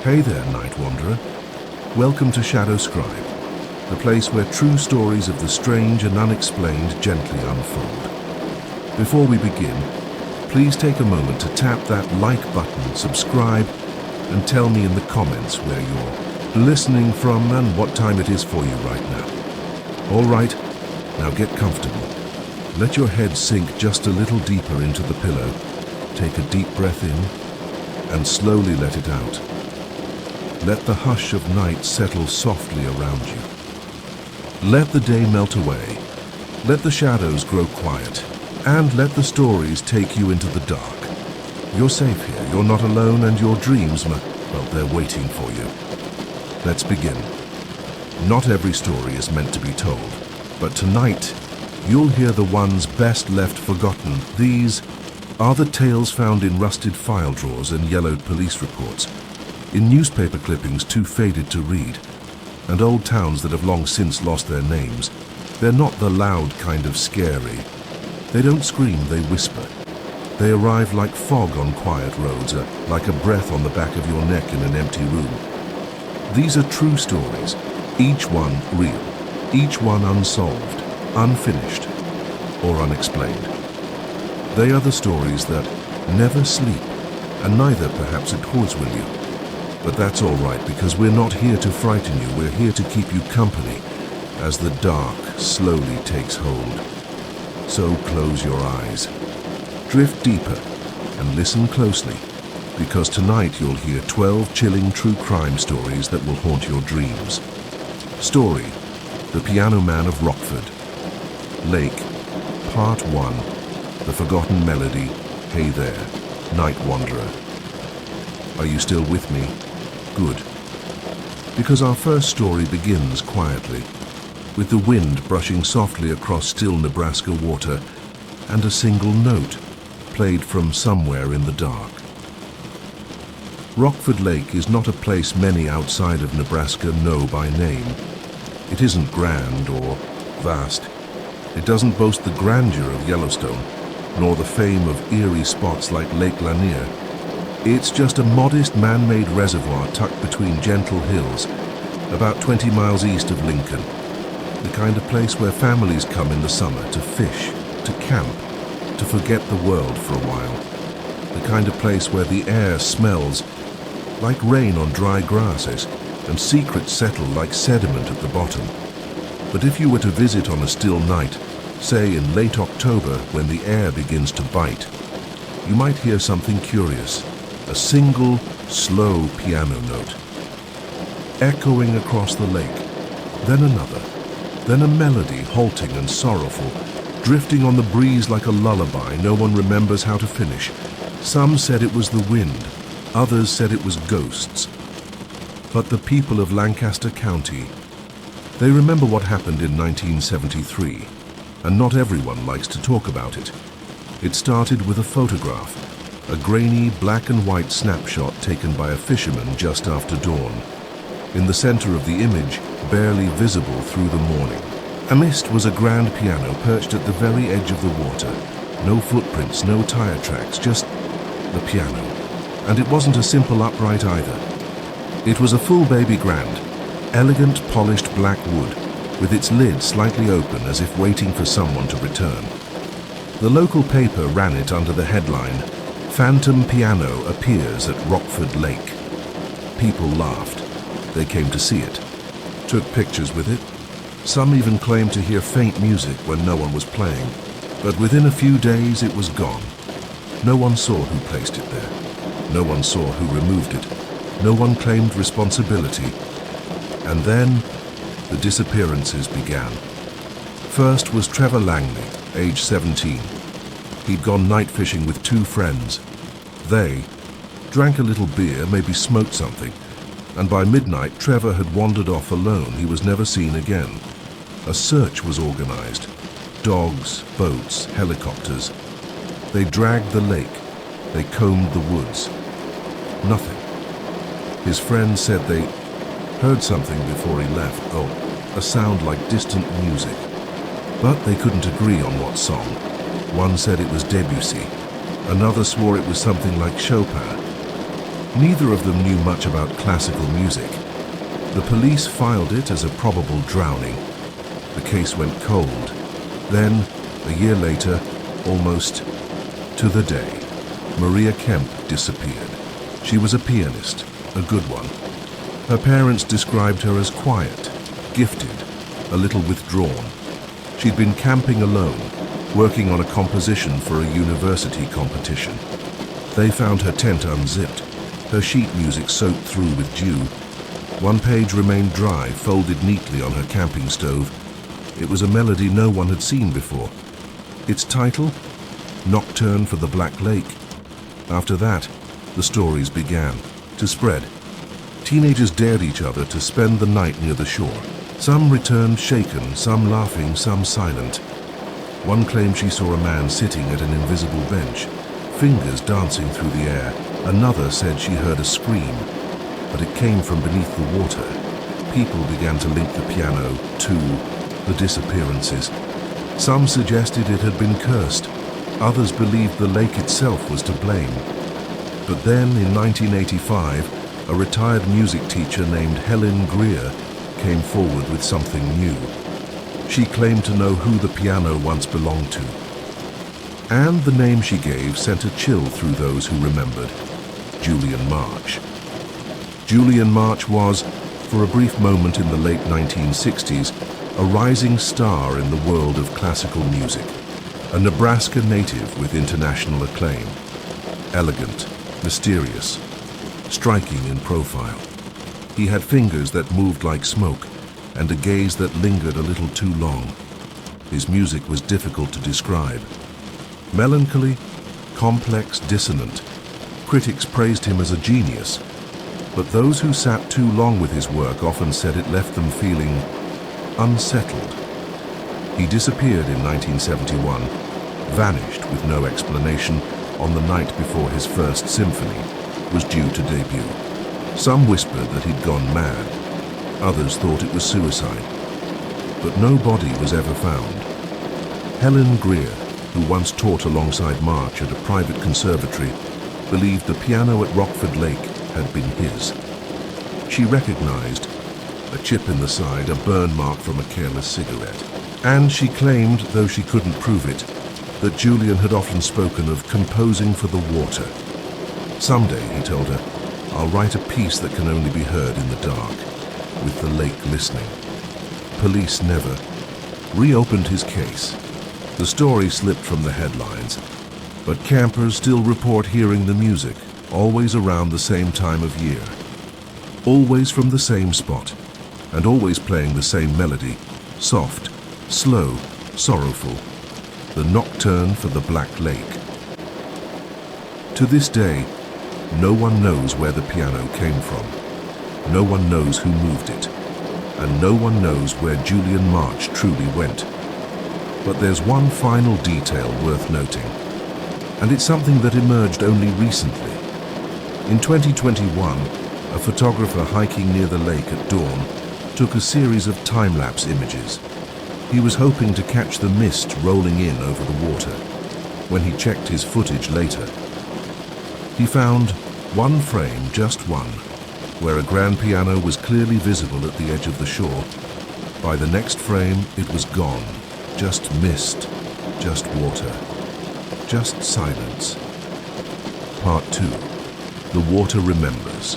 Hey there, Night Wanderer. Welcome to Shadow Scribe, the place where true stories of the strange and unexplained gently unfold. Before we begin, please take a moment to tap that like button, subscribe, and tell me in the comments where you're listening from and what time it is for you right now. All right, now get comfortable. Let your head sink just a little deeper into the pillow. Take a deep breath in and slowly let it out. Let the hush of night settle softly around you. Let the day melt away. Let the shadows grow quiet. And let the stories take you into the dark. You're safe here. You're not alone, and your dreams, well, they're waiting for you. Let's begin. Not every story is meant to be told, but tonight, you'll hear the ones best left forgotten. These are the tales found in rusted file drawers and yellowed police reports, in newspaper clippings too faded to read, and old towns that have long since lost their names. They're not the loud kind of scary. They don't scream, they whisper. They arrive like fog on quiet roads, like a breath on the back of your neck in an empty room. These are true stories, each one real, each one unsolved, unfinished, or unexplained. They are the stories that never sleep, and neither perhaps at toys will you. But that's all right, because we're not here to frighten you, we're here to keep you company as the dark slowly takes hold. So close your eyes, drift deeper, and listen closely, because tonight you'll hear 12 chilling true crime stories that will haunt your dreams. Story: The Piano Man of Rockford. Lake, Part 1, The Forgotten Melody. Hey there, Night Wanderer. Are you still with me? Good. Because our first story begins quietly, with the wind brushing softly across still Nebraska water and a single note played from somewhere in the dark. Rockford Lake is not a place many outside of Nebraska know by name. It isn't grand or vast. It doesn't boast the grandeur of Yellowstone, nor the fame of eerie spots like Lake Lanier. It's just a modest man-made reservoir tucked between gentle hills, about 20 miles east of Lincoln. The kind of place where families come in the summer to fish, to camp, to forget the world for a while. The kind of place where the air smells like rain on dry grasses and secrets settle like sediment at the bottom. But if you were to visit on a still night, say in late October when the air begins to bite, you might hear something curious. A single, slow piano note, echoing across the lake, then another, then a melody halting and sorrowful, drifting on the breeze like a lullaby no one remembers how to finish. Some said it was the wind, others said it was ghosts. But the people of Lancaster County, they remember what happened in 1973, and not everyone likes to talk about it. It started with a photograph, a grainy black and white snapshot taken by a fisherman just after dawn. In the center of the image, barely visible through the morning, amidst was a grand piano perched at the very edge of the water. No footprints, no tire tracks, just the piano. And it wasn't a simple upright either. It was a full baby grand, elegant polished black wood, with its lid slightly open as if waiting for someone to return. The local paper ran it under the headline, "Phantom Piano Appears at Rockford Lake." People laughed. They came to see it, took pictures with it. Some even claimed to hear faint music when no one was playing. But within a few days it was gone. No one saw who placed it there. No one saw who removed it. No one claimed responsibility. And then the disappearances began. First was Trevor Langley, age 17. He'd gone night fishing with 2 friends. They drank a little beer, maybe smoked something, and by midnight Trevor had wandered off alone. He was never seen again. A search was organized. Dogs, boats, helicopters. They dragged the lake. They combed the woods. Nothing. His friends said they heard something before he left. Oh, a sound like distant music. But they couldn't agree on what song. One said it was Debussy. Another swore it was something like Chopin. Neither of them knew much about classical music. The police filed it as a probable drowning. The case went cold. Then, a year later, almost to the day, Maria Kemp disappeared. She was a pianist, a good one. Her parents described her as quiet, gifted, a little withdrawn. She'd been camping alone, working on a composition for a university competition. They found her tent unzipped, her sheet music soaked through with dew. One page remained dry, folded neatly on her camping stove. It was a melody no one had seen before. Its title? Nocturne for the Black Lake. After that, the stories began to spread. Teenagers dared each other to spend the night near the shore. Some returned shaken, some laughing, some silent. One claimed she saw a man sitting at an invisible bench, fingers dancing through the air. Another said she heard a scream, but it came from beneath the water. People began to link the piano to the disappearances. Some suggested it had been cursed. Others believed the lake itself was to blame. But then, in 1985, a retired music teacher named Helen Greer came forward with something new. She claimed to know who the piano once belonged to. And the name she gave sent a chill through those who remembered. Julian March. Julian March was, for a brief moment in the late 1960s, a rising star in the world of classical music. A Nebraska native with international acclaim. Elegant, mysterious, striking in profile. He had fingers that moved like smoke and a gaze that lingered a little too long. His music was difficult to describe. Melancholy, complex, dissonant. Critics praised him as a genius, but those who sat too long with his work often said it left them feeling unsettled. He disappeared in 1971, vanished with no explanation on the night before his first symphony was due to debut. Some whispered that he'd gone mad. Others thought it was suicide. But no body was ever found. Helen Greer, who once taught alongside March at a private conservatory, believed the piano at Rockford Lake had been his. She recognized a chip in the side, a burn mark from a careless cigarette. And she claimed, though she couldn't prove it, that Julian had often spoken of composing for the water. Someday, he told her, I'll write a piece that can only be heard in the dark, with the lake listening. Police never reopened his case. The story slipped from the headlines, but campers still report hearing the music, always around the same time of year. Always from the same spot, and always playing the same melody, soft, slow, sorrowful. The Nocturne for the Black Lake. To this day, no one knows where the piano came from. No one knows who moved it. And no one knows where Julian March truly went. But there's one final detail worth noting, and it's something that emerged only recently. In 2021, a photographer hiking near the lake at dawn took a series of time-lapse images. He was hoping to catch the mist rolling in over the water. When he checked his footage later, he found one frame, just one, where a grand piano was clearly visible at the edge of the shore. By the next frame, it was gone. Just mist, just water, just silence. Part 2. The Water Remembers.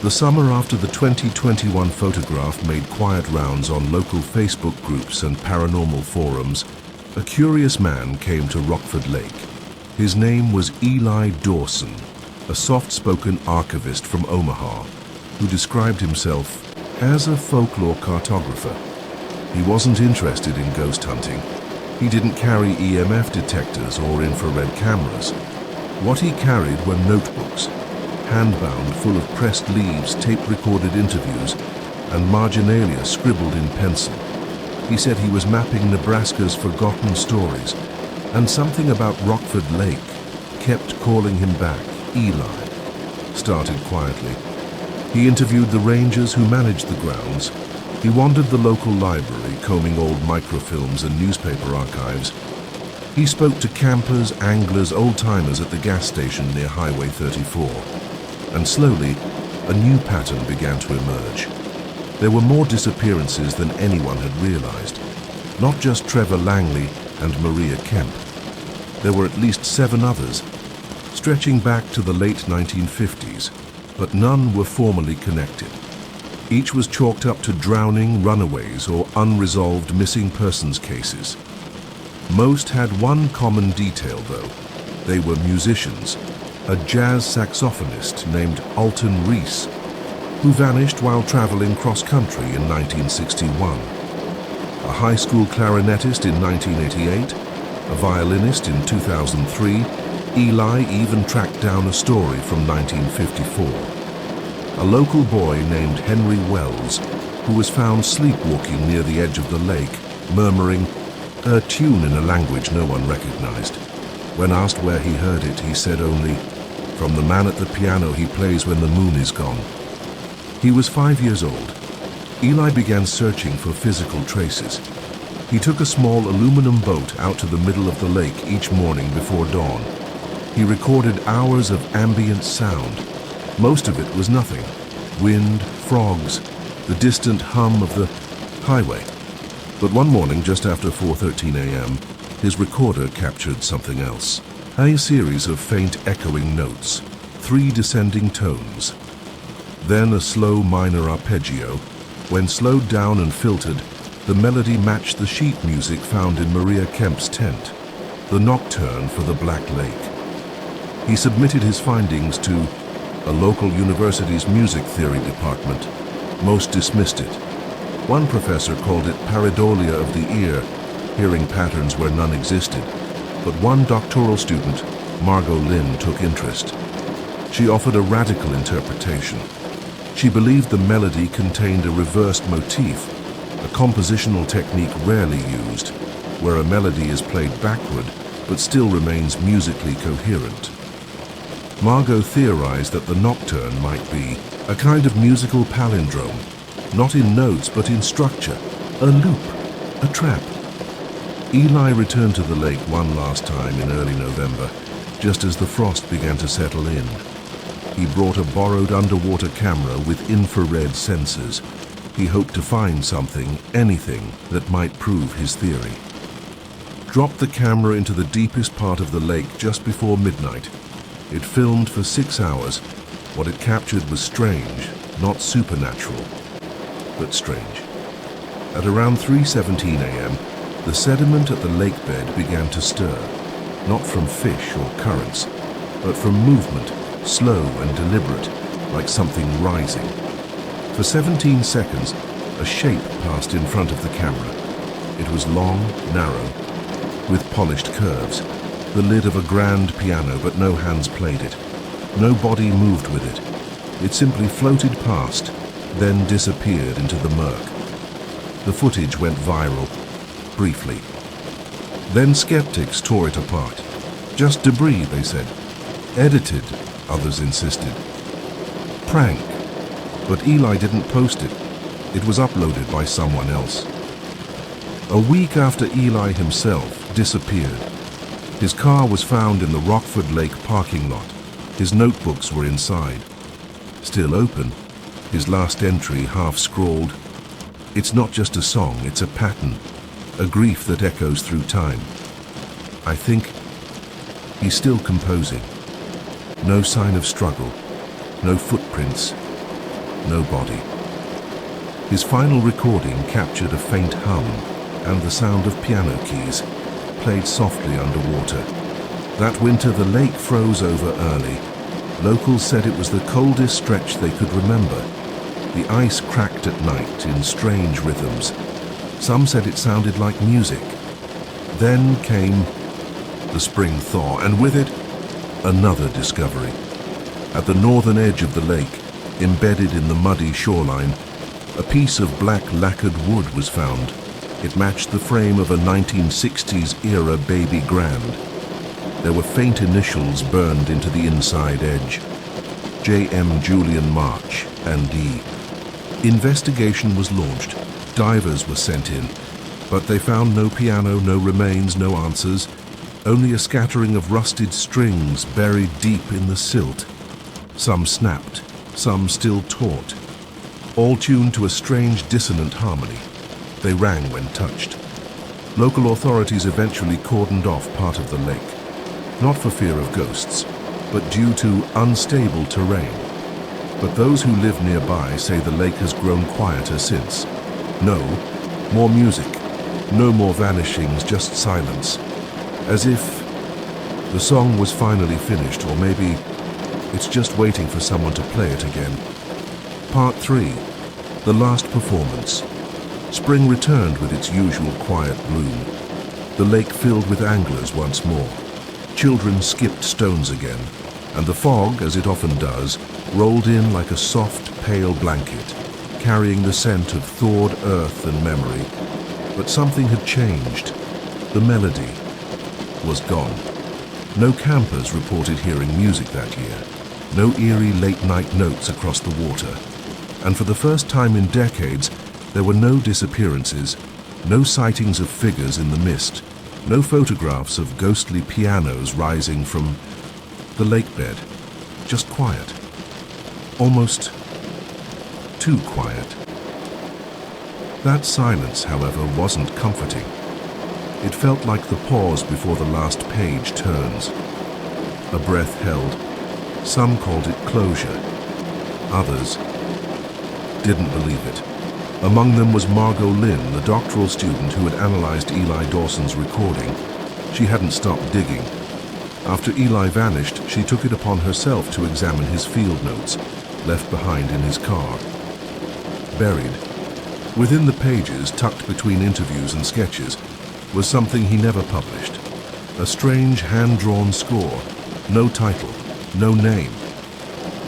The summer after the 2021 photograph made quiet rounds on local Facebook groups and paranormal forums, a curious man came to Rockford Lake. His name was Eli Dawson, a soft-spoken archivist from Omaha, who described himself as a folklore cartographer. He wasn't interested in ghost hunting. He didn't carry EMF detectors or infrared cameras. What he carried were notebooks, hand-bound, full of pressed leaves, tape-recorded interviews, and marginalia scribbled in pencil. He said he was mapping Nebraska's forgotten stories, and something about Rockford Lake kept calling him back. Eli started quietly. He interviewed the rangers who managed the grounds. He wandered the local library, combing old microfilms and newspaper archives. He spoke to campers, anglers, old-timers at the gas station near Highway 34. And slowly, a new pattern began to emerge. There were more disappearances than anyone had realized. Not just Trevor Langley and Maria Kemp. There were at least 7 others, stretching back to the late 1950s, but none were formally connected. Each was chalked up to drowning, runaways, or unresolved missing persons cases. Most had one common detail, though. They were musicians. A jazz saxophonist named Alton Reese, who vanished while traveling cross-country in 1961. A high school clarinetist in 1988, a violinist in 2003, Eli even tracked down a story from 1954. A local boy named Henry Wells, who was found sleepwalking near the edge of the lake, murmuring a tune in a language no one recognized. When asked where he heard it, he said only, "From the man at the piano he plays when the moon is gone." He was 5 years old. Eli began searching for physical traces. He took a small aluminum boat out to the middle of the lake each morning before dawn. He recorded hours of ambient sound. Most of it was nothing. Wind, frogs, the distant hum of the highway. But one morning, just after 4:13 a.m., his recorder captured something else. A series of faint echoing notes, 3 descending tones. Then a slow minor arpeggio. When slowed down and filtered, the melody matched the sheet music found in Maria Kemp's tent, the nocturne for the Black Lake. He submitted his findings to a local university's music theory department. Most dismissed it. One professor called it pareidolia of the ear, hearing patterns where none existed. But one doctoral student, Margot Lynn, took interest. She offered a radical interpretation. She believed the melody contained a reversed motif, a compositional technique rarely used, where a melody is played backward but still remains musically coherent. Margot theorized that the nocturne might be a kind of musical palindrome, not in notes but in structure, a loop, a trap. Eli returned to the lake one last time in early November, just as the frost began to settle in. He brought a borrowed underwater camera with infrared sensors. He hoped to find something, anything, that might prove his theory. Dropped the camera into the deepest part of the lake just before midnight. It filmed for 6 hours. What it captured was strange, not supernatural, but strange. At around 3:17 a.m., the sediment at the lake bed began to stir, not from fish or currents, but from movement, slow and deliberate, like something rising. For 17 seconds, a shape passed in front of the camera. It was long, narrow, with polished curves, the lid of a grand piano, but no hands played it. No body moved with it. It simply floated past, then disappeared into the murk. The footage went viral, briefly. Then skeptics tore it apart. Just debris, they said. Edited, others insisted. Prank. But Eli didn't post it. It was uploaded by someone else. A week after Eli himself disappeared, his car was found in the Rockford Lake parking lot. His notebooks were inside. Still open, his last entry half-scrawled, "It's not just a song, it's a pattern, a grief that echoes through time." I think he's still composing. No sign of struggle, no footprints, no body. His final recording captured a faint hum and the sound of piano keys, played softly underwater. That winter the lake froze over early. Locals said it was the coldest stretch they could remember. The ice cracked at night in strange rhythms. Some said it sounded like music. Then came the spring thaw, and with it, another discovery. At the northern edge of the lake, embedded in the muddy shoreline, a piece of black lacquered wood was found. It matched the frame of a 1960s-era baby grand. There were faint initials burned into the inside edge. J.M. Julian March and D. Investigation was launched. Divers were sent in, but they found no piano, no remains, no answers, only a scattering of rusted strings buried deep in the silt. Some snapped, some still taut, all tuned to a strange dissonant harmony. They rang when touched. Local authorities eventually cordoned off part of the lake, not for fear of ghosts, but due to unstable terrain. But those who live nearby say the lake has grown quieter since. No, more music, no more vanishings, just silence. As if the song was finally finished, or maybe it's just waiting for someone to play it again. Part 3, the last performance. Spring returned with its usual quiet bloom. The lake filled with anglers once more. Children skipped stones again, and the fog, as it often does, rolled in like a soft, pale blanket, carrying the scent of thawed earth and memory. But something had changed. The melody was gone. No campers reported hearing music that year. No eerie late-night notes across the water. And for the first time in decades, there were no disappearances, no sightings of figures in the mist, no photographs of ghostly pianos rising from the lake bed. Just quiet. Almost too quiet. That silence, however, wasn't comforting. It felt like the pause before the last page turns. A breath held. Some called it closure. Others didn't believe it. Among them was Margot Lynn, the doctoral student who had analyzed Eli Dawson's recording. She hadn't stopped digging. After Eli vanished, she took it upon herself to examine his field notes, left behind in his car. Buried, within the pages, tucked between interviews and sketches, was something he never published. A strange hand-drawn score, no title, no name.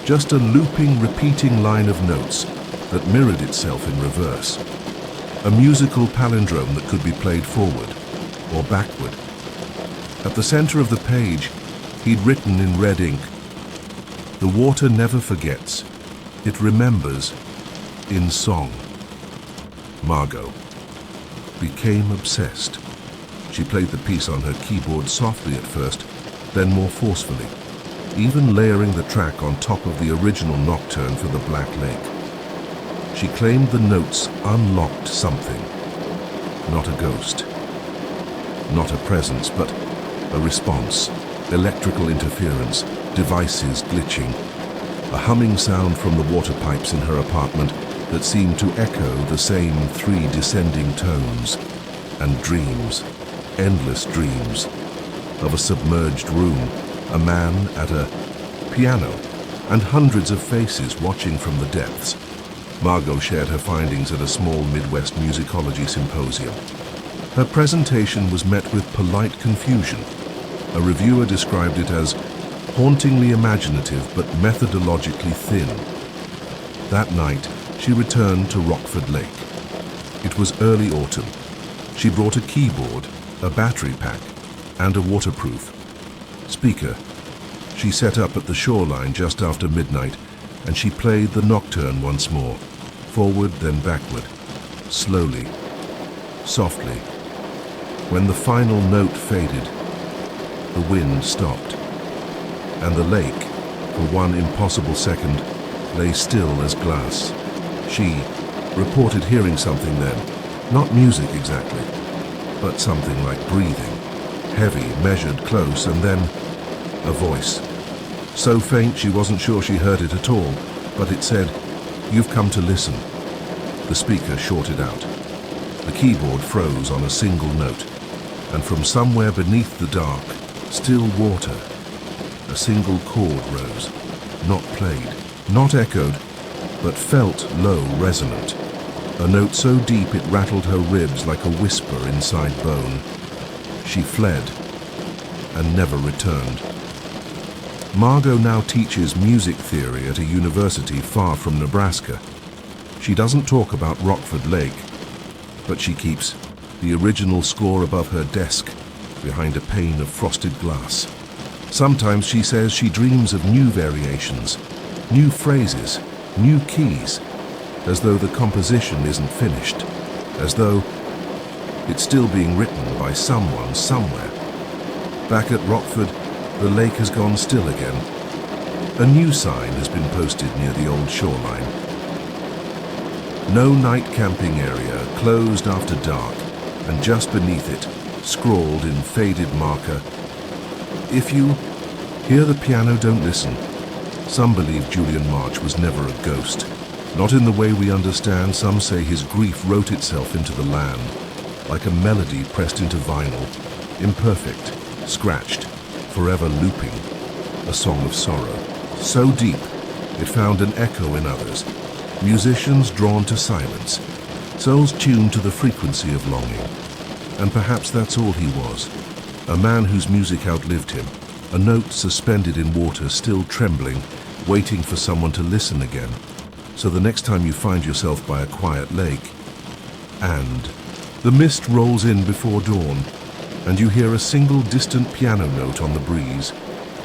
Just a looping, repeating line of notes that mirrored itself in reverse. A musical palindrome that could be played forward or backward. At the center of the page, he'd written in red ink, "The water never forgets. It remembers in song." Margot became obsessed. She played the piece on her keyboard softly at first, then more forcefully, even layering the track on top of the original nocturne for the Black Lake. She claimed the notes unlocked something. Not a ghost. Not a presence, but a response. Electrical interference, devices glitching. A humming sound from the water pipes in her apartment that seemed to echo the same 3 descending tones. And dreams, endless dreams, of a submerged room, a man at a piano, and hundreds of faces watching from the depths. Margot shared her findings at a small Midwest musicology symposium. Her presentation was met with polite confusion. A reviewer described it as hauntingly imaginative but methodologically thin. That night, she returned to Rockford Lake. It was early autumn. She brought a keyboard, a battery pack, and a waterproof speaker. She set up at the shoreline just after midnight, and she played the nocturne once more, forward then backward, slowly, softly. When the final note faded, the wind stopped, and the lake, for one impossible second, lay still as glass. She reported hearing something then, not music exactly, but something like breathing, heavy, measured, close, and then a voice. So faint she wasn't sure she heard it at all, but it said, "You've come to listen." The speaker shorted out. The keyboard froze on a single note, and from somewhere beneath the dark, still water, a single chord rose, not played, not echoed, but felt low, resonant. A note so deep it rattled her ribs like a whisper inside bone. She fled and never returned. Margot now teaches music theory at a university far from Nebraska. She doesn't talk about Rockford Lake, but she keeps the original score above her desk, behind a pane of frosted glass. Sometimes she says she dreams of new variations, new phrases, new keys, as though the composition isn't finished, as though it's still being written by someone somewhere. Back at Rockford, the lake has gone still again, A new sign has been posted near the old shoreline. No night camping area, closed after dark, and just beneath it, scrawled in faded marker, "If you hear the piano, don't listen." Some believe Julian March was never a ghost. Not in the way we understand. Some say his grief wrote itself into the land, like a melody pressed into vinyl, imperfect, scratched, forever looping, a song of sorrow. So deep, it found an echo in others, musicians drawn to silence, souls tuned to the frequency of longing. And perhaps that's all he was, a man whose music outlived him, a note suspended in water, still trembling, waiting for someone to listen again. So the next time you find yourself by a quiet lake, and the mist rolls in before dawn, and you hear a single distant piano note on the breeze,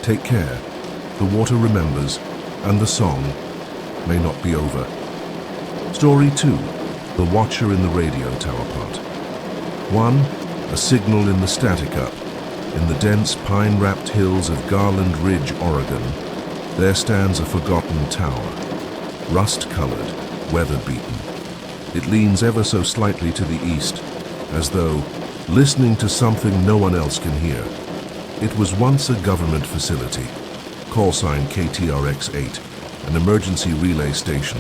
take care, the water remembers, and the song may not be over. Story 2, The Watcher in the Radio Tower Part. 1, a signal in the static up. In the dense pine-wrapped hills of Garland Ridge, Oregon, there stands a forgotten tower, rust-colored, weather-beaten. It leans ever so slightly to the east, as though listening to something no one else can hear. It was once a government facility, call sign KTRX-8, an emergency relay station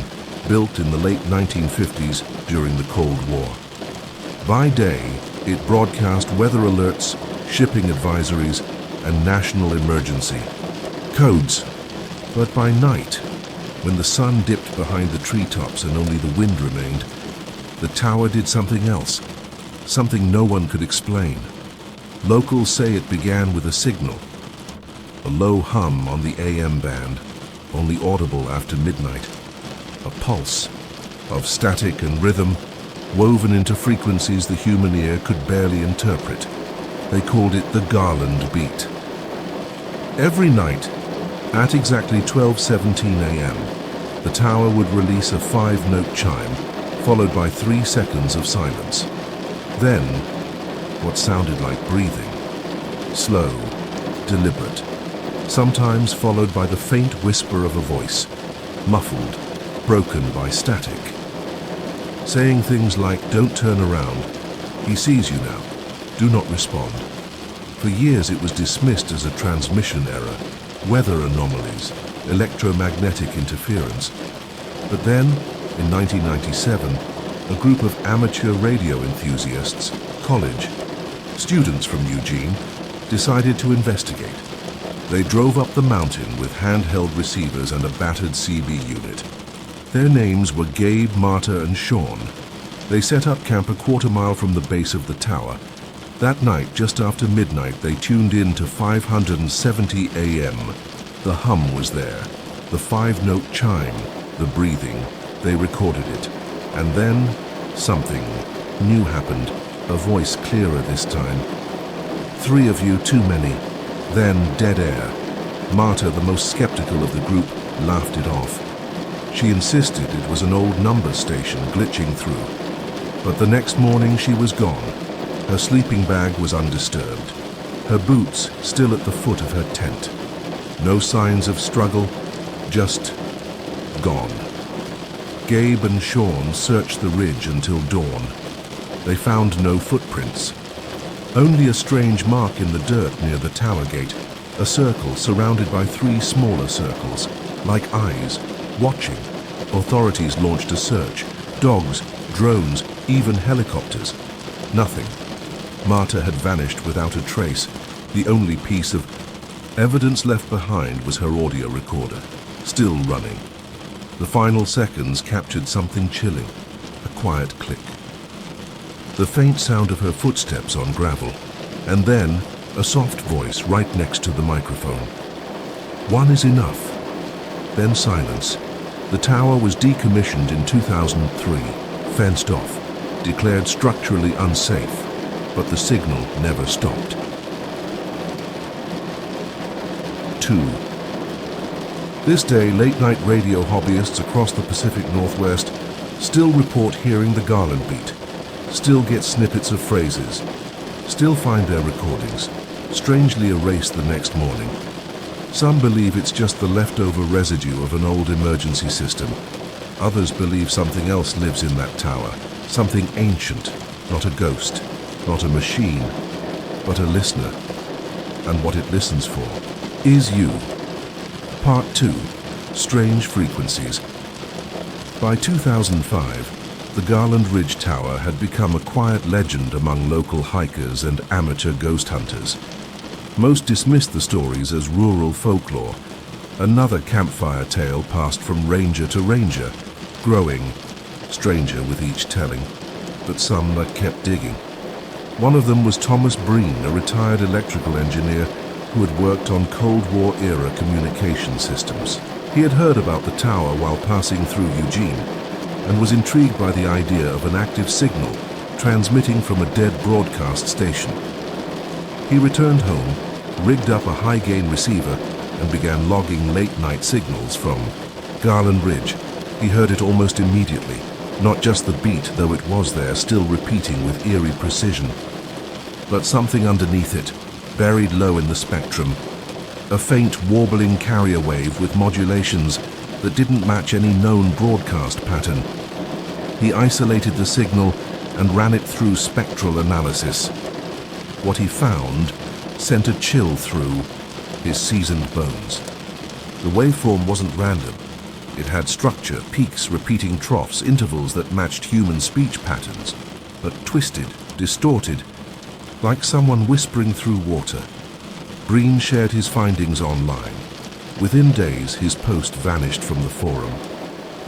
built in the late 1950s during the Cold War. By day, it broadcast weather alerts, shipping advisories, and national emergency codes. But by night, when the sun dipped behind the treetops and only the wind remained, the tower did something else, something no one could explain. Locals say it began with a signal, a low hum on the AM band, only audible after midnight, a pulse of static and rhythm woven into frequencies the human ear could barely interpret. They called it the Garland beat. Every night, at exactly 12:17 a.m., the tower would release a 5-note chime, followed by 3 seconds of silence. Then, what sounded like breathing, slow, deliberate, sometimes followed by the faint whisper of a voice, muffled, broken by static, saying things like, "Don't turn around, he sees you now, do not respond." For years it was dismissed as a transmission error, weather anomalies, electromagnetic interference. But then, in 1997, a group of amateur radio enthusiasts, college students from Eugene, decided to investigate. They drove up the mountain with handheld receivers and a battered CB unit. Their names were Gabe, Marta, and Sean. They set up camp a quarter-mile from the base of the tower. That night, just after midnight, they tuned in to 570 a.m. The hum was there, the 5-note chime, the breathing. They recorded it. And then, something new happened, a voice clearer this time. "3 of you, too many." Then dead air. Marta, the most skeptical of the group, laughed it off. She insisted it was an old number station glitching through. But the next morning she was gone. Her sleeping bag was undisturbed. Her boots still at the foot of her tent. No signs of struggle, just gone. Gabe and Sean searched the ridge until dawn. They found no footprints. Only a strange mark in the dirt near the tower gate, a circle surrounded by 3 smaller circles, like eyes, watching. Authorities launched a search. Dogs, drones, even helicopters. Nothing. Marta had vanished without a trace. The only piece of evidence left behind was her audio recorder, still running. The final seconds captured something chilling, a quiet click. The faint sound of her footsteps on gravel, and then a soft voice right next to the microphone. "One is enough." Then silence. The tower was decommissioned in 2003, fenced off, declared structurally unsafe, but the signal never stopped. 2. This day, late-night radio hobbyists across the Pacific Northwest still report hearing the Garland beat, still get snippets of phrases, still find their recordings, strangely erased the next morning. Some believe it's just the leftover residue of an old emergency system. Others believe something else lives in that tower, something ancient, not a ghost, not a machine, but a listener. And what it listens for is you. Part 2. Strange Frequencies. By 2005, the Garland Ridge Tower had become a quiet legend among local hikers and amateur ghost hunters. Most dismissed the stories as rural folklore, another campfire tale passed from ranger to ranger, growing, stranger with each telling, but some that kept digging. One of them was Thomas Breen, a retired electrical engineer who had worked on Cold War-era communication systems. He had heard about the tower while passing through Eugene and was intrigued by the idea of an active signal transmitting from a dead broadcast station. He returned home, rigged up a high-gain receiver, and began logging late-night signals from Garland Ridge. He heard it almost immediately, not just the beat, though it was there, still repeating with eerie precision, but something underneath it, buried low in the spectrum, a faint, warbling carrier wave with modulations that didn't match any known broadcast pattern. He isolated the signal and ran it through spectral analysis. What he found sent a chill through his seasoned bones. The waveform wasn't random. It had structure, peaks, repeating troughs, intervals that matched human speech patterns, but twisted, distorted, like someone whispering through water. Breen shared his findings online. Within days, his post vanished from the forum.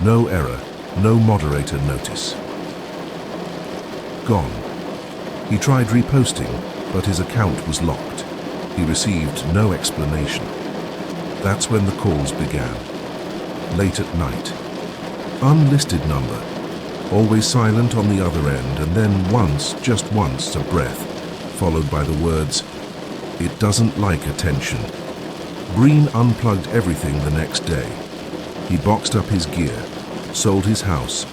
No error, no moderator notice. Gone. He tried reposting, but his account was locked. He received no explanation. That's when the calls began. Late at night. Unlisted number. Always silent on the other end, and then once, just once, a breath, followed by the words, "It doesn't like attention." Breen unplugged everything the next day. He boxed up his gear, sold his house,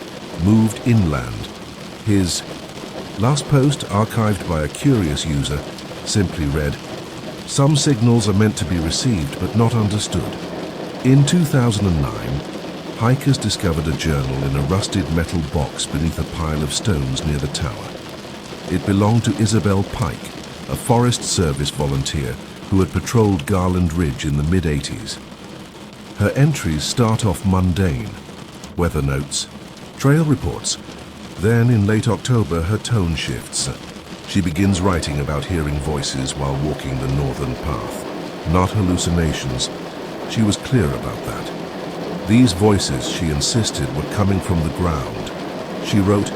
moved inland. His last post, archived by a curious user, simply read, "Some signals are meant to be received but not understood." In 2009, hikers discovered a journal in a rusted metal box beneath a pile of stones near the tower. It belonged to Isabel Pike, a Forest Service volunteer who had patrolled Garland Ridge in the mid-80s. Her entries start off mundane: weather notes, trail reports. Then, in late October, her tone shifts. She begins writing about hearing voices while walking the northern path. Not hallucinations. She was clear about that. These voices, she insisted, were coming from the ground. She wrote,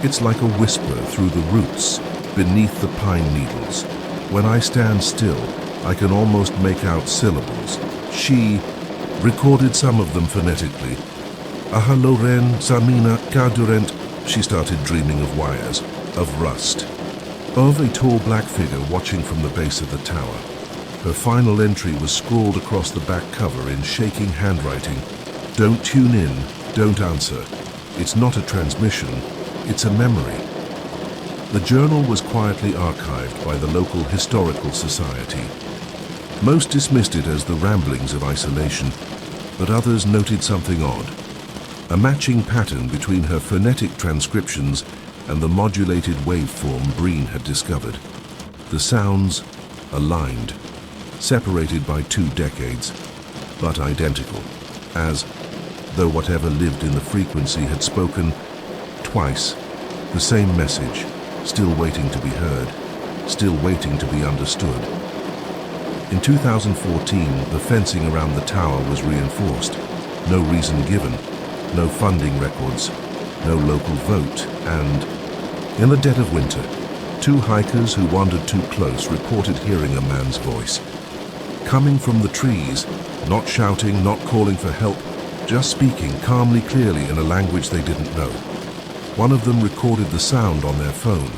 "It's like a whisper through the roots, beneath the pine needles. When I stand still, I can almost make out syllables." She recorded some of them phonetically. "Ahaloren, Samina, Kadurent." She started dreaming of wires, of rust, of a tall black figure watching from the base of the tower. Her final entry was scrawled across the back cover in shaking handwriting. "Don't tune in, don't answer. It's not a transmission, it's a memory." The journal was quietly archived by the local historical society. Most dismissed it as the ramblings of isolation, but others noted something odd. A matching pattern between her phonetic transcriptions and the modulated waveform Breen had discovered. The sounds aligned, separated by 2 decades, but identical, as though whatever lived in the frequency had spoken twice the same message, still waiting to be heard, still waiting to be understood. In 2014, the fencing around the tower was reinforced. No reason given, no funding records, no local vote, and in the dead of winter, 2 hikers who wandered too close reported hearing a man's voice. Coming from the trees, not shouting, not calling for help, just speaking calmly, clearly in a language they didn't know. One of them recorded the sound on their phone,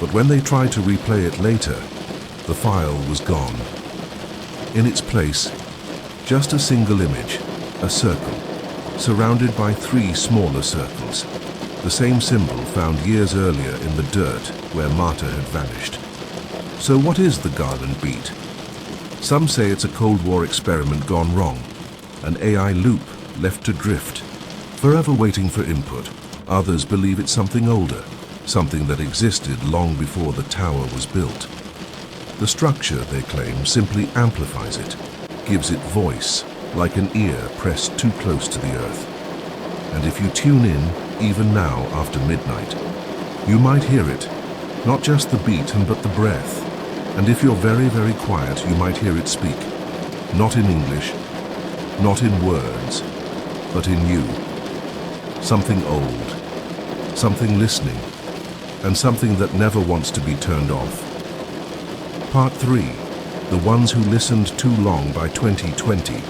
but when they tried to replay it later, the file was gone. In its place, just a single image, a circle, surrounded by 3 smaller circles, the same symbol found years earlier in the dirt where Marta had vanished. So what is the Garland beat? Some say it's a Cold War experiment gone wrong, an AI loop left to drift, forever waiting for input. Others believe it's something older, something that existed long before the tower was built. The structure, they claim, simply amplifies it, gives it voice, like an ear pressed too close to the earth. And if you tune in, even now after midnight, you might hear it, not just the beat but the breath. And if you're very, very quiet, you might hear it speak, not in English, not in words, but in you. Something old, something listening, and something that never wants to be turned off. Part 3, The Ones Who Listened Too Long by 2020.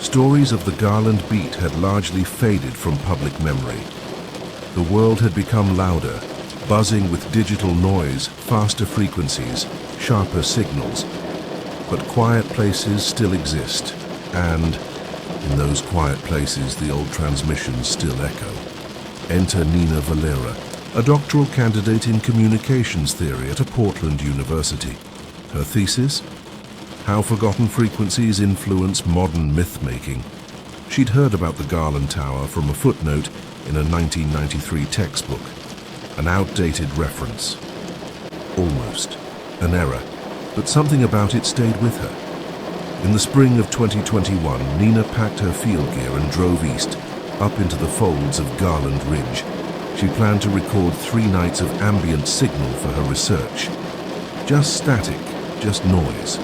Stories of the Garland beat had largely faded from public memory. The world had become louder, buzzing with digital noise, faster frequencies, sharper signals. But quiet places still exist, and in those quiet places the old transmissions still echo. Enter Nina Valera, a doctoral candidate in communications theory at a Portland university. Her thesis? How Forgotten Frequencies Influence Modern Myth-Making. She'd heard about the Garland Tower from a footnote in a 1993 textbook, an outdated reference. Almost an error, but something about it stayed with her. In the spring of 2021, Nina packed her field gear and drove east, up into the folds of Garland Ridge. She planned to record 3 nights of ambient signal for her research. Just static, just noise.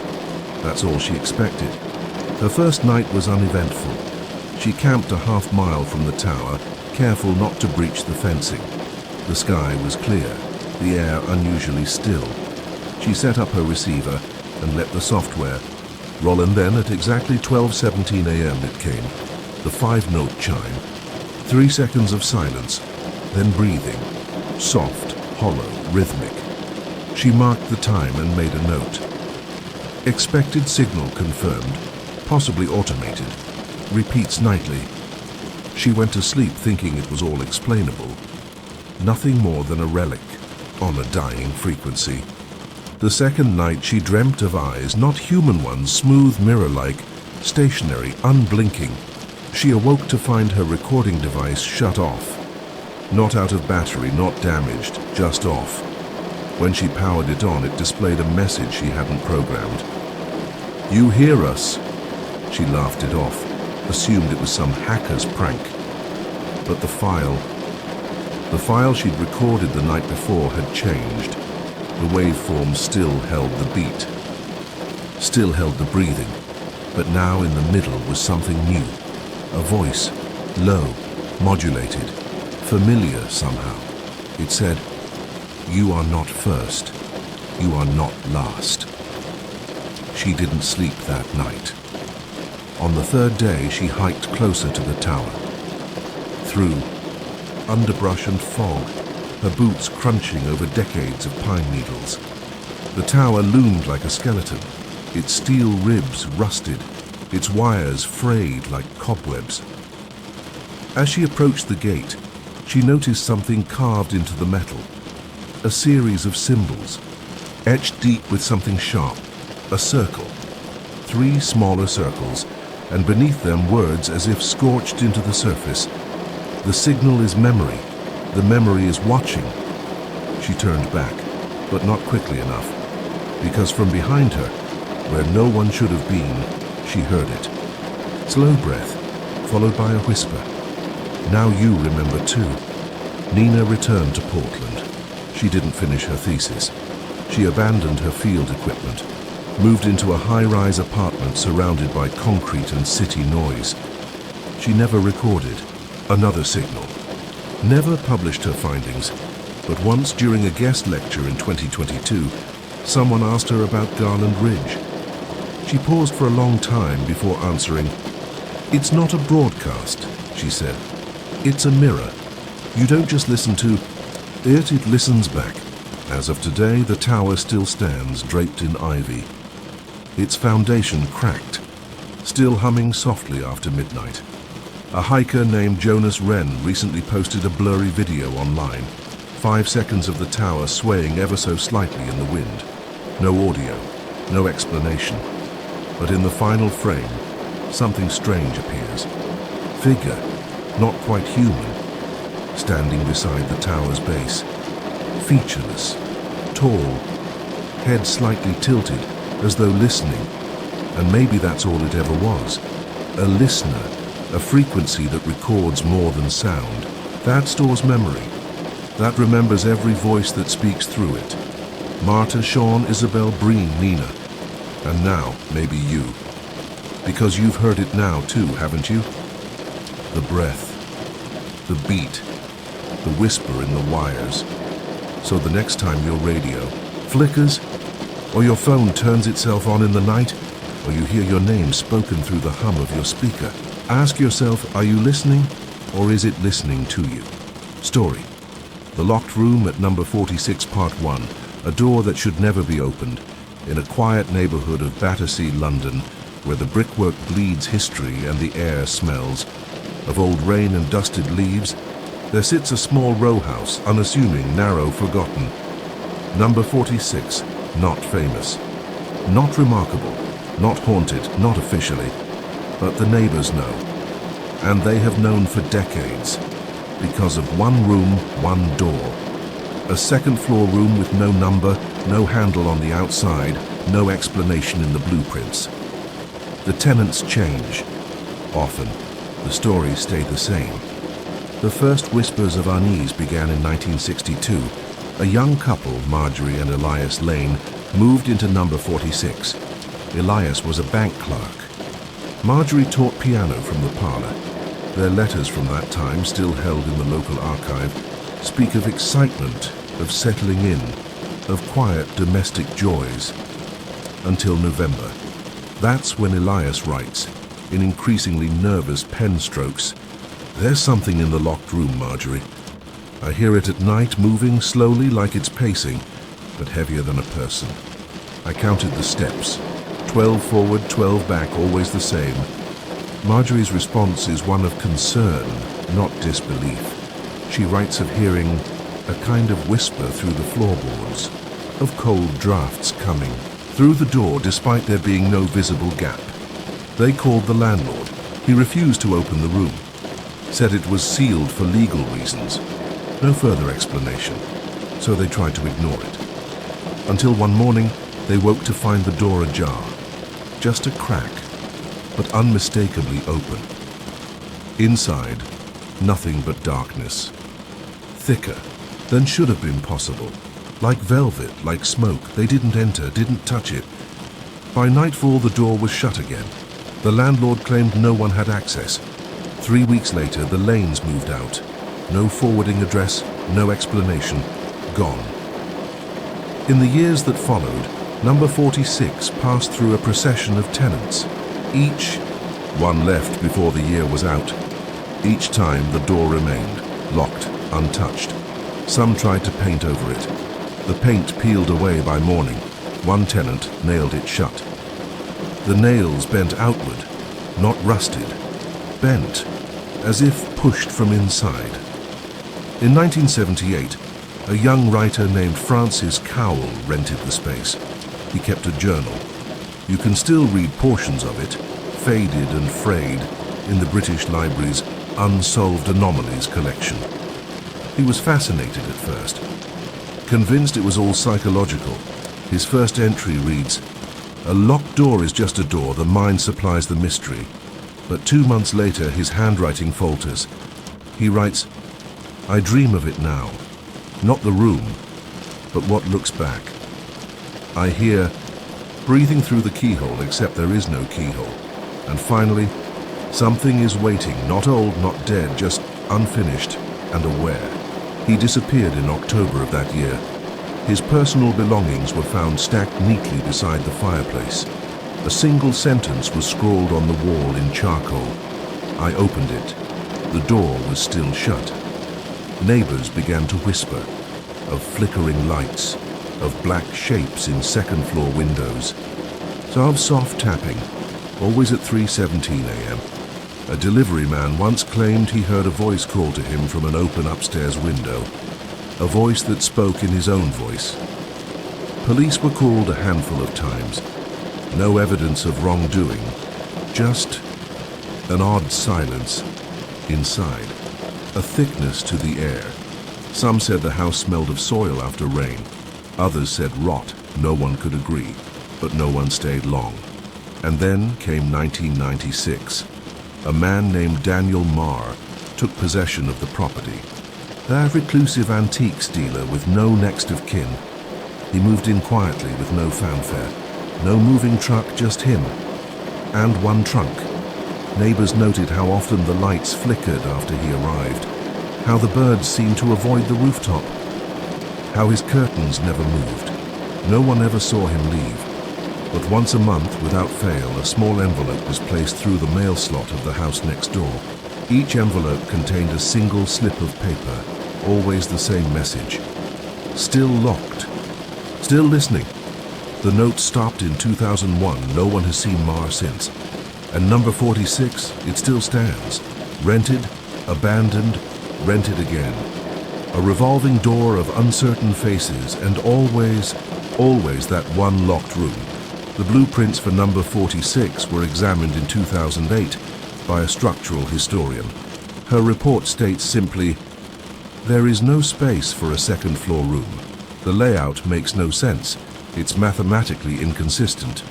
That's all she expected. Her first night was uneventful. She camped a half-mile from the tower, careful not to breach the fencing. The sky was clear, the air unusually still. She set up her receiver and let the software roll, and then at exactly 12:17 a.m. it came, the 5-note chime. 3 seconds of silence, then breathing, soft, hollow, rhythmic. She marked the time and made a note. Expected signal confirmed, possibly automated. Repeats nightly. She went to sleep thinking it was all explainable. Nothing more than a relic on a dying frequency. The second night she dreamt of eyes, not human ones, smooth, mirror-like, stationary, unblinking. She awoke to find her recording device shut off. Not out of battery, not damaged, just off. When she powered it on, it displayed a message she hadn't programmed. "You hear us?" She laughed it off, assumed it was some hacker's prank. But the file she'd recorded the night before had changed. The waveform still held the beat, still held the breathing, but now in the middle was something new. A voice, low, modulated, familiar somehow. It said, "You are not first. You are not last." She didn't sleep that night. On the third day, she hiked closer to the tower. Through underbrush and fog, her boots crunching over decades of pine needles. The tower loomed like a skeleton, its steel ribs rusted, its wires frayed like cobwebs. As she approached the gate, she noticed something carved into the metal. A series of symbols, etched deep with something sharp. A circle, 3 smaller circles, and beneath them words as if scorched into the surface. The signal is memory. The memory is watching. She turned back, but not quickly enough, because from behind her, where no one should have been, she heard it. Slow breath, followed by a whisper. "Now you remember too." Nina returned to Portland. She didn't finish her thesis. She abandoned her field equipment, moved into a high-rise apartment surrounded by concrete and city noise. She never recorded another signal, never published her findings, but once during a guest lecture in 2022, someone asked her about Garland Ridge. She paused for a long time before answering. "It's not a broadcast," she said. "It's a mirror. You don't just listen to it, it listens back." As of today, the tower still stands, draped in ivy. Its foundation cracked, still humming softly after midnight. A hiker named Jonas Wren recently posted a blurry video online, 5 seconds of the tower swaying ever so slightly in the wind. No audio, no explanation. But in the final frame, something strange appears. Figure, not quite human, standing beside the tower's base. Featureless, tall, head slightly tilted, as though listening. And maybe that's all it ever was. A listener, a frequency that records more than sound. That stores memory. That remembers every voice that speaks through it. Marta, Sean, Isabel, Breen, Nina. And now, maybe you. Because you've heard it now too, haven't you? The breath, the beat, the whisper in the wires. So the next time your radio flickers, or your phone turns itself on in the night, or you hear your name spoken through the hum of your speaker, ask yourself, are you listening, or is it listening to you? Story. The Locked Room at number 46, part 1. A door that should never be opened. In a quiet neighborhood of Battersea, London, where the brickwork bleeds history and the air smells of old rain and dusted leaves, there sits a small row house, unassuming, narrow, forgotten. Number 46, not famous. Not remarkable, not haunted, not officially, but the neighbors know. And they have known for decades, because of one room, one door. A second-floor room with no number, no handle on the outside, no explanation in the blueprints. The tenants change. Often, the stories stay the same. The first whispers of unease began in 1962. A young couple, Marjorie and Elias Lane, moved into number 46. Elias was a bank clerk. Marjorie taught piano from the parlor. Their letters from that time, still held in the local archive, speak of excitement, of settling in, of quiet domestic joys. Until November. That's when Elias writes, in increasingly nervous pen strokes, "There's something in the locked room, Marjorie. I hear it at night, moving slowly like it's pacing, but heavier than a person. I counted the steps. 12 forward, 12 back, always the same." Marjorie's response is one of concern, not disbelief. She writes of hearing a kind of whisper through the floorboards, of cold drafts coming through the door despite there being no visible gap. They called the landlord. He refused to open the room, said it was sealed for legal reasons. No further explanation, so they tried to ignore it. Until one morning, they woke to find the door ajar. Just a crack, but unmistakably open. Inside, nothing but darkness. Thicker than should have been possible. Like velvet, like smoke. They didn't enter, didn't touch it. By nightfall, the door was shut again. The landlord claimed no one had access. 3 weeks later, the Lanes moved out. No forwarding address, no explanation. Gone. In the years that followed, number 46 passed through a procession of tenants. One left before the year was out. Each time the door remained, locked, untouched. Some tried to paint over it. The paint peeled away by morning. One tenant nailed it shut. The nails bent outward, not rusted, bent, as if pushed from inside. In 1978, a young writer named Francis Cowell rented the space. He kept a journal. You can still read portions of it, faded and frayed, in the British Library's Unsolved Anomalies collection. He was fascinated at first, convinced it was all psychological. His first entry reads, "A locked door is just a door, the mind supplies the mystery." But 2 months later, his handwriting falters. He writes, "I dream of it now, not the room, but what looks back. I hear breathing through the keyhole, except there is no keyhole. And finally, something is waiting, not old, not dead, just unfinished and aware." He disappeared in October of that year. His personal belongings were found stacked neatly beside the fireplace. A single sentence was scrawled on the wall in charcoal. I opened it. The door was still shut. Neighbors began to whisper of flickering lights, of black shapes in second-floor windows, of soft tapping, always at 3:17 a.m. A delivery man once claimed he heard a voice call to him from an open upstairs window, a voice that spoke in his own voice. Police were called a handful of times. No evidence of wrongdoing, just an odd silence inside, a thickness to the air. Some said the house smelled of soil after rain. Others said rot. No one could agree, but no one stayed long. And then came 1996. A man named Daniel Marr took possession of the property. A reclusive antiques dealer with no next of kin. He moved in quietly with no fanfare. No moving truck, just him. And one trunk. Neighbors noted how often the lights flickered after he arrived, how the birds seemed to avoid the rooftop, how his curtains never moved. No one ever saw him leave. But once a month, without fail, a small envelope was placed through the mail slot of the house next door. Each envelope contained a single slip of paper, always the same message. Still locked. Still listening. The note stopped in 2001. No one has seen Marr since. And number 46, it still stands. Rented, abandoned, rented again. A revolving door of uncertain faces, and always that one locked room. The blueprints for number 46 were examined in 2008 by a structural historian. Her report states simply, "There is no space for a second floor room. The layout makes no sense. It's mathematically inconsistent.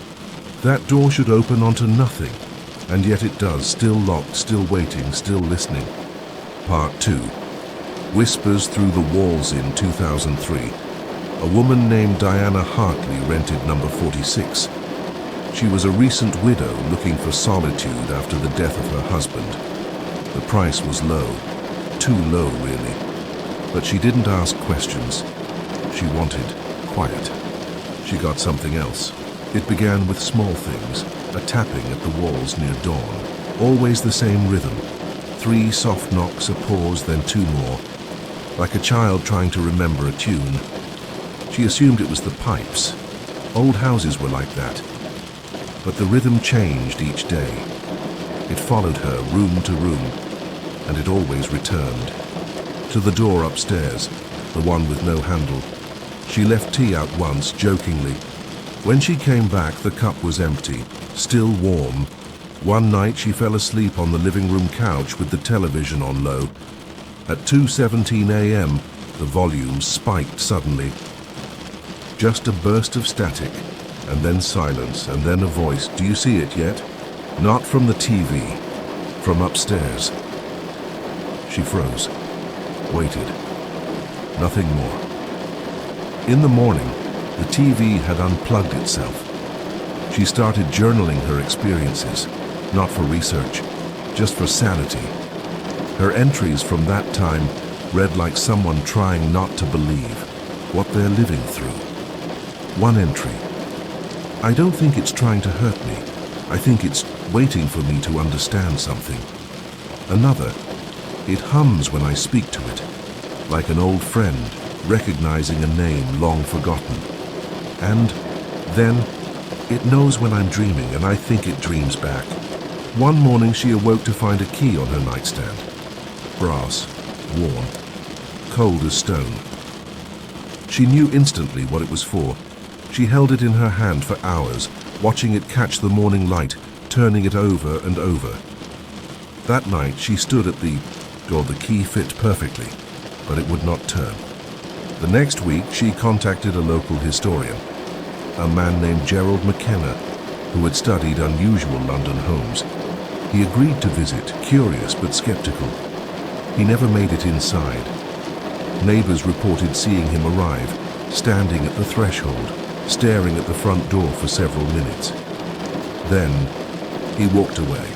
That door should open onto nothing, and yet it does, still locked, still waiting, still listening." Part 2. Whispers Through the Walls in 2003. A woman named Diana Hartley rented number 46. She was a recent widow looking for solitude after the death of her husband. The price was low, too low really. But she didn't ask questions. She wanted quiet. She got something else. It began with small things, a tapping at the walls near dawn. Always the same rhythm. 3 soft knocks, a pause, then 2 more. Like a child trying to remember a tune. She assumed it was the pipes. Old houses were like that. But the rhythm changed each day. It followed her room to room, and it always returned. To the door upstairs, the one with no handle. She left tea out once, jokingly. When she came back, the cup was empty, still warm. One night she fell asleep on the living room couch with the television on low. At 2:17 a.m., the volume spiked suddenly. Just a burst of static, and then silence, and then a voice. "Do you see it yet?" Not from the TV, from upstairs. She froze, waited. Nothing more. In the morning, the TV had unplugged itself. She started journaling her experiences, not for research, just for sanity. Her entries from that time read like someone trying not to believe what they're living through. One entry. "I don't think it's trying to hurt me. I think it's waiting for me to understand something." Another. "It hums when I speak to it, like an old friend recognizing a name long forgotten." And then, "It knows when I'm dreaming, and I think it dreams back." One morning she awoke to find a key on her nightstand. Brass, worn, cold as stone. She knew instantly what it was for. She held it in her hand for hours, watching it catch the morning light, turning it over and over. That night she stood at the door. The key fit perfectly, but it would not turn. The next week she contacted a local historian, a man named Gerald McKenna, who had studied unusual London homes. He agreed to visit, curious but skeptical. He never made it inside. Neighbors reported seeing him arrive, standing at the threshold, staring at the front door for several minutes. Then, he walked away.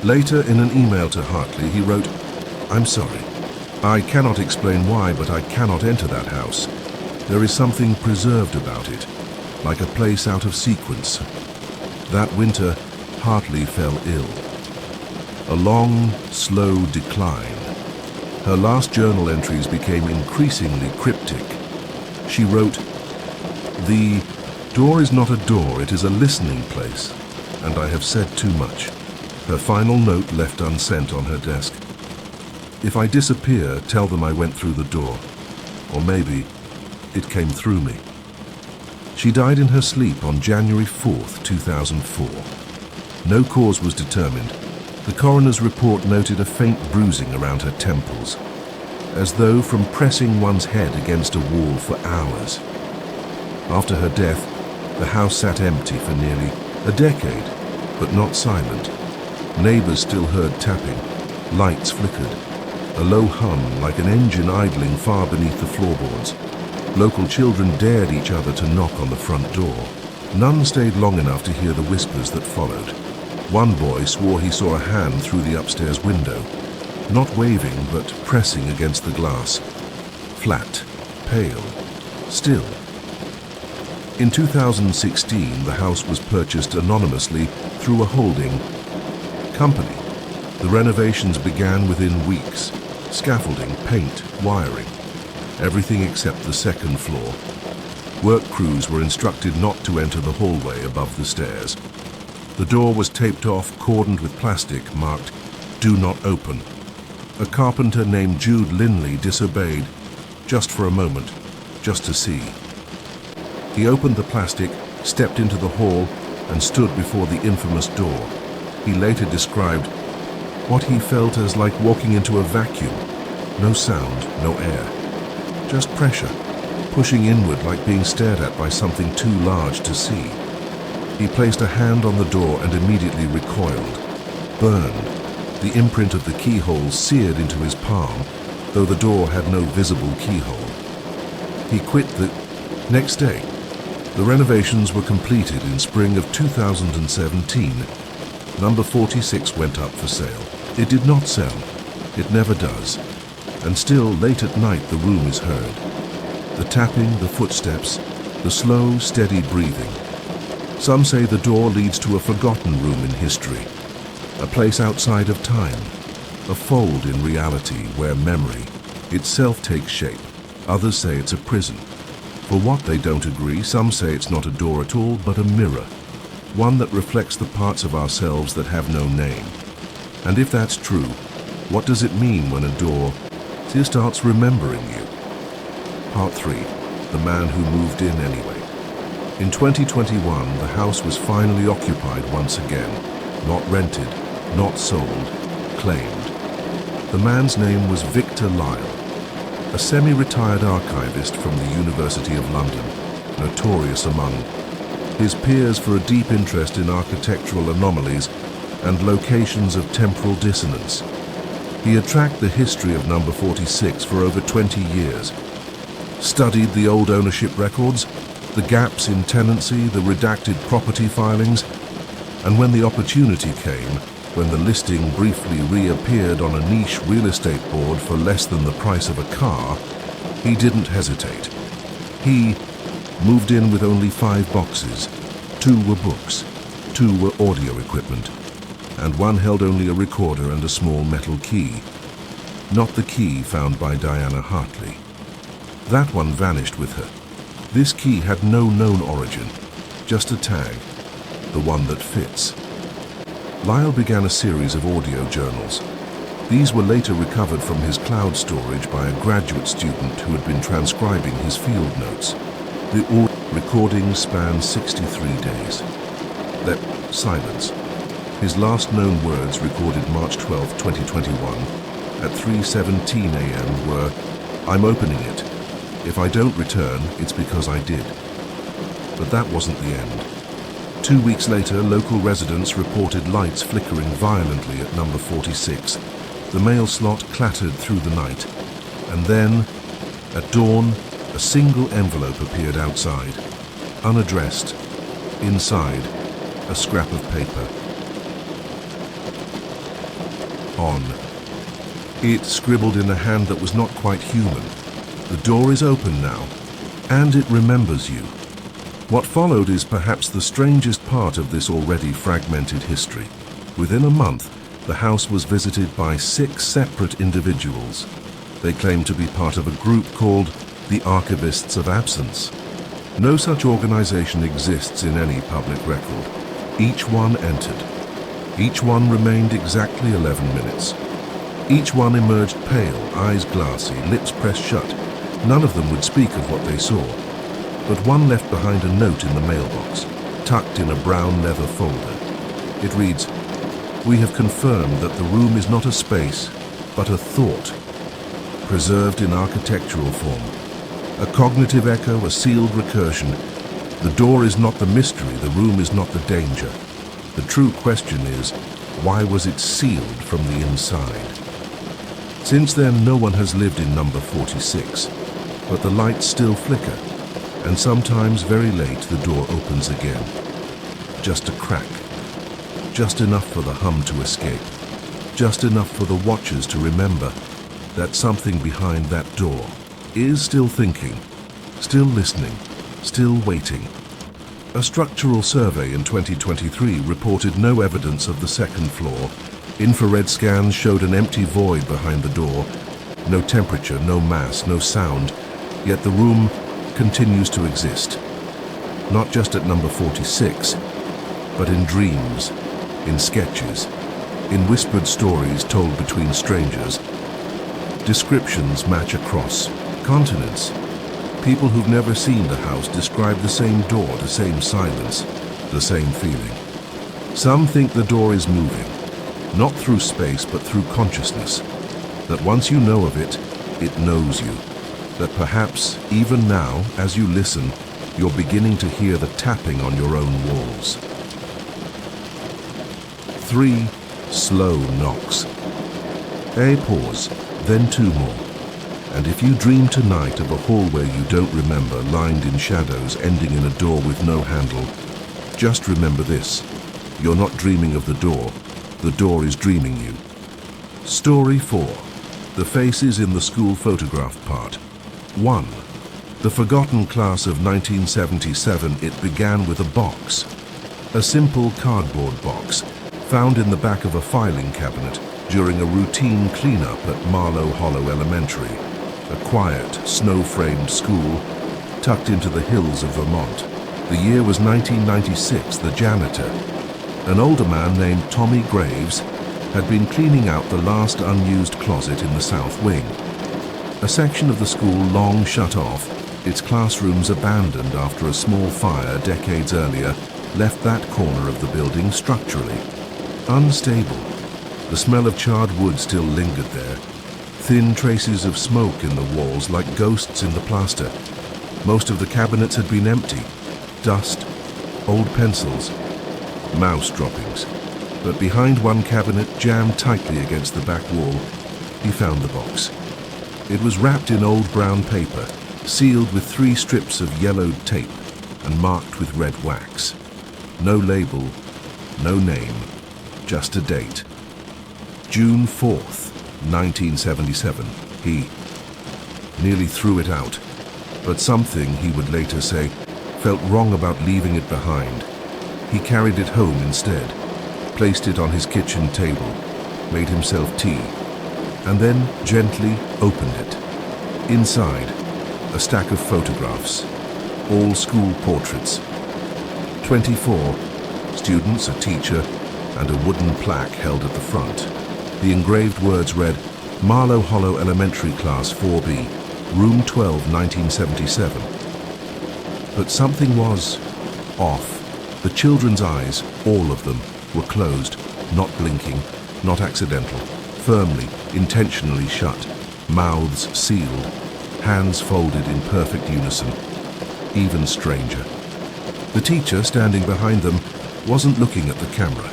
Later, in an email to Hartley, he wrote, "I'm sorry. I cannot explain why, but I cannot enter that house. There is something preserved about it, like a place out of sequence." That winter, Hartley fell ill. A long, slow decline. Her last journal entries became increasingly cryptic. She wrote, "The door is not a door, it is a listening place, and I have said too much." Her final note left unsent on her desk. "If I disappear, tell them I went through the door. Or maybe it came through me." She died in her sleep on January 4th, 2004. No cause was determined. The coroner's report noted a faint bruising around her temples, as though from pressing one's head against a wall for hours. After her death, the house sat empty for nearly a decade, but not silent. Neighbors still heard tapping, lights flickered, a low hum like an engine idling far beneath the floorboards. Local children dared each other to knock on the front door. None stayed long enough to hear the whispers that followed. One boy swore he saw a hand through the upstairs window, not waving but pressing against the glass. Flat, pale, still. In 2016, the house was purchased anonymously through a holding company. The renovations began within weeks. Scaffolding, paint, wiring. Everything except the second floor. Work crews were instructed not to enter the hallway above the stairs. The door was taped off, cordoned with plastic, marked, "Do not open." A carpenter named Jude Linley disobeyed, just for a moment, just to see. He opened the plastic, stepped into the hall, and stood before the infamous door. He later described what he felt as like walking into a vacuum. No sound, no air. Just pressure, pushing inward like being stared at by something too large to see. He placed a hand on the door and immediately recoiled. Burned, the imprint of the keyhole seared into his palm, though the door had no visible keyhole. He quit the next day. The renovations were completed in spring of 2017. Number 46 went up for sale. It did not sell. It never does. And still, late at night, the room is heard. The tapping, the footsteps, the slow, steady breathing. Some say the door leads to a forgotten room in history, a place outside of time, a fold in reality where memory itself takes shape. Others say it's a prison. For what they don't agree, some say it's not a door at all, but a mirror, one that reflects the parts of ourselves that have no name. And if that's true, what does it mean when a door starts remembering you? Part 3. The man who moved in anyway. In 2021, the house was finally occupied once again. Not rented, not sold, claimed. The man's name was Victor Lyle, a semi-retired archivist from the University of London, notorious among his peers for a deep interest in architectural anomalies and locations of temporal dissonance. He had tracked the history of number 46 for over 20 years, studied the old ownership records, the gaps in tenancy, the redacted property filings, and when the opportunity came, when the listing briefly reappeared on a niche real estate board for less than the price of a car, he didn't hesitate. He moved in with only 5 boxes. 2 were books, 2 were audio equipment, and one held only a recorder and a small metal key. Not the key found by Diana Hartley. That one vanished with her. This key had no known origin, just a tag, the one that fits. Lyle began a series of audio journals. These were later recovered from his cloud storage by a graduate student who had been transcribing his field notes. The recordings spanned 63 days. Then, silence. His last known words, recorded March 12, 2021, at 3:17 a.m. were, "I'm opening it. If I don't return, it's because I did." But that wasn't the end. 2 weeks later, local residents reported lights flickering violently at number 46. The mail slot clattered through the night. And then, at dawn, a single envelope appeared outside, unaddressed. Inside, a scrap of paper. On. It scribbled in a hand that was not quite human. "The door is open now, and it remembers you." What followed is perhaps the strangest part of this already fragmented history. Within a month, the house was visited by 6 separate individuals. They claimed to be part of a group called the Archivists of Absence. No such organization exists in any public record. Each one entered. Each one remained exactly 11 minutes. Each one emerged pale, eyes glassy, lips pressed shut. None of them would speak of what they saw. but one left behind a note in the mailbox, tucked in a brown leather folder. It reads, "We have confirmed that the room is not a space, but a thought, preserved in architectural form. A cognitive echo, a sealed recursion. The door is not the mystery, the room is not the danger. The true question is, why was it sealed from the inside?" Since then, no one has lived in number 46, but the lights still flicker, and sometimes very late the door opens again. Just a crack, just enough for the hum to escape, just enough for the watchers to remember that something behind that door is still thinking, still listening, still waiting. A structural survey in 2023 reported no evidence of the second floor. Infrared scans showed an empty void behind the door. No temperature, no mass, no sound, yet the room continues to exist. Not just at number 46, but in dreams, in sketches, in whispered stories told between strangers. Descriptions match across continents. People who've never seen the house describe the same door, the same silence, the same feeling. Some think the door is moving, not through space but through consciousness, that once you know of it, it knows you, that perhaps even now, as you listen, you're beginning to hear the tapping on your own walls. 3 slow knocks. A pause, then 2 more. And if you dream tonight of a hallway you don't remember, lined in shadows, ending in a door with no handle, just remember this: you're not dreaming of the door is dreaming you. Story 4. The faces in the school photograph part. 1. The forgotten class of 1977. It began with a box. A simple cardboard box, found in the back of a filing cabinet during a routine cleanup at Marlow Hollow Elementary, a quiet, snow-framed school tucked into the hills of Vermont. The year was 1996. The janitor, an older man named Tommy Graves, had been cleaning out the last unused closet in the south wing. A section of the school long shut off, its classrooms abandoned after a small fire decades earlier left that corner of the building structurally unstable. The smell of charred wood still lingered there, thin traces of smoke in the walls like ghosts in the plaster. Most of the cabinets had been empty, dust, old pencils, mouse droppings. But behind one cabinet, jammed tightly against the back wall, he found the box. It was wrapped in old brown paper, sealed with 3 strips of yellowed tape and marked with red wax. No label, no name, just a date. June 4th, 1977. He nearly threw it out, but something, he would later say, felt wrong about leaving it behind. He carried it home instead, placed it on his kitchen table, made himself tea, and then gently opened it. Inside, a stack of photographs, all school portraits. 24 students, a teacher, and a wooden plaque held at the front. The engraved words read, "Marlow Hollow Elementary Class 4B, Room 12, 1977. But something was off. The children's eyes, all of them, were closed, not blinking, not accidental, firmly, intentionally shut, mouths sealed, hands folded in perfect unison. Even stranger. The teacher, standing behind them, wasn't looking at the camera.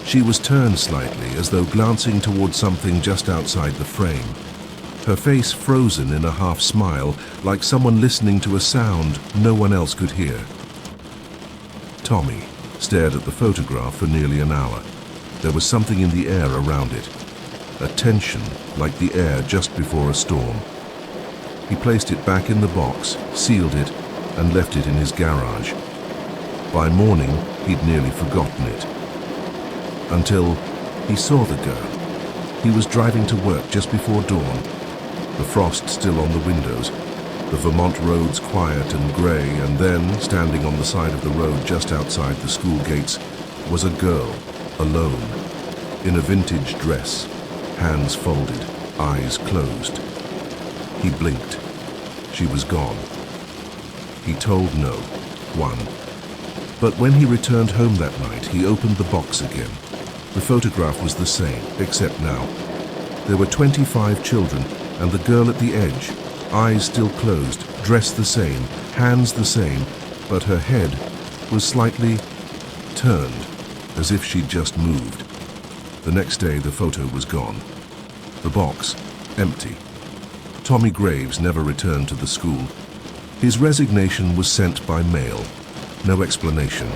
She was turned slightly, as though glancing towards something just outside the frame. Her face frozen in a half-smile, like someone listening to a sound no one else could hear. Tommy stared at the photograph for nearly an hour. There was something in the air around it, a tension like the air just before a storm. He placed it back in the box, sealed it, and left it in his garage. By morning, he'd nearly forgotten it. Until he saw the girl. He was driving to work just before dawn, the frost still on the windows, the Vermont roads quiet and grey, and then, standing on the side of the road just outside the school gates, was a girl, alone, in a vintage dress, hands folded, eyes closed. He blinked. She was gone. He told no. 1. But when he returned home that night, he opened the box again. The photograph was the same, except now. There were 25 children, and the girl at the edge, eyes still closed, dressed the same, hands the same, but her head was slightly turned, as if she'd just moved. The next day, the photo was gone. The box, empty. Tommy Graves never returned to the school. His resignation was sent by mail. No explanation.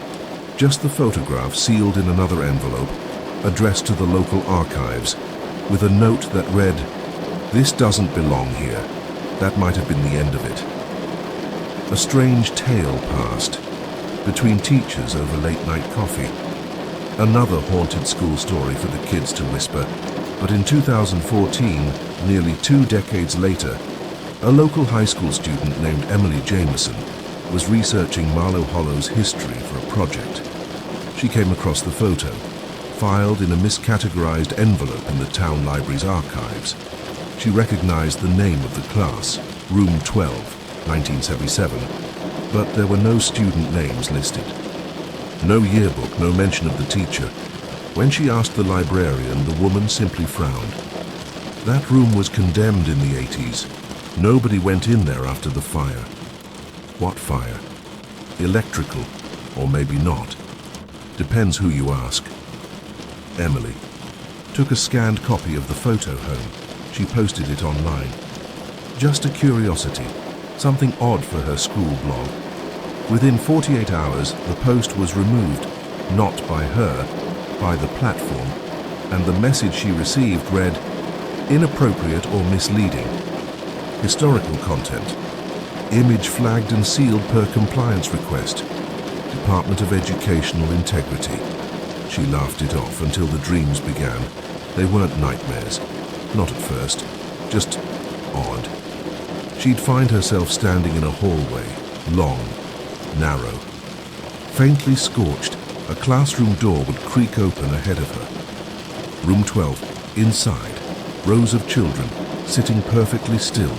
Just the photograph sealed in another envelope, addressed to the local archives, with a note that read, "This doesn't belong here." That might have been the end of it. A strange tale passed between teachers over late-night coffee. Another haunted school story for the kids to whisper. But in 2014, nearly 2 decades later, a local high school student named Emily Jameson was researching Marlow Hollow's history for a project. She came across the photo, filed in a miscategorized envelope in the town library's archives. She recognized the name of the class, Room 12, 1977, but there were no student names listed. No yearbook, no mention of the teacher. When she asked the librarian, the woman simply frowned. That room was condemned in the 80s. Nobody went in there after the fire. What fire? Electrical, or maybe not. Depends who you ask. Emily took a scanned copy of the photo home. She posted it online. Just a curiosity, something odd for her school blog. Within 48 hours, the post was removed, not by her, by the platform, and the message she received read, "Inappropriate or misleading. Historical content. Image flagged and sealed per compliance request. Department of Educational Integrity." She laughed it off until the dreams began. They weren't nightmares. Not at first. Just odd. She'd find herself standing in a hallway, long, narrow. Faintly scorched, a classroom door would creak open ahead of her. Room 12, inside, rows of children, sitting perfectly still,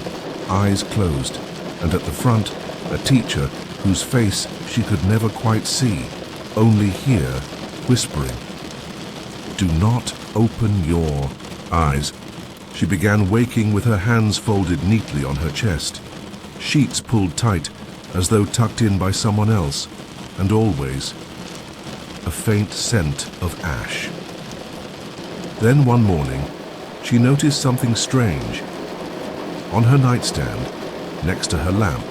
eyes closed, and at the front, a teacher whose face she could never quite see, only hear, whispering, "Do not open your eyes." She began waking with her hands folded neatly on her chest, sheets pulled tight as though tucked in by someone else, and always a faint scent of ash. Then one morning, she noticed something strange. On her nightstand, next to her lamp,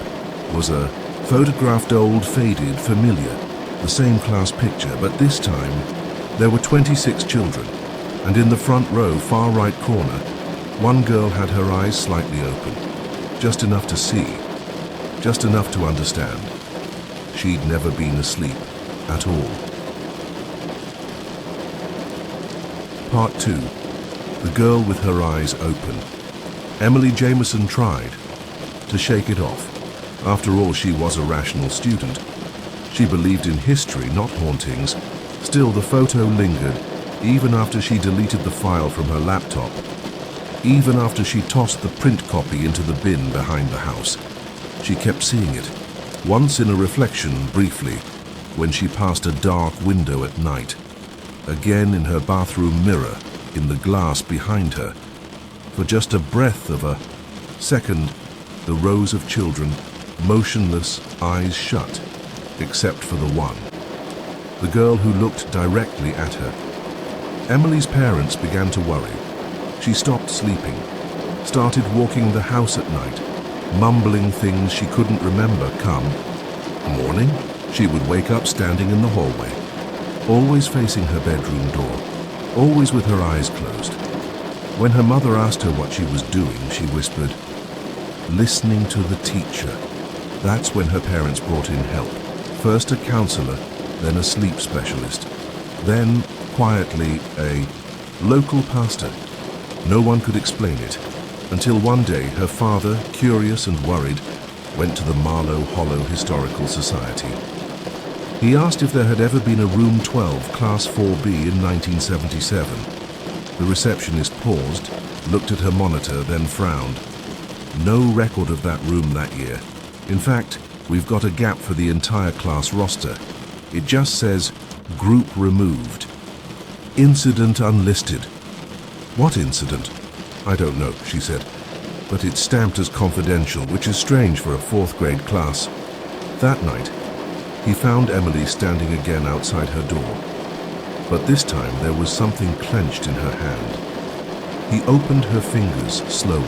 was a photographed old, faded, familiar, the same class picture, but this time there were 26 children, and in the front row, far right corner, one girl had her eyes slightly open, just enough to see, just enough to understand. She'd never been asleep at all. Part 2. The girl with her eyes open. Emily Jameson tried to shake it off. After all, she was a rational student. She believed in history, not hauntings. Still, the photo lingered, even after she deleted the file from her laptop. Even after she tossed the print copy into the bin behind the house. She kept seeing it, once in a reflection, briefly, when she passed a dark window at night. Again in her bathroom mirror, in the glass behind her. For just a breath of a second, the rows of children, motionless, eyes shut, except for the one. The girl who looked directly at her. Emily's parents began to worry. She stopped sleeping, started walking the house at night, mumbling things she couldn't remember come. Morning, she would wake up standing in the hallway, always facing her bedroom door, always with her eyes closed. When her mother asked her what she was doing, she whispered, "Listening to the teacher." That's when her parents brought in help. First a counselor, then a sleep specialist, then, quietly, a local pastor. No one could explain it, until one day her father, curious and worried, went to the Marlow Hollow Historical Society. He asked if there had ever been a Room 12, Class 4B in 1977. The receptionist paused, looked at her monitor, then frowned. No record of that room that year. In fact, We've got a gap for the entire class roster. It just says, group removed. Incident unlisted. What incident? I don't know, she said, but it's stamped as confidential, which is strange for a fourth grade class. That night, he found Emily standing again outside her door, but this time there was something clenched in her hand. He opened her fingers slowly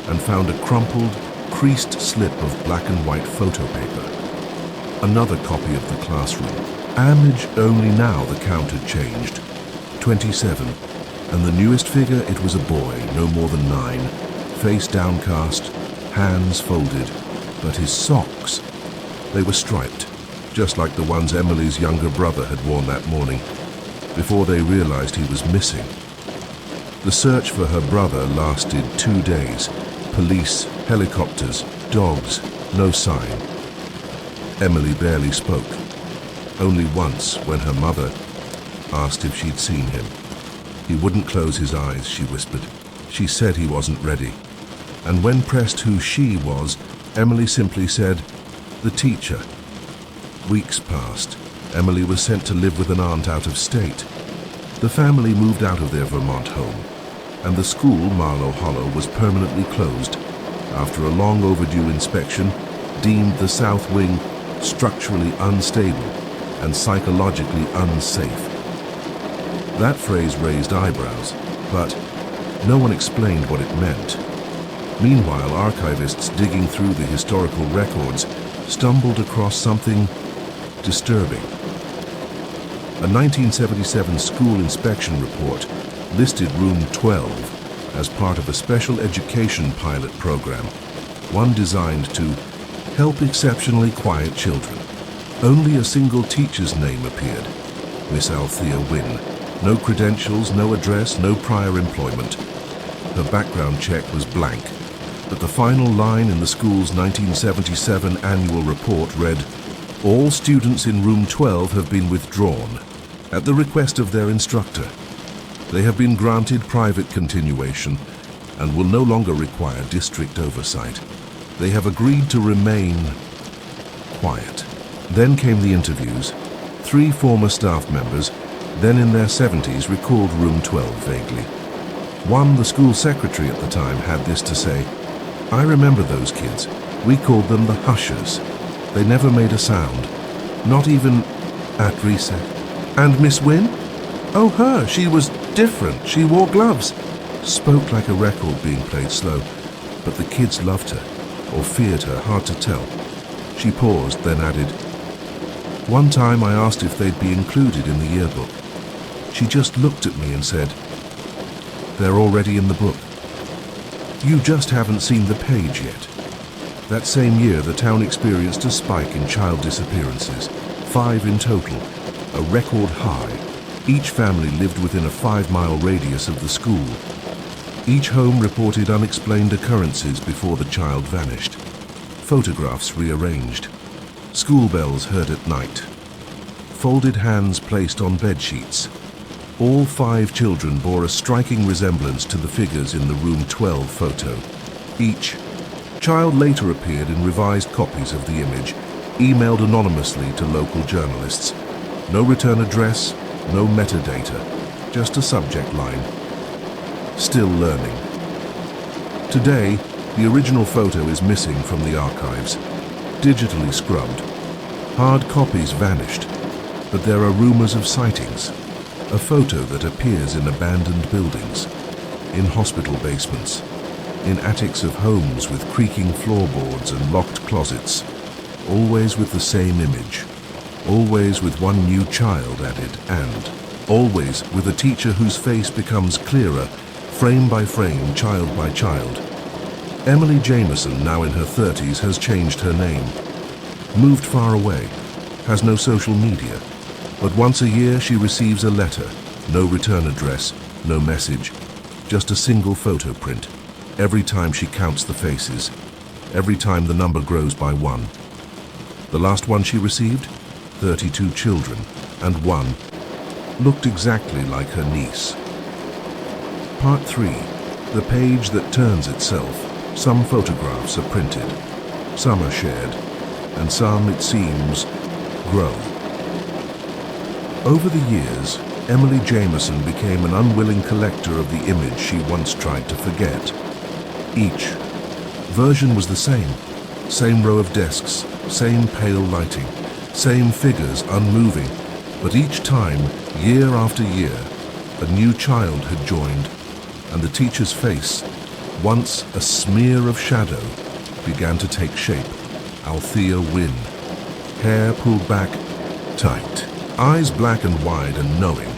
and found a crumpled, creased slip of black and white photo paper. Another copy of the classroom. Image only now the count had changed. 27, and the newest figure, it was a boy, no more than 9, face downcast, hands folded, but his socks, they were striped, just like the ones Emily's younger brother had worn that morning, before they realized he was missing. The search for her brother lasted 2 days. Police, helicopters, dogs, no sign. Emily barely spoke. Only once, when her mother asked if she'd seen him. He wouldn't close his eyes, she whispered. She said he wasn't ready. And when pressed who she was, Emily simply said, "The teacher." Weeks passed. Emily was sent to live with an aunt out of state. The family moved out of their Vermont home, and the school, Marlow Hollow, was permanently closed after a long overdue inspection deemed the south wing structurally unstable and psychologically unsafe. That phrase raised eyebrows, but no one explained what it meant. Meanwhile, archivists digging through the historical records stumbled across something disturbing. A 1977 school inspection report listed Room 12 as part of a special education pilot program, one designed to help exceptionally quiet children. Only a single teacher's name appeared, Miss Althea Wynne. No credentials, no address, no prior employment. Her background check was blank, but the final line in the school's 1977 annual report read, "All students in Room 12 have been withdrawn at the request of their instructor. They have been granted private continuation and will no longer require district oversight. They have agreed to remain quiet." Then came the interviews. 3 former staff members, then in their 70s, recalled Room 12 vaguely. One, the school secretary at the time, had this to say, "I remember those kids. We called them the Hushers. They never made a sound, not even at recess." "And Miss Wynne?" "Oh, her. She was different. She wore gloves." Spoke like a record being played slow, but the kids loved her, or feared her, hard to tell. She paused, then added, "One time I asked if they'd be included in the yearbook. She just looked at me and said, 'They're already in the book. You just haven't seen the page yet.'" That same year, the town experienced a spike in child disappearances, 5 in total, a record high. Each family lived within a 5-mile radius of the school. Each home reported unexplained occurrences before the child vanished. Photographs rearranged. School bells heard at night. Folded hands placed on bed sheets. All 5 children bore a striking resemblance to the figures in the Room 12 photo. Each child later appeared in revised copies of the image, emailed anonymously to local journalists. No return address, no metadata, just a subject line. Still learning. Today, the original photo is missing from the archives, digitally scrubbed. Hard copies vanished, but there are rumors of sightings. A photo that appears in abandoned buildings, in hospital basements, in attics of homes with creaking floorboards and locked closets, always with the same image, always with one new child added, and always with a teacher whose face becomes clearer, frame by frame, child by child. Emily Jameson, now in her 30s, has changed her name, moved far away, has no social media, but once a year she receives a letter, no return address, no message, just a single photo print. Every time she counts the faces, every time the number grows by 1. The last one she received? 32 children, and one looked exactly like her niece. Part 3. The page that turns itself. Some photographs are printed. Some are shared. and some, it seems, grow. Over the years, Emily Jameson became an unwilling collector of the image she once tried to forget. Each version was the same row of desks, same pale lighting, same figures unmoving, but each time, year after year, a new child had joined, and the teacher's face, once a smear of shadow, began to take shape. Althea Wynne, hair pulled back tight, eyes black and wide and knowing.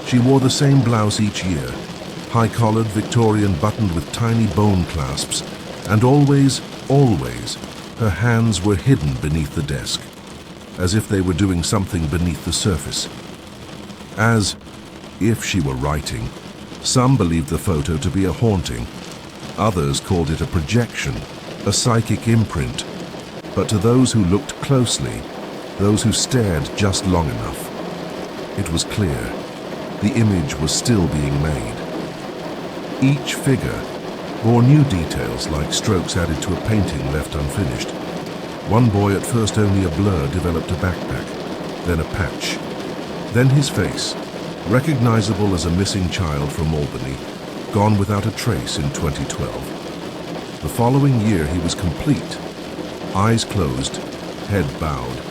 She wore the same blouse each year, high-collared, Victorian, buttoned with tiny bone clasps, and always, her hands were hidden beneath the desk, as if they were doing something beneath the surface. As if she were writing. Some believed the photo to be a haunting. Others called it a projection, a psychic imprint. But to those who looked closely, those who stared just long enough, it was clear the image was still being made. Each figure bore new details like strokes added to a painting left unfinished. One boy, at first only a blur, developed a backpack, then a patch, then his face, recognizable as a missing child from Albany, gone without a trace in 2012. The following year he was complete, eyes closed, head bowed.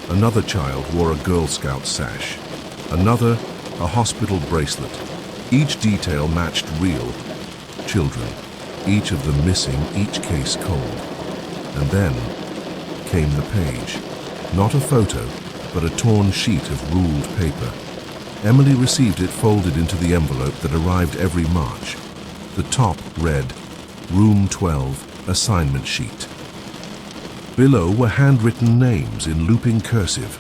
Another child wore a Girl Scout sash, another a hospital bracelet. Each detail matched real children, each of them missing, each case cold. And then came the page. Not a photo, but a torn sheet of ruled paper. Emily received it folded into the envelope that arrived every March. The top read, Room 12, Assignment Sheet. Below were handwritten names in looping cursive,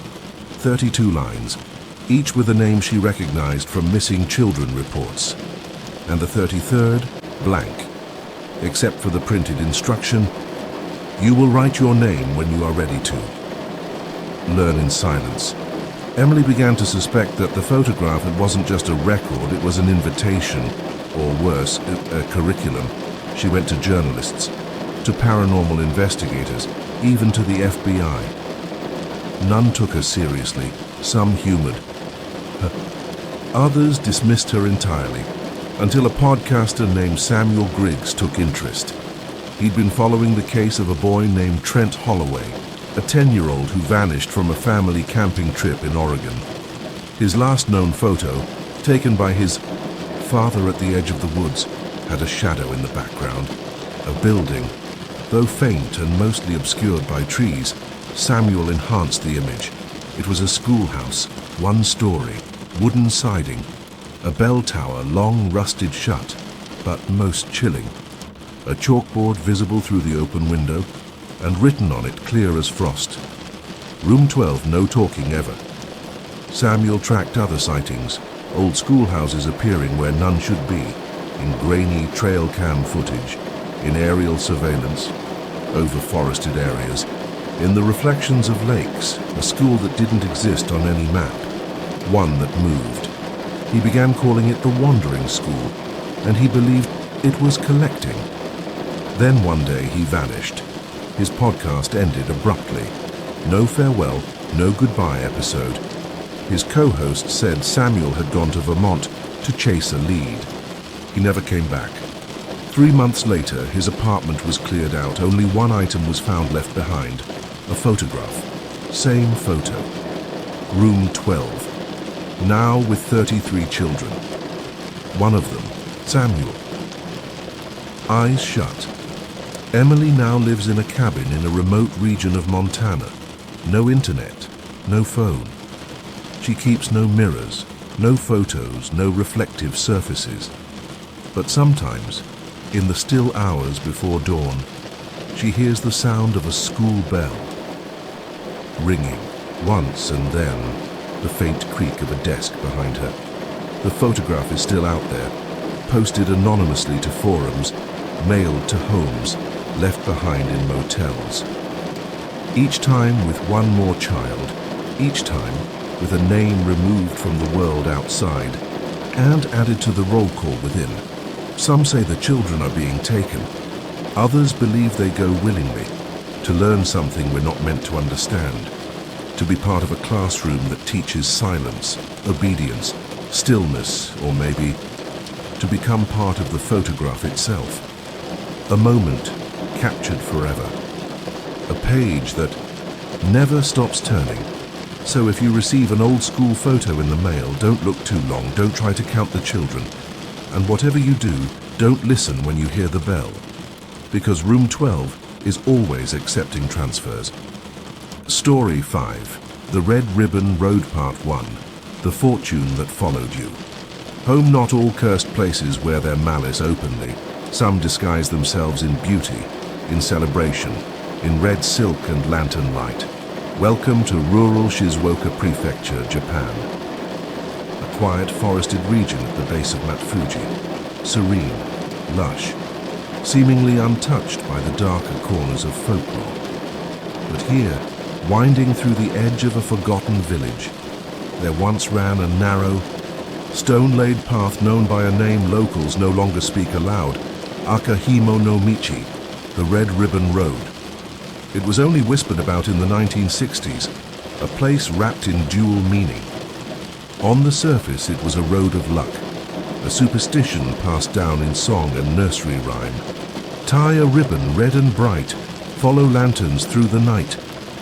32 lines, each with a name she recognized from missing children reports. And the 33rd, blank, except for the printed instruction, you will write your name when you are ready to. Learn in silence. Emily began to suspect that the photograph, it wasn't just a record, it was an invitation, or worse, a curriculum. She went to journalists, to paranormal investigators, even to the FBI. None took her seriously, some humored. Others dismissed her entirely, until a podcaster named Samuel Griggs took interest. He'd been following the case of a boy named Trent Holloway, a 10-year-old who vanished from a family camping trip in Oregon. His last known photo, taken by his father at the edge of the woods, had a shadow in the background. A building, though faint and mostly obscured by trees, Samuel enhanced the image. It was a schoolhouse, one story, wooden siding, a bell tower long rusted shut, but most chilling. A chalkboard visible through the open window, and written on it clear as frost. Room 12, no talking ever. Samuel tracked other sightings, old schoolhouses appearing where none should be, in grainy trail cam footage, in aerial surveillance, over forested areas, in the reflections of lakes, a school that didn't exist on any map, one that moved. He began calling it the Wandering School, and he believed it was collecting. Then one day he vanished. His podcast ended abruptly. No farewell, no goodbye episode. His co-host said Samuel had gone to Vermont to chase a lead. He never came back. 3 months later, his apartment was cleared out. Only one item was found left behind, a photograph. Same photo. Room 12. Now with 33 children. One of them, Samuel. Eyes shut. Emily now lives in a cabin in a remote region of Montana. No internet, no phone. She keeps no mirrors, no photos, no reflective surfaces. But sometimes, in the still hours before dawn, she hears the sound of a school bell. Ringing, once and then, the faint creak of a desk behind her. The photograph is still out there, posted anonymously to forums, mailed to homes, left behind in motels. Each time with one more child, each time with a name removed from the world outside and added to the roll call within. Some say the children are being taken. Others believe they go willingly. to learn something we're not meant to understand, to be part of a classroom that teaches silence, obedience, stillness, or maybe to become part of the photograph itself. A moment captured forever. A page that never stops turning. So if you receive an old school photo in the mail, don't look too long, don't try to count the children. And whatever you do, don't listen when you hear the bell. Because room 12 is always accepting transfers. Story 5. The Red Ribbon Road Part 1. The Fortune That Followed You. Home not all cursed places wear their malice openly. Some disguise themselves in beauty, in celebration, in red silk and lantern light. Welcome to rural Shizuoka Prefecture, Japan. A quiet forested region at the base of Mount Fuji. Serene, lush, seemingly untouched by the darker corners of folklore. But here, winding through the edge of a forgotten village, there once ran a narrow, stone-laid path known by a name locals no longer speak aloud, Akahimo no Michi, the Red Ribbon Road. It was only whispered about in the 1960s, a place wrapped in dual meaning. On the surface, it was a road of luck, a superstition passed down in song and nursery rhyme. Tie a ribbon red and bright, follow lanterns through the night.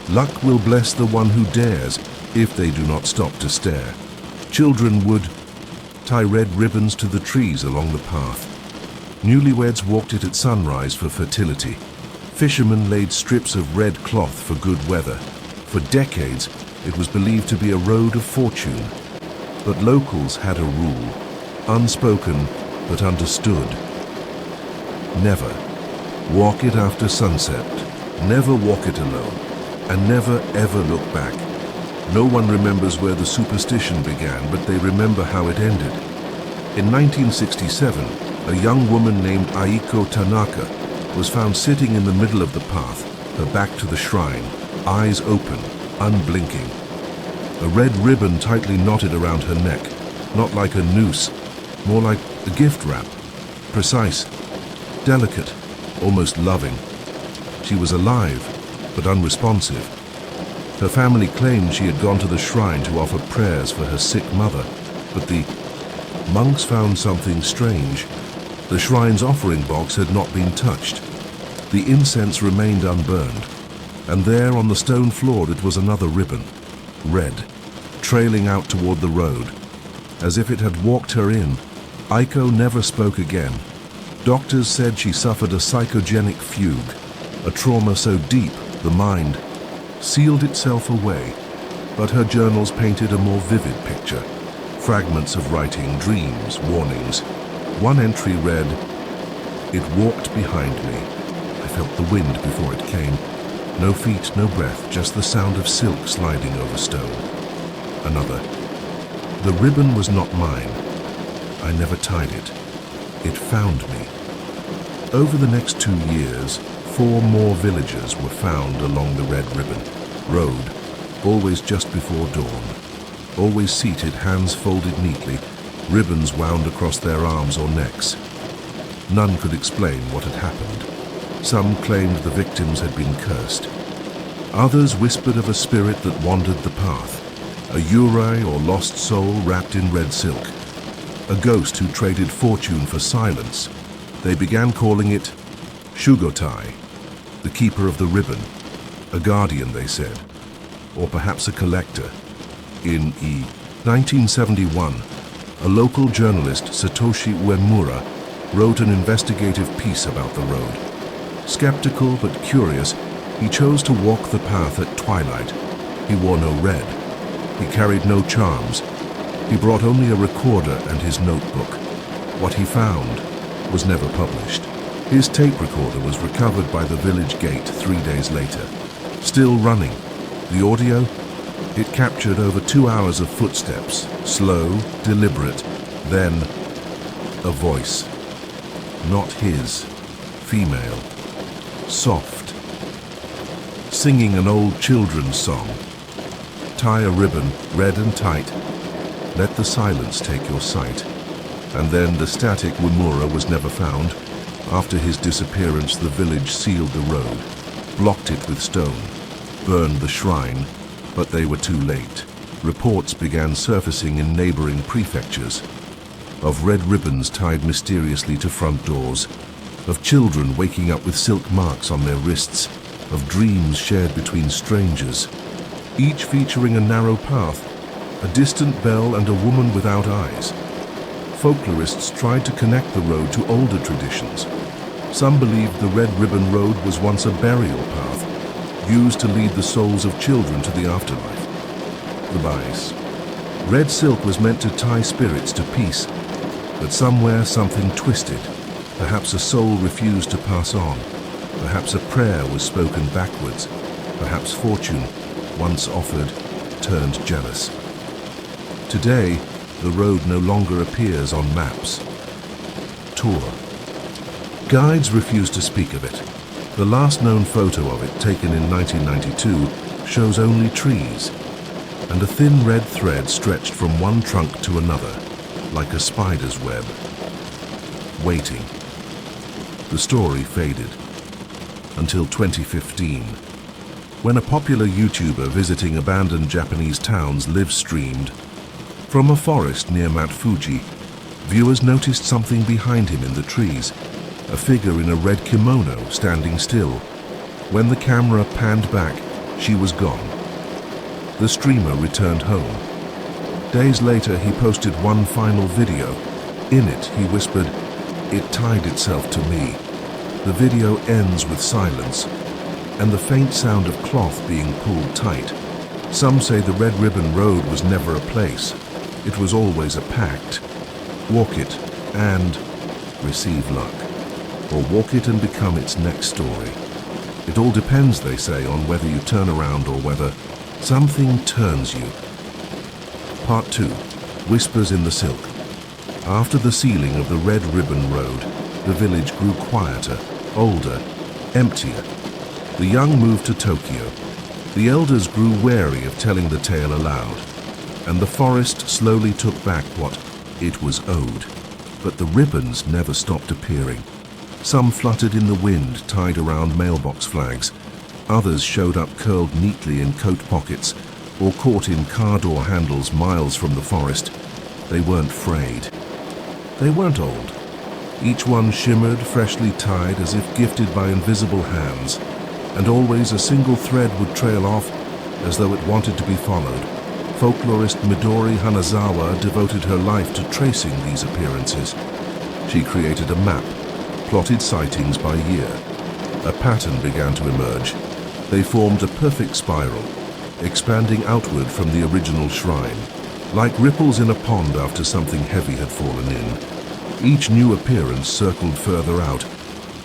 Luck will bless the one who dares, if they do not stop to stare. Children would tie red ribbons to the trees along the path. Newlyweds walked it at sunrise for fertility. Fishermen laid strips of red cloth for good weather. For decades, it was believed to be a road of fortune. But locals had a rule, unspoken but understood. Never walk it after sunset, never walk it alone, and never ever look back. No one remembers where the superstition began, but they remember how it ended. In 1967, a young woman named Aiko Tanaka was found sitting in the middle of the path, her back to the shrine, eyes open, unblinking. A red ribbon tightly knotted around her neck, not like a noose, more like a gift wrap, precise, delicate, almost loving. She was alive, but unresponsive. Her family claimed she had gone to the shrine to offer prayers for her sick mother, but the monks found something strange. The shrine's offering box had not been touched. The incense remained unburned, and there on the stone floor it was another ribbon, red, trailing out toward the road. As if it had walked her in, Aiko never spoke again. Doctors said she suffered a psychogenic fugue, a trauma so deep the mind sealed itself away, but her journals painted a more vivid picture. Fragments of writing, dreams, warnings. One entry read, "It walked behind me. I felt the wind before it came. No feet, no breath, just the sound of silk sliding over stone." Another, "The ribbon was not mine. I never tied it. It found me." Over the next 2 years, 4 more villagers were found along the Red Ribbon Road, always just before dawn. Always seated, hands folded neatly, ribbons wound across their arms or necks. None could explain what had happened. Some claimed the victims had been cursed. Others whispered of a spirit that wandered the path, a yurei or lost soul wrapped in red silk, a ghost who traded fortune for silence. They began calling it Shugotai, the keeper of the ribbon, a guardian, they said, or perhaps a collector. In 1971, a local journalist, Satoshi Uemura, wrote an investigative piece about the road. Skeptical but curious, he chose to walk the path at twilight. He wore no red. He carried no charms. He brought only a recorder and his notebook. What he found was never published. His tape recorder was recovered by the village gate 3 days later. Still running. The audio? It captured over 2 hours of footsteps, slow, deliberate, then a voice. Not his, female, soft, singing an old children's song. Tie a ribbon, red and tight, let the silence take your sight. And then the static Wimura was never found. After his disappearance, the village sealed the road. blocked it with stone, burned the shrine, but they were too late. Reports began surfacing in neighboring prefectures of red ribbons tied mysteriously to front doors, of children waking up with silk marks on their wrists, of dreams shared between strangers, each featuring a narrow path, a distant bell, and a woman without eyes. Folklorists tried to connect the road to older traditions. Some believed the Red Ribbon Road was once a burial path, used to lead the souls of children to the afterlife. The bias. Red silk was meant to tie spirits to peace, but somewhere something twisted. Perhaps a soul refused to pass on. Perhaps a prayer was spoken backwards. Perhaps fortune, once offered, turned jealous. Today, the road no longer appears on maps. Tour. Guides refuse to speak of it. The last known photo of it, taken in 1992, shows only trees, and a thin red thread stretched from one trunk to another, like a spider's web. Waiting. The story faded until 2015, when a popular YouTuber visiting abandoned Japanese towns live-streamed. From a forest near Mount Fuji, viewers noticed something behind him in the trees, a figure in a red kimono standing still. When the camera panned back, she was gone. The streamer returned home. Days later, he posted one final video. In it, he whispered, "It tied itself to me." The video ends with silence and the faint sound of cloth being pulled tight. Some say the Red Ribbon Road was never a place. It was always a pact. Walk it and receive luck. Or walk it and become its next story. It all depends, they say, on whether you turn around or whether something turns you. Part 2. Whispers in the Silk. After the sealing of the Red Ribbon Road, the village grew quieter, older, emptier. The young moved to Tokyo. The elders grew wary of telling the tale aloud, and the forest slowly took back what it was owed. But the ribbons never stopped appearing. Some fluttered in the wind, tied around mailbox flags. Others showed up curled neatly in coat pockets or caught in car door handles miles from the forest. They weren't frayed. They weren't old. Each one shimmered, freshly tied, as if gifted by invisible hands, and always a single thread would trail off as though it wanted to be followed. Folklorist Midori Hanazawa devoted her life to tracing these appearances. She created a map, plotted sightings by year. A pattern began to emerge. They formed a perfect spiral, expanding outward from the original shrine, like ripples in a pond after something heavy had fallen in. Each new appearance circled further out,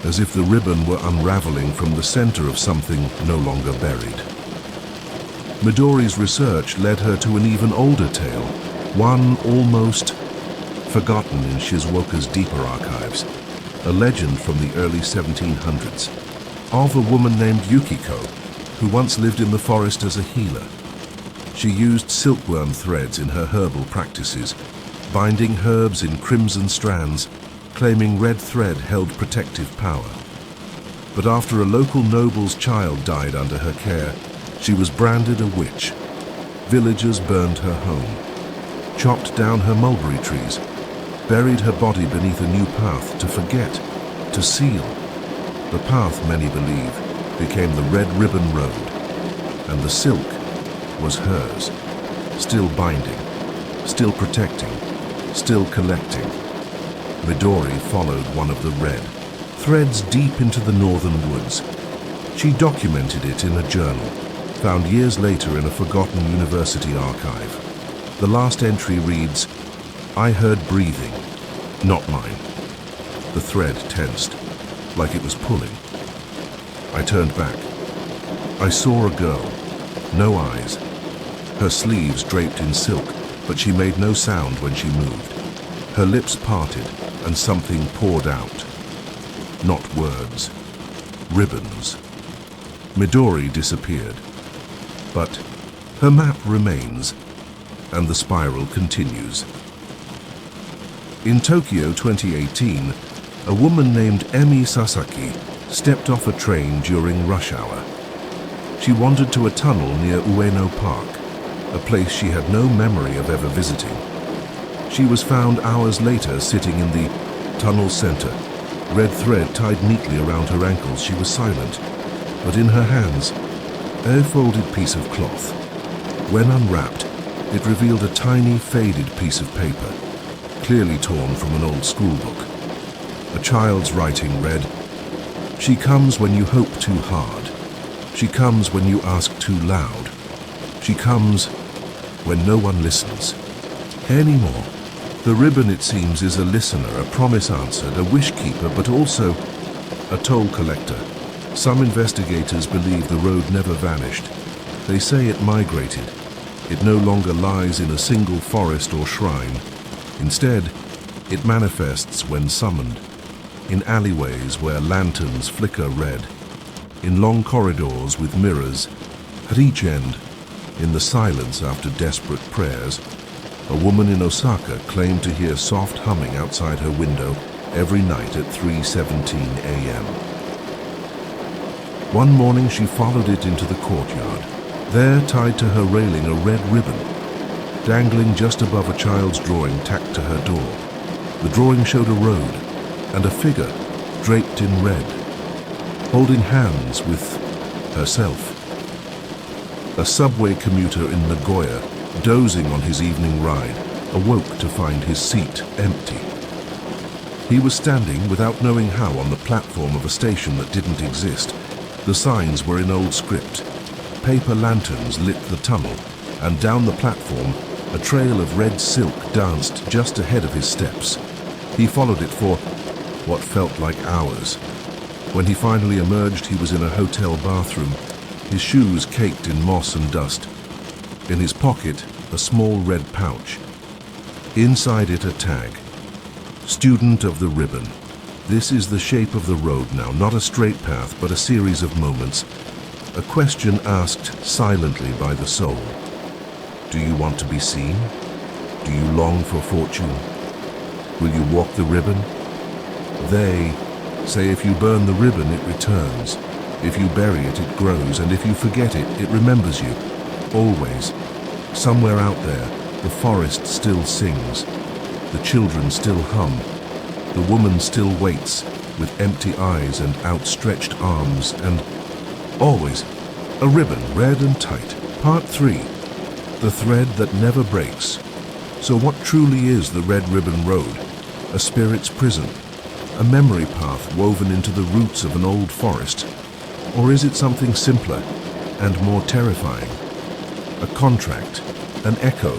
as if the ribbon were unraveling from the center of something no longer buried. Midori's research led her to an even older tale, one almost forgotten in Shizuoka's deeper archives, a legend from the early 1700s, of a woman named Yukiko, who once lived in the forest as a healer. She used silkworm threads in her herbal practices, binding herbs in crimson strands, claiming red thread held protective power. But after a local noble's child died under her care, she was branded a witch. Villagers burned her home, chopped down her mulberry trees, buried her body beneath a new path to forget, to seal. The path, many believe, became the Red Ribbon Road, and the silk was hers, still binding, still protecting, still collecting. Midori followed one of the red threads deep into the northern woods. She documented it in a journal, found years later in a forgotten university archive. The last entry reads, "I heard breathing, not mine." The thread tensed, like it was pulling. I turned back. I saw a girl, no eyes, her sleeves draped in silk, but she made no sound when she moved. Her lips parted, and something poured out. Not words, ribbons. Midori disappeared, but her map remains, and the spiral continues. In Tokyo 2018, a woman named Emi Sasaki stepped off a train during rush hour. She wandered to a tunnel near Ueno Park, a place she had no memory of ever visiting. She was found hours later sitting in the tunnel center, red thread tied neatly around her ankles. She was silent, but in her hands, a folded piece of cloth. When unwrapped, it revealed a tiny, faded piece of paper, clearly torn from an old school book. A child's writing read, "She comes when you hope too hard. She comes when you ask too loud. She comes when no one listens anymore." The ribbon, it seems, is a listener, a promise answered, a wish keeper, but also a toll collector. Some investigators believe the road never vanished. They say it migrated. It no longer lies in a single forest or shrine. Instead, it manifests when summoned, in alleyways where lanterns flicker red, in long corridors with mirrors at each end. In the silence after desperate prayers, a woman in Osaka claimed to hear soft humming outside her window every night at 3:17 a.m. One morning she followed it into the courtyard. There, tied to her railing, a red ribbon, dangling just above a child's drawing tacked to her door. The drawing showed a road and a figure draped in red, holding hands with herself. A subway commuter in Nagoya, dozing on his evening ride, awoke to find his seat empty. He was standing, without knowing how, on the platform of a station that didn't exist. The signs were in old script. Paper lanterns lit the tunnel, and down the platform, a trail of red silk danced just ahead of his steps. He followed it for what felt like hours. When he finally emerged, he was in a hotel bathroom, his shoes caked in moss and dust. In his pocket, a small red pouch. Inside it, a tag. Student of the ribbon. This is the shape of the road now, not a straight path, but a series of moments. A question asked silently by the soul. Do you want to be seen? Do you long for fortune? Will you walk the ribbon? They say if you burn the ribbon, it returns. If you bury it, it grows, and if you forget it, it remembers you. Always. Somewhere out there, the forest still sings. The children still hum. The woman still waits, with empty eyes and outstretched arms, and always a ribbon, red and tight. Part 3. The thread that never breaks. So what truly is the Red Ribbon Road? A spirit's prison? A memory path woven into the roots of an old forest? Or is it something simpler and more terrifying? A contract, an echo,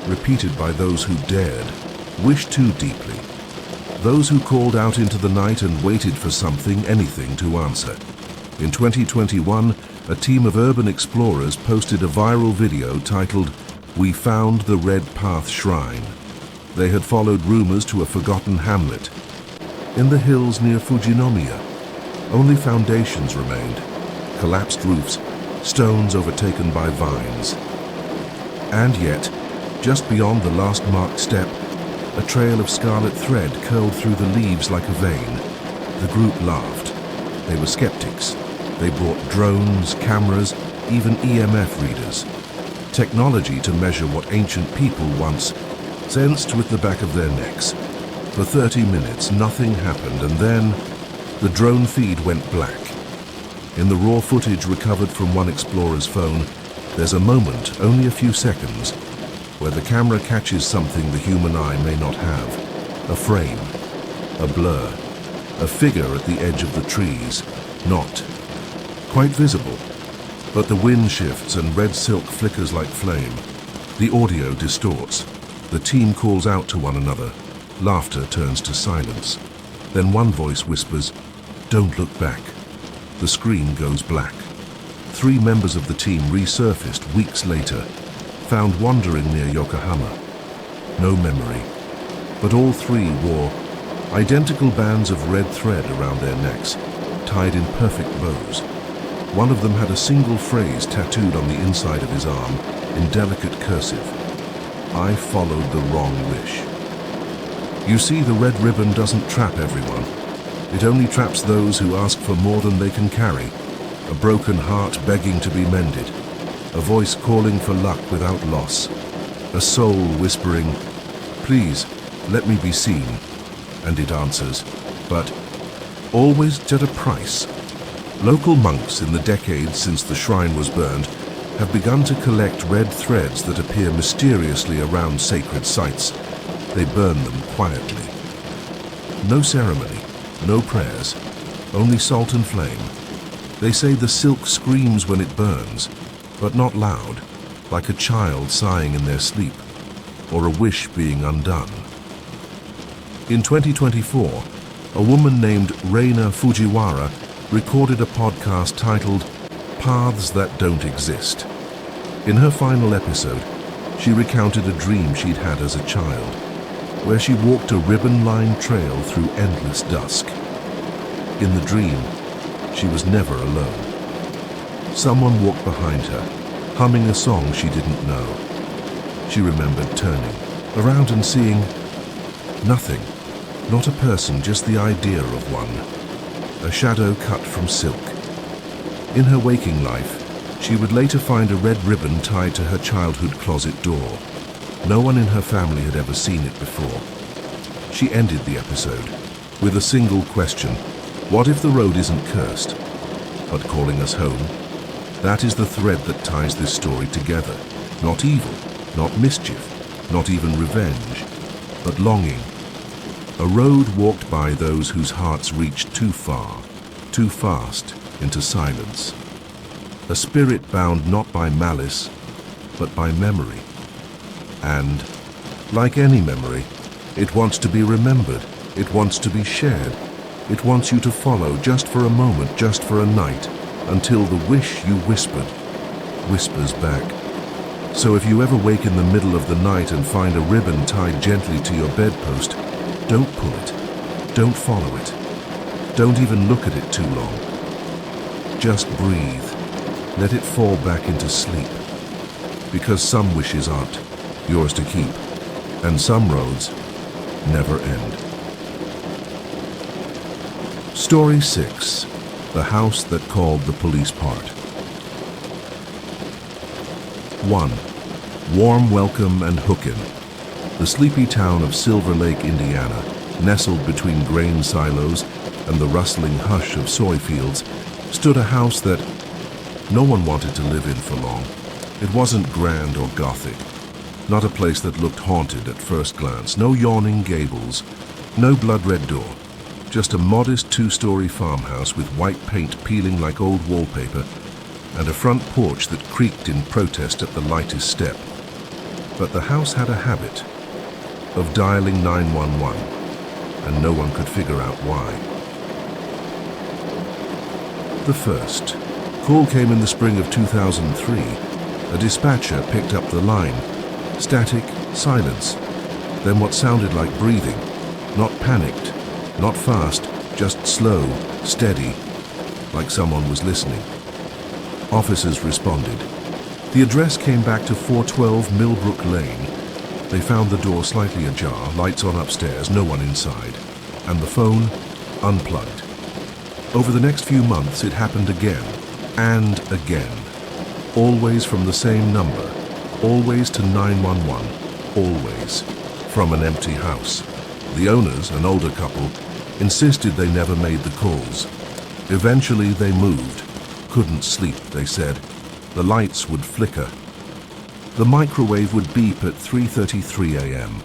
repeated by those who dared, wished too deeply. Those who called out into the night and waited for something, anything, to answer. In 2021, a team of urban explorers posted a viral video titled, "We Found the Red Path Shrine." They had followed rumors to a forgotten hamlet in the hills near Fujinomiya. Only foundations remained, collapsed roofs, stones overtaken by vines. And yet, just beyond the last marked step, a trail of scarlet thread curled through the leaves like a vein. The group laughed. They were skeptics. They brought drones, cameras, even EMF readers. Technology to measure what ancient people once sensed with the back of their necks. For 30 minutes, nothing happened, and then the drone feed went black. In the raw footage recovered from one explorer's phone, there's a moment, only a few seconds, where the camera catches something the human eye may not have. A frame, a blur, a figure at the edge of the trees, not quite visible. But the wind shifts and red silk flickers like flame. The audio distorts. The team calls out to one another. Laughter turns to silence. Then one voice whispers, "Don't look back." The screen goes black. 3 members of the team resurfaced weeks later, found wandering near Yokohama. No memory, but all 3 wore identical bands of red thread around their necks, tied in perfect bows. One of them had a single phrase tattooed on the inside of his arm in delicate cursive. "I followed the wrong wish." You see, the red ribbon doesn't trap everyone. It only traps those who ask for more than they can carry. A broken heart begging to be mended. A voice calling for luck without loss. A soul whispering, "Please, let me be seen." And it answers, but always at a price. Local monks in the decades since the shrine was burned have begun to collect red threads that appear mysteriously around sacred sites. They burn them quietly. No ceremony, no prayers, only salt and flame. They say the silk screams when it burns, but not loud, like a child sighing in their sleep, or a wish being undone. In 2024, a woman named Reina Fujiwara recorded a podcast titled Paths That Don't Exist. In her final episode, she recounted a dream she'd had as a child, where she walked a ribbon-lined trail through endless dusk. In the dream, she was never alone. Someone walked behind her, humming a song she didn't know. She remembered turning around and seeing nothing, not a person, just the idea of one, a shadow cut from silk. In her waking life, she would later find a red ribbon tied to her childhood closet door. No one in her family had ever seen it before. She ended the episode with a single question: what if the road isn't cursed, but calling us home? That is the thread that ties this story together. Not evil, not mischief, not even revenge, but longing. A road walked by those whose hearts reached too far, too fast, into silence. A spirit bound not by malice, but by memory. And, like any memory, it wants to be remembered, it wants to be shared, it wants you to follow just for a moment, just for a night, until the wish you whispered whispers back. So if you ever wake in the middle of the night and find a ribbon tied gently to your bedpost, don't pull it, don't follow it, don't even look at it too long. Just breathe, let it fall back into sleep, because some wishes aren't yours to keep, and some roads never end. Story 6. The House That Called the Police Part. 1. Warm welcome and hookin'. The sleepy town of Silver Lake, Indiana, nestled between grain silos and the rustling hush of soy fields, stood a house that no one wanted to live in for long. It wasn't grand or gothic, not a place that looked haunted at first glance. No yawning gables, no blood-red door. Just a modest two-story farmhouse with white paint peeling like old wallpaper and a front porch that creaked in protest at the lightest step. But the house had a habit of dialing 911, and no one could figure out why. The first call came in the spring of 2003. A dispatcher picked up the line. Static, silence, then what sounded like breathing. Not panicked, not fast, just slow, steady, like someone was listening. Officers responded. The address came back to 412 Millbrook Lane. They found the door slightly ajar, lights on upstairs, no one inside, and the phone unplugged. Over the next few months, it happened again and again. Always from the same number, always to 911, always from an empty house. The owners, an older couple, insisted they never made the calls. Eventually they moved. Couldn't sleep, they said. The lights would flicker. The microwave would beep at 3:33 a.m.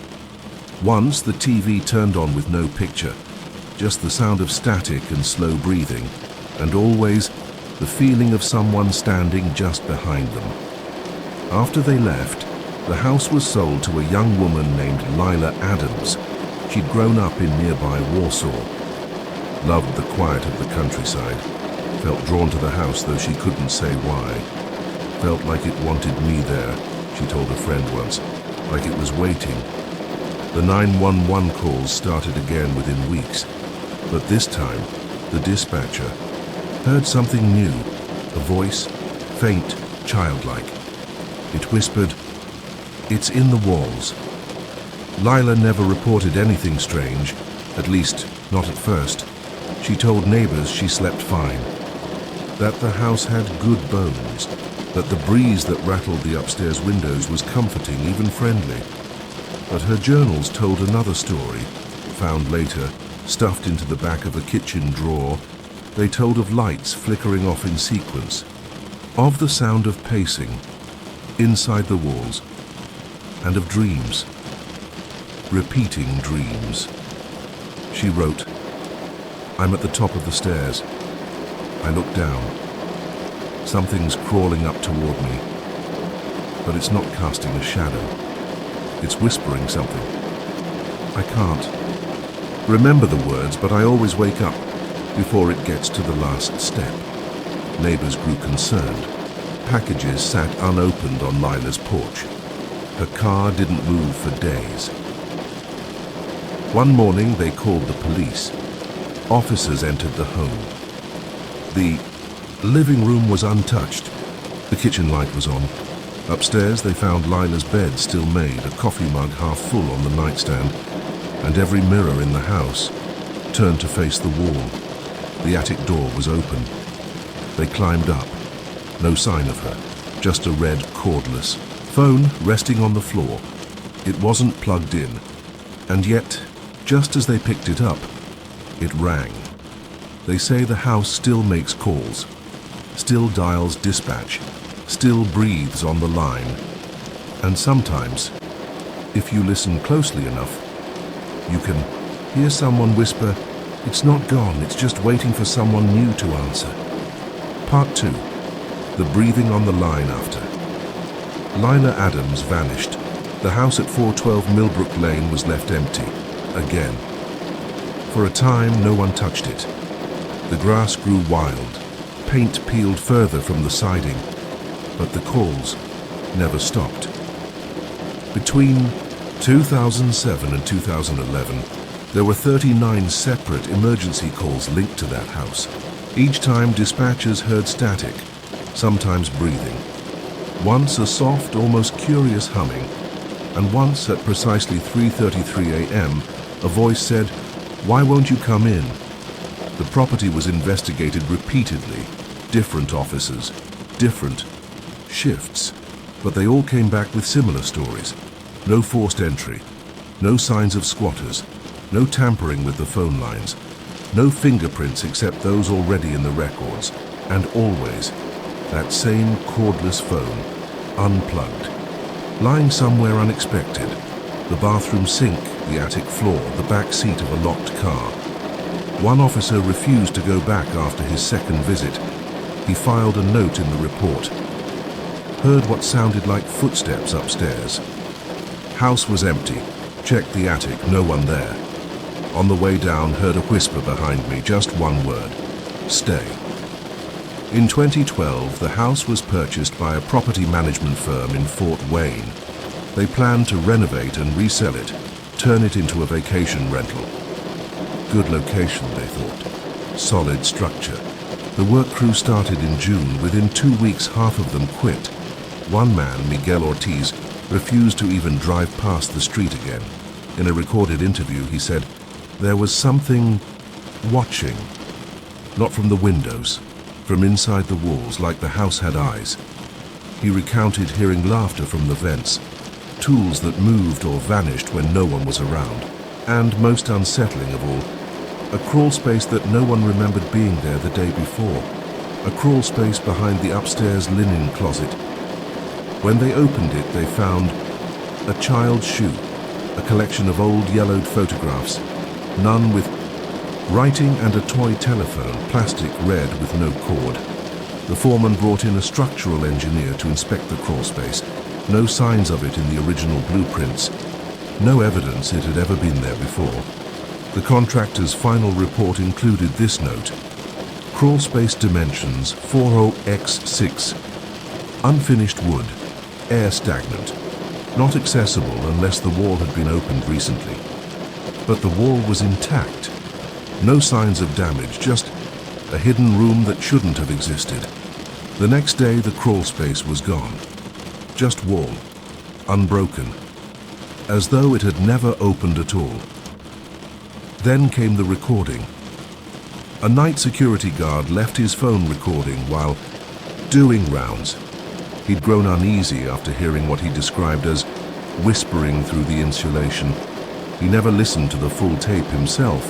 Once the TV turned on with no picture, just the sound of static and slow breathing, and always the feeling of someone standing just behind them. After they left, the house was sold to a young woman named Lila Adams. She'd grown up in nearby Warsaw, loved the quiet of the countryside, felt drawn to the house though she couldn't say why, felt like it wanted me there, she told a friend once, like it was waiting. The 911 calls started again within weeks, but this time the dispatcher heard something new, a voice, faint, childlike. It whispered, "It's in the walls." Lila never reported anything strange, at least not at first. She told neighbors she slept fine, that the house had good bones, that the breeze that rattled the upstairs windows was comforting, even friendly. But her journals told another story, found later, stuffed into the back of a kitchen drawer. They told of lights flickering off in sequence, of the sound of pacing inside the walls, and of dreams, repeating dreams. She wrote, "I'm at the top of the stairs. I look down. Something's crawling up toward me, but it's not casting a shadow. It's whispering something. I can't remember the words, but I always wake up before it gets to the last step." Neighbors grew concerned. Packages sat unopened on Lila's porch. Her car didn't move for days. One morning they called the police. Officers entered the home. The living room was untouched. The kitchen light was on. Upstairs they found Lila's bed still made, a coffee mug half full on the nightstand, and every mirror in the house turned to face the wall. The attic door was open. They climbed up. No sign of her, just a red cordless phone resting on the floor. It wasn't plugged in, and yet, just as they picked it up, it rang. They say the house still makes calls, still dials dispatch, still breathes on the line. And sometimes, if you listen closely enough, you can hear someone whisper, "It's not gone, it's just waiting for someone new to answer." Part 2. The breathing on the line after. Lila Adams vanished. The house at 412 Millbrook Lane was left empty, again. For a time, no one touched it. The grass grew wild. Paint peeled further from the siding, but the calls never stopped. Between 2007 and 2011, there were 39 separate emergency calls linked to that house. Each time, dispatchers heard static, sometimes breathing. Once a soft, almost curious humming, and once at precisely 3:33 a.m., a voice said, "Why won't you come in?" The property was investigated repeatedly, different officers, different shifts, but they all came back with similar stories. No forced entry, no signs of squatters, no tampering with the phone lines, no fingerprints except those already in the records, and always that same cordless phone, unplugged, lying somewhere unexpected, the bathroom sink, the attic floor, the back seat of a locked car. One officer refused to go back after his second visit. He filed a note in the report. Heard what sounded like footsteps upstairs. House was empty. Checked the attic, no one there. On the way down, heard a whisper behind me, just one word: stay. In 2012, the house was purchased by a property management firm in Fort Wayne. They planned to renovate and resell it, turn it into a vacation rental. Good location, they thought. Solid structure. The work crew started in June. Within 2 weeks, half of them quit. One man, Miguel Ortiz, refused to even drive past the street again. In a recorded interview, he said, "There was something watching, not from the windows, from inside the walls, like the house had eyes." He recounted hearing laughter from the vents, tools that moved or vanished when no one was around, and most unsettling of all, a crawl space that no one remembered being there the day before, a crawl space behind the upstairs linen closet. When they opened it, they found a child's shoe, a collection of old yellowed photographs, none with writing, and a toy telephone, plastic red with no cord. The foreman brought in a structural engineer to inspect the crawl space. No signs of it in the original blueprints. No evidence it had ever been there before. The contractor's final report included this note: crawl space dimensions 40x6, unfinished wood, air stagnant, not accessible unless the wall had been opened recently. But the wall was intact. No signs of damage, just a hidden room that shouldn't have existed. The next day, the crawl space was gone. Just wall, unbroken, as though it had never opened at all. Then came the recording. A night security guard left his phone recording while doing rounds. He'd grown uneasy after hearing what he described as whispering through the insulation. He never listened to the full tape himself,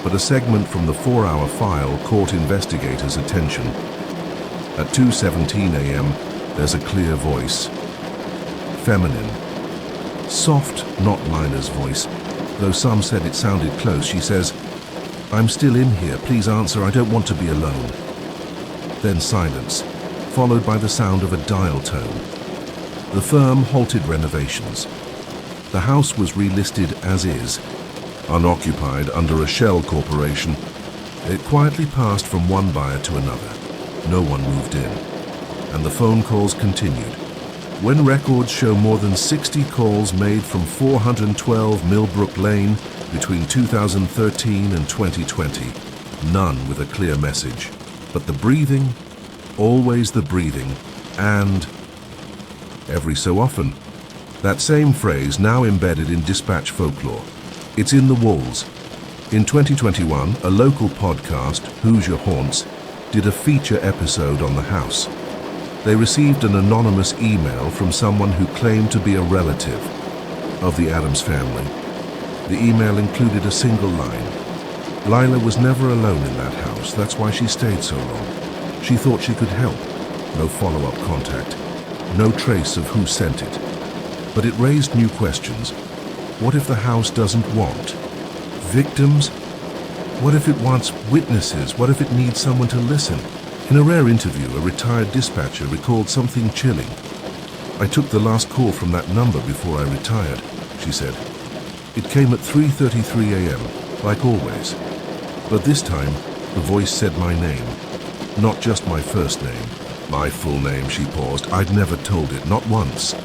but a segment from the 4-hour file caught investigators' attention. At 2:17 a.m., there's a clear voice. Feminine. Soft, not Lila's voice, though some said it sounded close. She says, "I'm still in here. Please answer. I don't want to be alone." Then silence, followed by the sound of a dial tone. The firm halted renovations. The house was relisted as is, unoccupied under a shell corporation. It quietly passed from one buyer to another. No one moved in, and the phone calls continued. When records show more than 60 calls made from 412 Millbrook Lane between 2013 and 2020, none with a clear message. But the breathing, always the breathing, and every so often, that same phrase now embedded in dispatch folklore. It's in the walls. In 2021, a local podcast, Who's Your Haunts, did a feature episode on the house. They received an anonymous email from someone who claimed to be a relative of the Addams family. The email included a single line. Lila was never alone in that house. That's why she stayed so long. She thought she could help. No follow-up contact. No trace of who sent it. But it raised new questions. What if the house doesn't want victims? What if it wants witnesses? What if it needs someone to listen? In a rare interview, a retired dispatcher recalled something chilling. "I took the last call from that number before I retired," she said. "It came at 3:33 a.m., like always. But this time, the voice said my name, not just my first name. My full name," she paused. "I'd never told it, not once.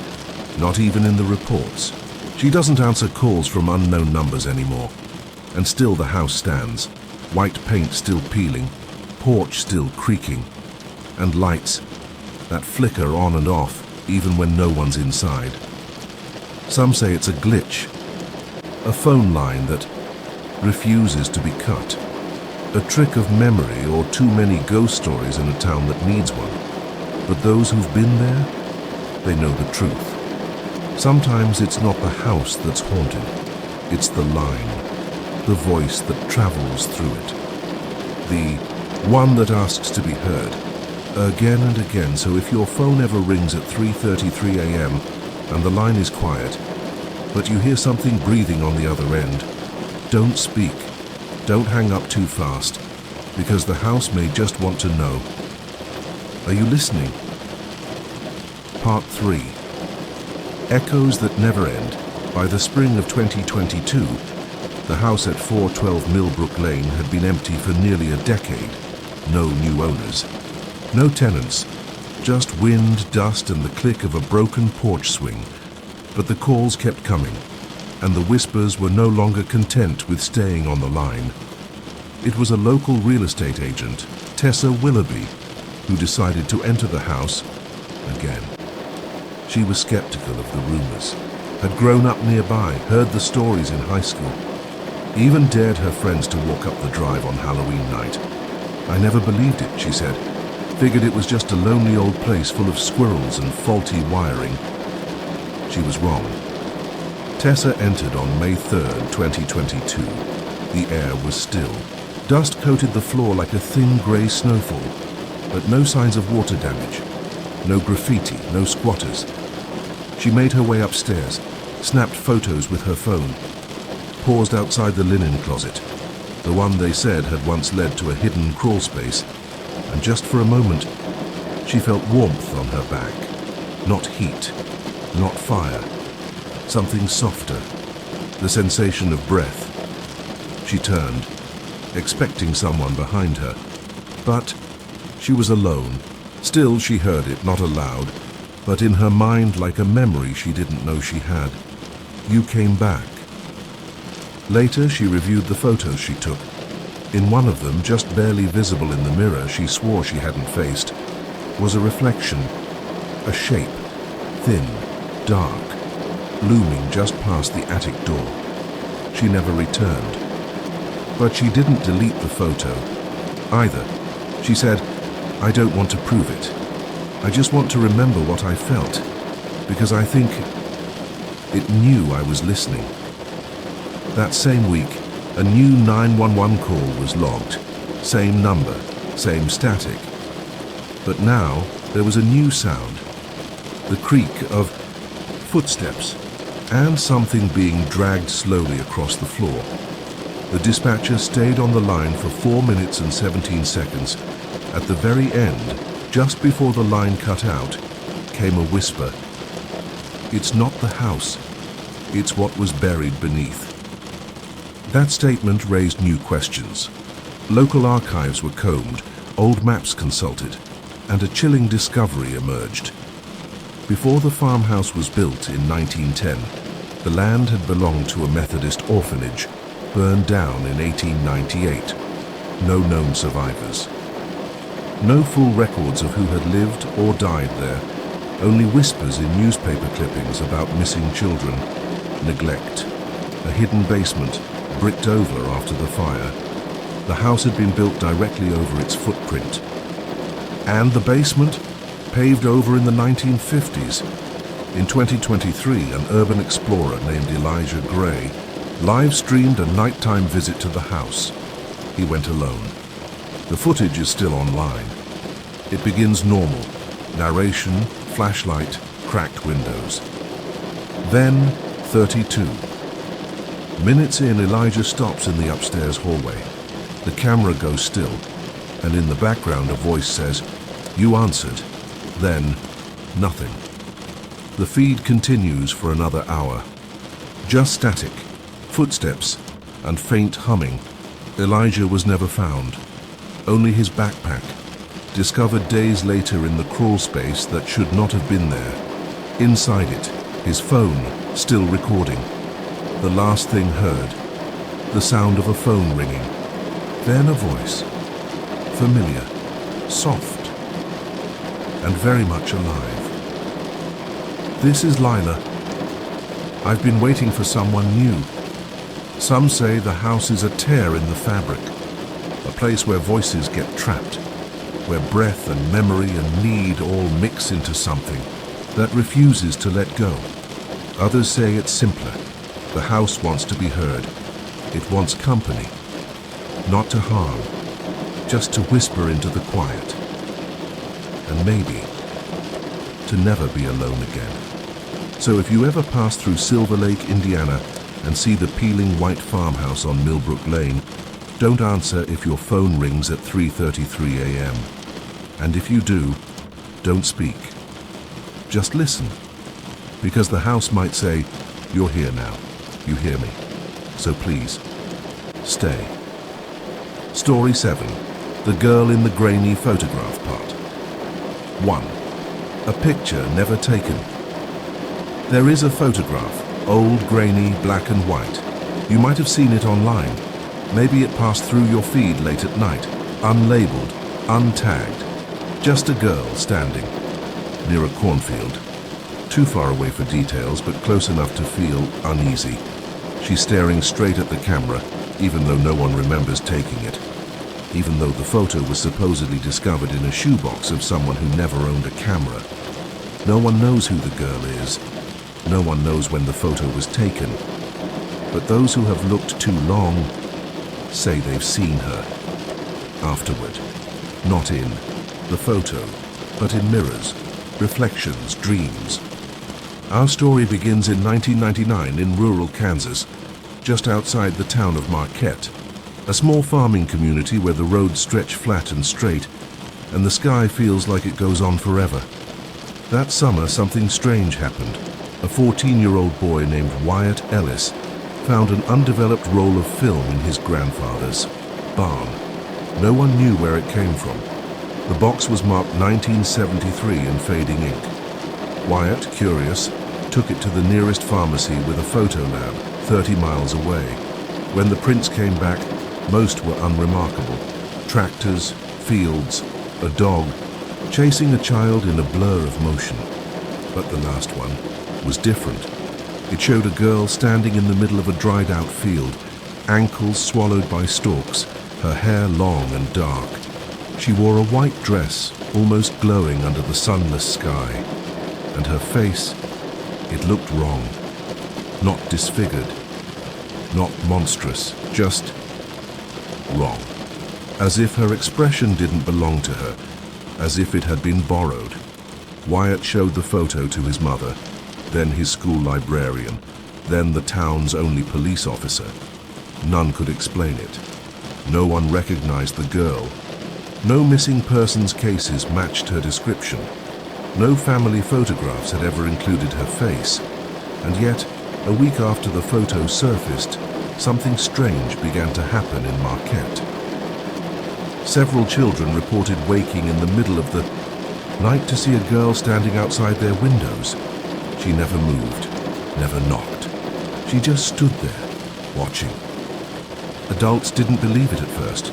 Not even in the reports." She doesn't answer calls from unknown numbers anymore. And still the house stands, white paint still peeling, porch still creaking, and lights that flicker on and off even when no one's inside. Some say it's a glitch, a phone line that refuses to be cut, a trick of memory or too many ghost stories in a town that needs one. But those who've been there, they know the truth. Sometimes it's not the house that's haunted, it's the line, the voice that travels through it. The one that asks to be heard, again and again. So if your phone ever rings at 3:33 a.m. and the line is quiet, but you hear something breathing on the other end, don't speak, don't hang up too fast, because the house may just want to know. Are you listening? Part 3. Echoes That Never End. By the spring of 2022, the house at 412 Millbrook Lane had been empty for nearly a decade. No new owners. No tenants. Just wind, dust, and the click of a broken porch swing. But the calls kept coming, and the whispers were no longer content with staying on the line. It was a local real estate agent, Tessa Willoughby, who decided to enter the house again. She was skeptical of the rumors, had grown up nearby, heard the stories in high school, even dared her friends to walk up the drive on Halloween night. "I never believed it," she said. "Figured it was just a lonely old place full of squirrels and faulty wiring." She was wrong. Tessa entered on May 3rd, 2022. The air was still. Dust coated the floor like a thin grey snowfall, but no signs of water damage. No graffiti, no squatters. She made her way upstairs, snapped photos with her phone, paused outside the linen closet, the one they said had once led to a hidden crawl space, and just for a moment, she felt warmth on her back. Not heat, not fire, something softer, the sensation of breath. She turned, expecting someone behind her, but she was alone. Still, she heard it, not aloud, but in her mind like a memory she didn't know she had. "You came back." Later, she reviewed the photos she took. In one of them, just barely visible in the mirror she swore she hadn't faced, was a reflection, a shape, thin, dark, looming just past the attic door. She never returned. But she didn't delete the photo. either. She said, "I don't want to prove it. I just want to remember what I felt, because I think it knew I was listening." That same week, a new 911 call was logged. Same number, same static. But now there was a new sound. The creak of footsteps and something being dragged slowly across the floor. The dispatcher stayed on the line for 4 minutes and 17 seconds. At the very end, just before the line cut out, came a whisper. "It's not the house. It's what was buried beneath." That statement raised new questions. Local archives were combed, old maps consulted, and a chilling discovery emerged. Before the farmhouse was built in 1910, the land had belonged to a Methodist orphanage, burned down in 1898. No known survivors. No full records of who had lived or died there, only whispers in newspaper clippings about missing children, neglect, a hidden basement bricked over after the fire. The house had been built directly over its footprint. And the basement, paved over in the 1950s. In 2023, an urban explorer named Elijah Gray live-streamed a nighttime visit to the house. He went alone. The footage is still online. It begins normal. Narration, flashlight, cracked windows. Then, 32. Minutes in, Elijah stops in the upstairs hallway. The camera goes still, and in the background a voice says, "You answered." Then, nothing. The feed continues for another hour. Just static, footsteps, and faint humming. Elijah was never found. Only his backpack, discovered days later in the crawl space that should not have been there. Inside it, his phone still recording. The last thing heard, the sound of a phone ringing. Then a voice, familiar, soft, and very much alive. "This is Lila. I've been waiting for someone new. Some say the house is a tear in the fabric, a place where voices get trapped, where breath and memory and need all mix into something that refuses to let go. Others say it's simpler. The house wants to be heard. It wants company. Not to harm, just to whisper into the quiet. And maybe to never be alone again." So if you ever pass through Silver Lake, Indiana, and see the peeling white farmhouse on Millbrook Lane, don't answer if your phone rings at 3:33 a.m. And if you do, don't speak. Just listen, because the house might say, "You're here now. You hear me. So please, stay." Story 7. The Girl in the Grainy Photograph Part. 1. A picture never taken. There is a photograph, old, grainy, black and white. You might have seen it online. Maybe it passed through your feed late at night, unlabeled, untagged. Just a girl standing near a cornfield. Too far away for details, but close enough to feel uneasy. She's staring straight at the camera, even though no one remembers taking it. Even though the photo was supposedly discovered in a shoebox of someone who never owned a camera. No one knows who the girl is. No one knows when the photo was taken. But those who have looked too long say they've seen her. Afterward. Not in the photo, but in mirrors, reflections, dreams. Our story begins in 1999 in rural Kansas, just outside the town of Marquette, a small farming community where the roads stretch flat and straight, and the sky feels like it goes on forever. That summer, something strange happened. A 14-year-old boy named Wyatt Ellis found an undeveloped roll of film in his grandfather's barn. No one knew where it came from. The box was marked 1973 in fading ink. Wyatt, curious, took it to the nearest pharmacy with a photo lab 30 miles away. When the prints came back, most were unremarkable. Tractors, fields, a dog, chasing a child in a blur of motion. But the last one was different. It showed a girl standing in the middle of a dried-out field, ankles swallowed by stalks, her hair long and dark. She wore a white dress, almost glowing under the sunless sky. And her face, it looked wrong. Not disfigured, not monstrous, just wrong. As if her expression didn't belong to her, as if it had been borrowed. Wyatt showed the photo to his mother, then his school librarian, then the town's only police officer. None could explain it. No one recognized the girl. No missing persons cases matched her description. No family photographs had ever included her face. And yet, a week after the photo surfaced, something strange began to happen in Marquette. Several children reported waking in the middle of the night to see a girl standing outside their windows. She never moved, never knocked. She just stood there, watching. Adults didn't believe it at first.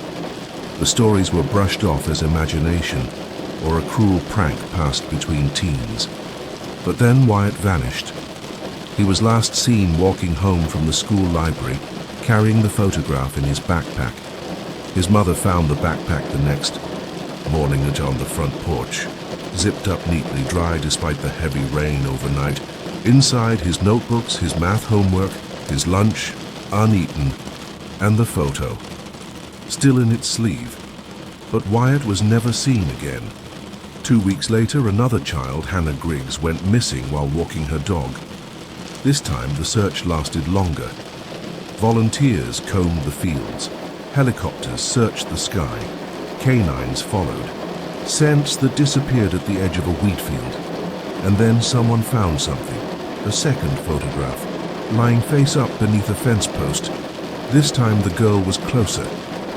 The stories were brushed off as imagination or a cruel prank passed between teens. But then Wyatt vanished. He was last seen walking home from the school library, carrying the photograph in his backpack. His mother found the backpack the next morning on the front porch, zipped up neatly, dry despite the heavy rain overnight. Inside, his notebooks, his math homework, his lunch, uneaten, and the photo, still in its sleeve. But Wyatt was never seen again. 2 weeks later, another child, Hannah Griggs, went missing while walking her dog. This time, the search lasted longer. Volunteers combed the fields. Helicopters searched the sky. Canines followed. Scents that disappeared at the edge of a wheat field. And then someone found something. A second photograph, lying face up beneath a fence post. This time the girl was closer,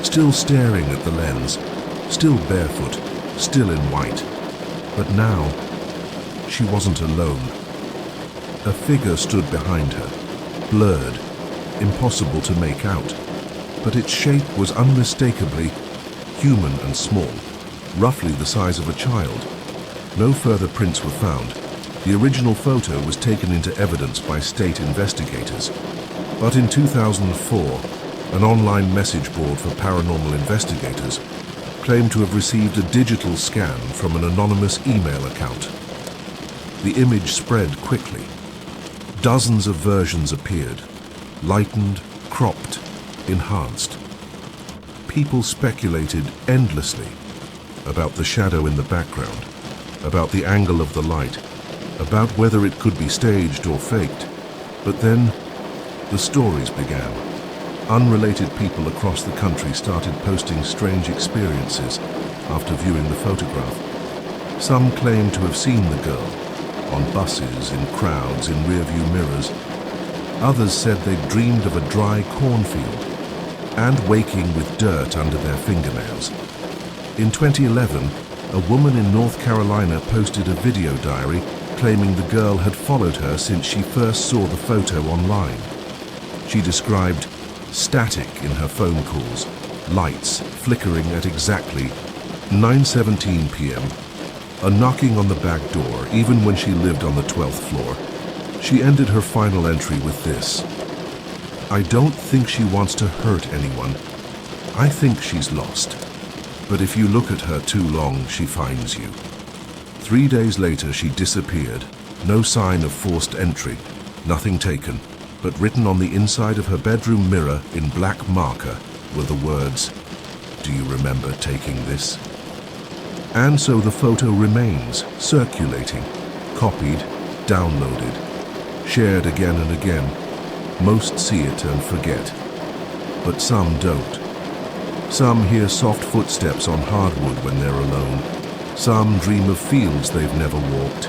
still staring at the lens, still barefoot, still in white. But now, she wasn't alone. A figure stood behind her, blurred, impossible to make out. But its shape was unmistakably human and small, roughly the size of a child. No further prints were found. The original photo was taken into evidence by state investigators. But in 2004, an online message board for paranormal investigators claimed to have received a digital scan from an anonymous email account. The image spread quickly. Dozens of versions appeared, lightened, cropped, enhanced. People speculated endlessly about the shadow in the background, about the angle of the light, about whether it could be staged or faked. But then, the stories began. Unrelated people across the country started posting strange experiences after viewing the photograph. Some claimed to have seen the girl, on buses, in crowds, in rearview mirrors. Others said they'd dreamed of a dry cornfield and waking with dirt under their fingernails. In 2011, a woman in North Carolina posted a video diary claiming the girl had followed her since she first saw the photo online. She described static in her phone calls, lights flickering at exactly 9:17 p.m., a knocking on the back door even when she lived on the 12th floor. She ended her final entry with this: "I don't think she wants to hurt anyone. I think she's lost. But if you look at her too long, she finds you." 3 days later, she disappeared. No sign of forced entry, nothing taken, but written on the inside of her bedroom mirror in black marker were the words, "Do you remember taking this?" And so the photo remains, circulating, copied, downloaded, shared again and again. Most see it and forget, but some don't. Some hear soft footsteps on hardwood when they're alone. Some dream of fields they've never walked.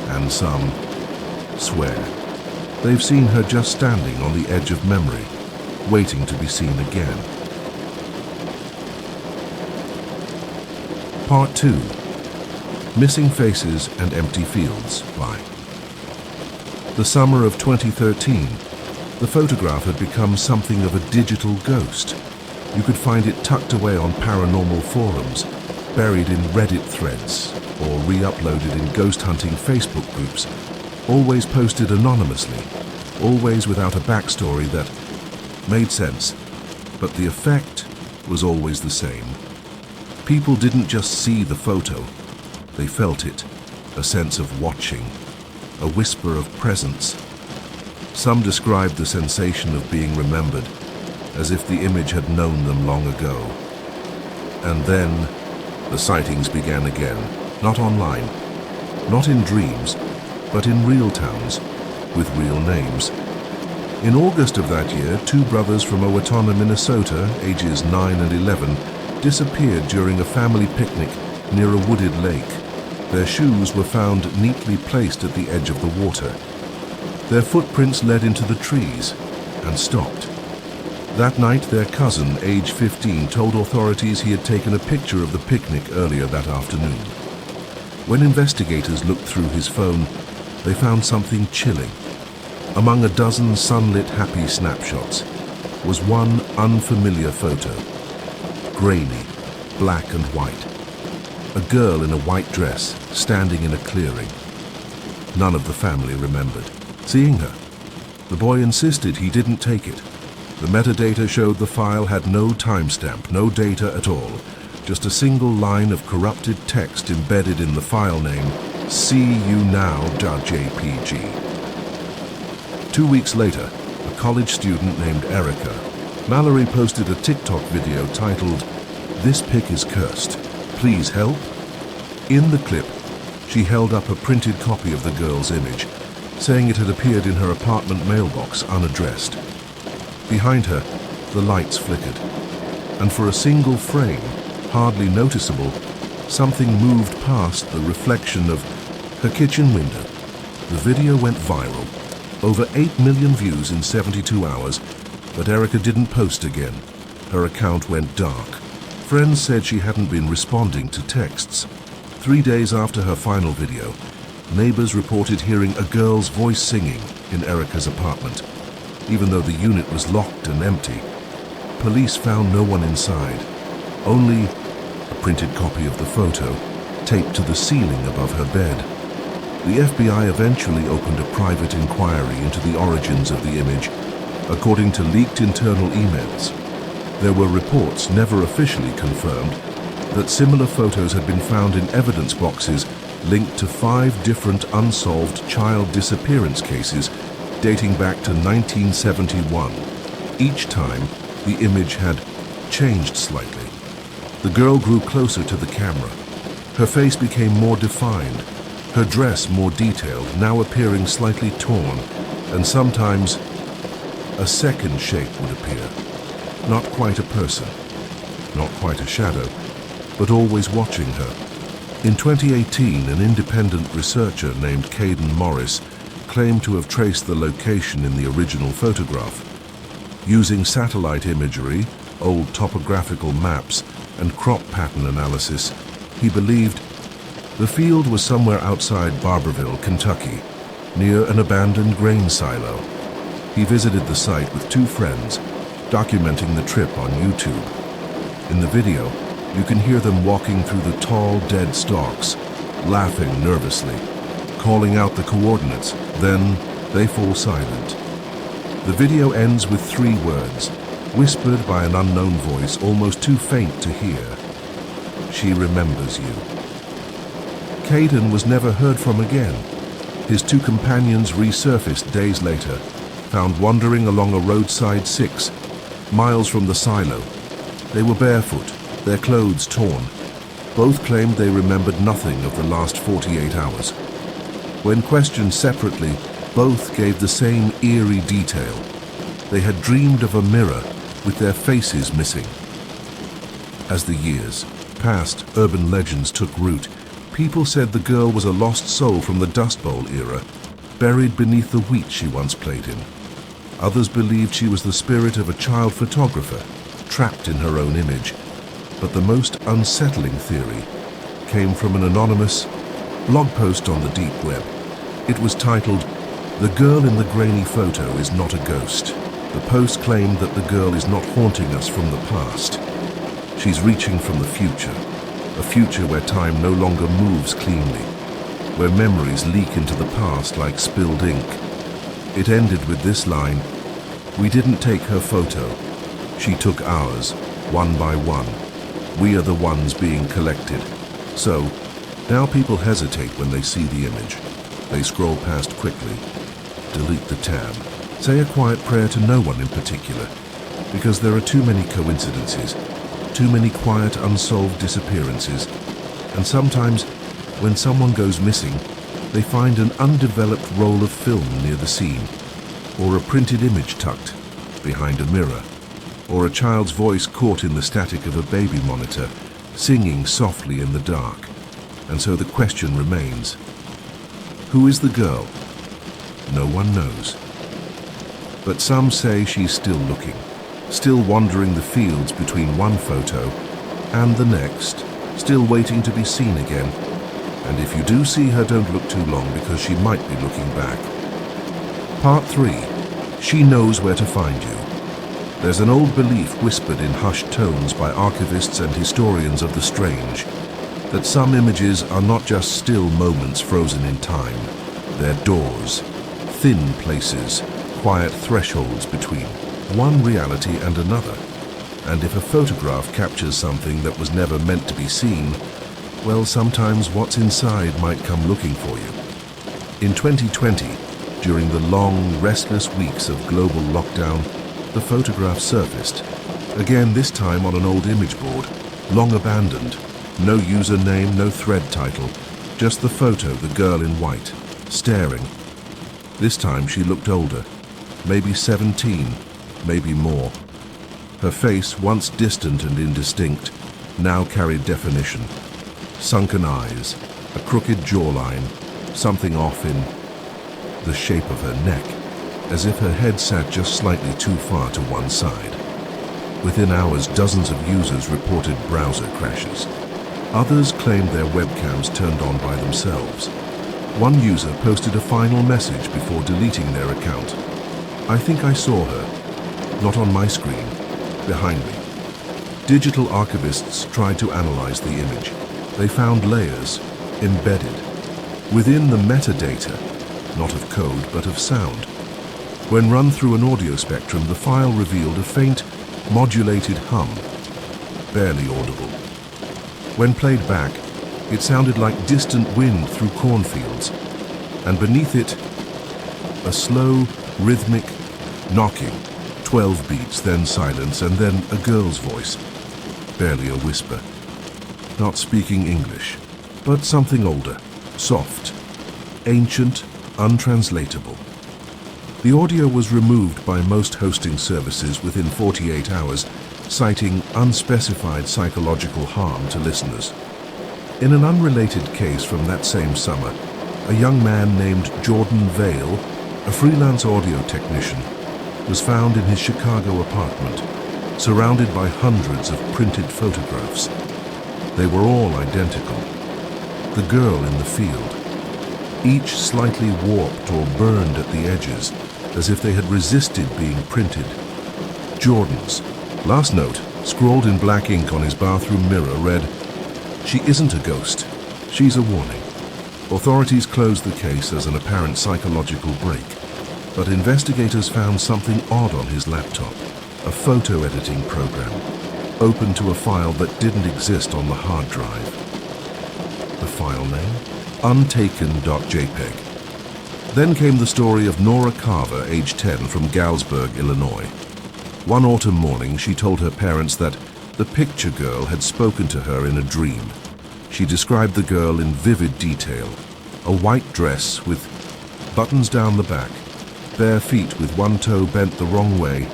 And some swear they've seen her just standing on the edge of memory, waiting to be seen again. Part 2. Missing Faces and Empty Fields by. The summer of 2013, the photograph had become something of a digital ghost. You could find it tucked away on paranormal forums, buried in Reddit threads, or re-uploaded in ghost hunting Facebook groups, always posted anonymously, always without a backstory that made sense. But the effect, was always the same. People didn't just see the photo, they felt it, a sense of watching, a whisper of presence. Some described the sensation of being remembered, as if the image had known them long ago. And then, the sightings began again, not online, not in dreams, but in real towns, with real names. In August of that year, two brothers from Owatonna, Minnesota, ages 9 and 11, disappeared during a family picnic near a wooded lake. Their shoes were found neatly placed at the edge of the water. Their footprints led into the trees and stopped. That night, their cousin, age 15, told authorities he had taken a picture of the picnic earlier that afternoon. When investigators looked through his phone, they found something chilling. Among a dozen sunlit happy snapshots was one unfamiliar photo. Grainy, black and white. A girl in a white dress standing in a clearing. None of the family remembered seeing her. The boy insisted he didn't take it. The metadata showed the file had no timestamp, no data at all, just a single line of corrupted text embedded in the file name, seeyounow.jpg. 2 weeks later, a college student named Erica, Mallory posted a TikTok video titled, "This pic is cursed. Please help." In the clip, she held up a printed copy of the girl's image, saying it had appeared in her apartment mailbox unaddressed. Behind her, the lights flickered, and for a single frame, hardly noticeable, something moved past the reflection of her kitchen window. The video went viral, over 8 million views in 72 hours, but Erica didn't post again. Her account went dark. Friends said she hadn't been responding to texts. 3 days after her final video, neighbors reported hearing a girl's voice singing in Erica's apartment. Even though the unit was locked and empty, police found no one inside, only a printed copy of the photo taped to the ceiling above her bed. The FBI eventually opened a private inquiry into the origins of the image. According to leaked internal emails, there were reports, never officially confirmed, that similar photos had been found in evidence boxes linked to 5 different unsolved child disappearance cases dating back to 1971. Each time, the image had changed slightly. The girl grew closer to the camera. Her face became more defined, her dress more detailed, now appearing slightly torn, and sometimes a second shape would appear. Not quite a person, not quite a shadow, but always watching her. In 2018, an independent researcher named Caden Morris claimed to have traced the location in the original photograph. Using satellite imagery, old topographical maps, and crop pattern analysis, he believed the field was somewhere outside Barberville, Kentucky, near an abandoned grain silo. He visited the site with 2 friends, documenting the trip on YouTube. In the video, you can hear them walking through the tall, dead stalks, laughing nervously, calling out the coordinates, then they fall silent. The video ends with 3 words, whispered by an unknown voice almost too faint to hear. "She remembers you." Caden was never heard from again. His 2 companions resurfaced days later, found wandering along a roadside 6, miles from the silo. They were barefoot, their clothes torn. Both claimed they remembered nothing of the last 48 hours. When questioned separately, both gave the same eerie detail. They had dreamed of a mirror with their faces missing. As the years passed, urban legends took root. People said the girl was a lost soul from the Dust Bowl era, buried beneath the wheat she once played in. Others believed she was the spirit of a child photographer, trapped in her own image. But the most unsettling theory came from an anonymous blog post on the deep web. It was titled, "The girl in the grainy photo is not a ghost." The post claimed that the girl is not haunting us from the past. She's reaching from the future, a future where time no longer moves cleanly, where memories leak into the past like spilled ink. It ended with this line, "We didn't take her photo. She took ours. one by one. We are the ones being collected. So, now people hesitate when they see the image. They scroll past quickly, delete the tab, say a quiet prayer to no one in particular, because there are too many coincidences, too many quiet, unsolved disappearances, and sometimes, when someone goes missing, they find an undeveloped roll of film near the scene, or a printed image tucked behind a mirror, or a child's voice caught in the static of a baby monitor, singing softly in the dark. And so the question remains, who is the girl? No one knows. But some say she's still looking, still wandering the fields between one photo and the next, still waiting to be seen again. And if you do see her, don't look too long, because she might be looking back. Part 3. She knows where to find you. There's an old belief whispered in hushed tones by archivists and historians of the strange, that some images are not just still moments frozen in time. They're doors, thin places, quiet thresholds between one reality and another. And if a photograph captures something that was never meant to be seen, well, sometimes what's inside might come looking for you. In 2020, during the long, restless weeks of global lockdown, the photograph surfaced. Again, this time on an old image board, long abandoned. No username, no thread title, just the photo, the girl in white, staring. This time she looked older, maybe 17, maybe more. Her face, once distant and indistinct, now carried definition. Sunken eyes, a crooked jawline, something off in the shape of her neck, as if her head sat just slightly too far to one side. Within hours, dozens of users reported browser crashes. Others claimed their webcams turned on by themselves. One user posted a final message before deleting their account. I think I saw her, not on my screen, behind me. Digital archivists tried to analyze the image. They found layers embedded within the metadata, not of code but of sound. When run through an audio spectrum, the file revealed a faint, modulated hum, barely audible. When played back, it sounded like distant wind through cornfields, and beneath it, a slow, rhythmic knocking, 12 beats, then silence, and then a girl's voice, barely a whisper. Not speaking English, but something older, soft, ancient, untranslatable. The audio was removed by most hosting services within 48 hours, citing unspecified psychological harm to listeners. In an unrelated case from that same summer, a young man named Jordan Vale, a freelance audio technician, was found in his Chicago apartment, surrounded by hundreds of printed photographs. They were all identical. The girl in the field, each slightly warped or burned at the edges, as if they had resisted being printed. Jordan's last note, scrawled in black ink on his bathroom mirror, read, "She isn't a ghost. She's a warning." Authorities closed the case as an apparent psychological break, but investigators found something odd on his laptop, a photo editing program, open to a file that didn't exist on the hard drive. The file name? Untaken.jpg. Then came the story of Nora Carver, age 10, from Galesburg, Illinois. One autumn morning, she told her parents that the picture girl had spoken to her in a dream. She described the girl in vivid detail: a white dress with buttons down the back, bare feet with one toe bent the wrong way,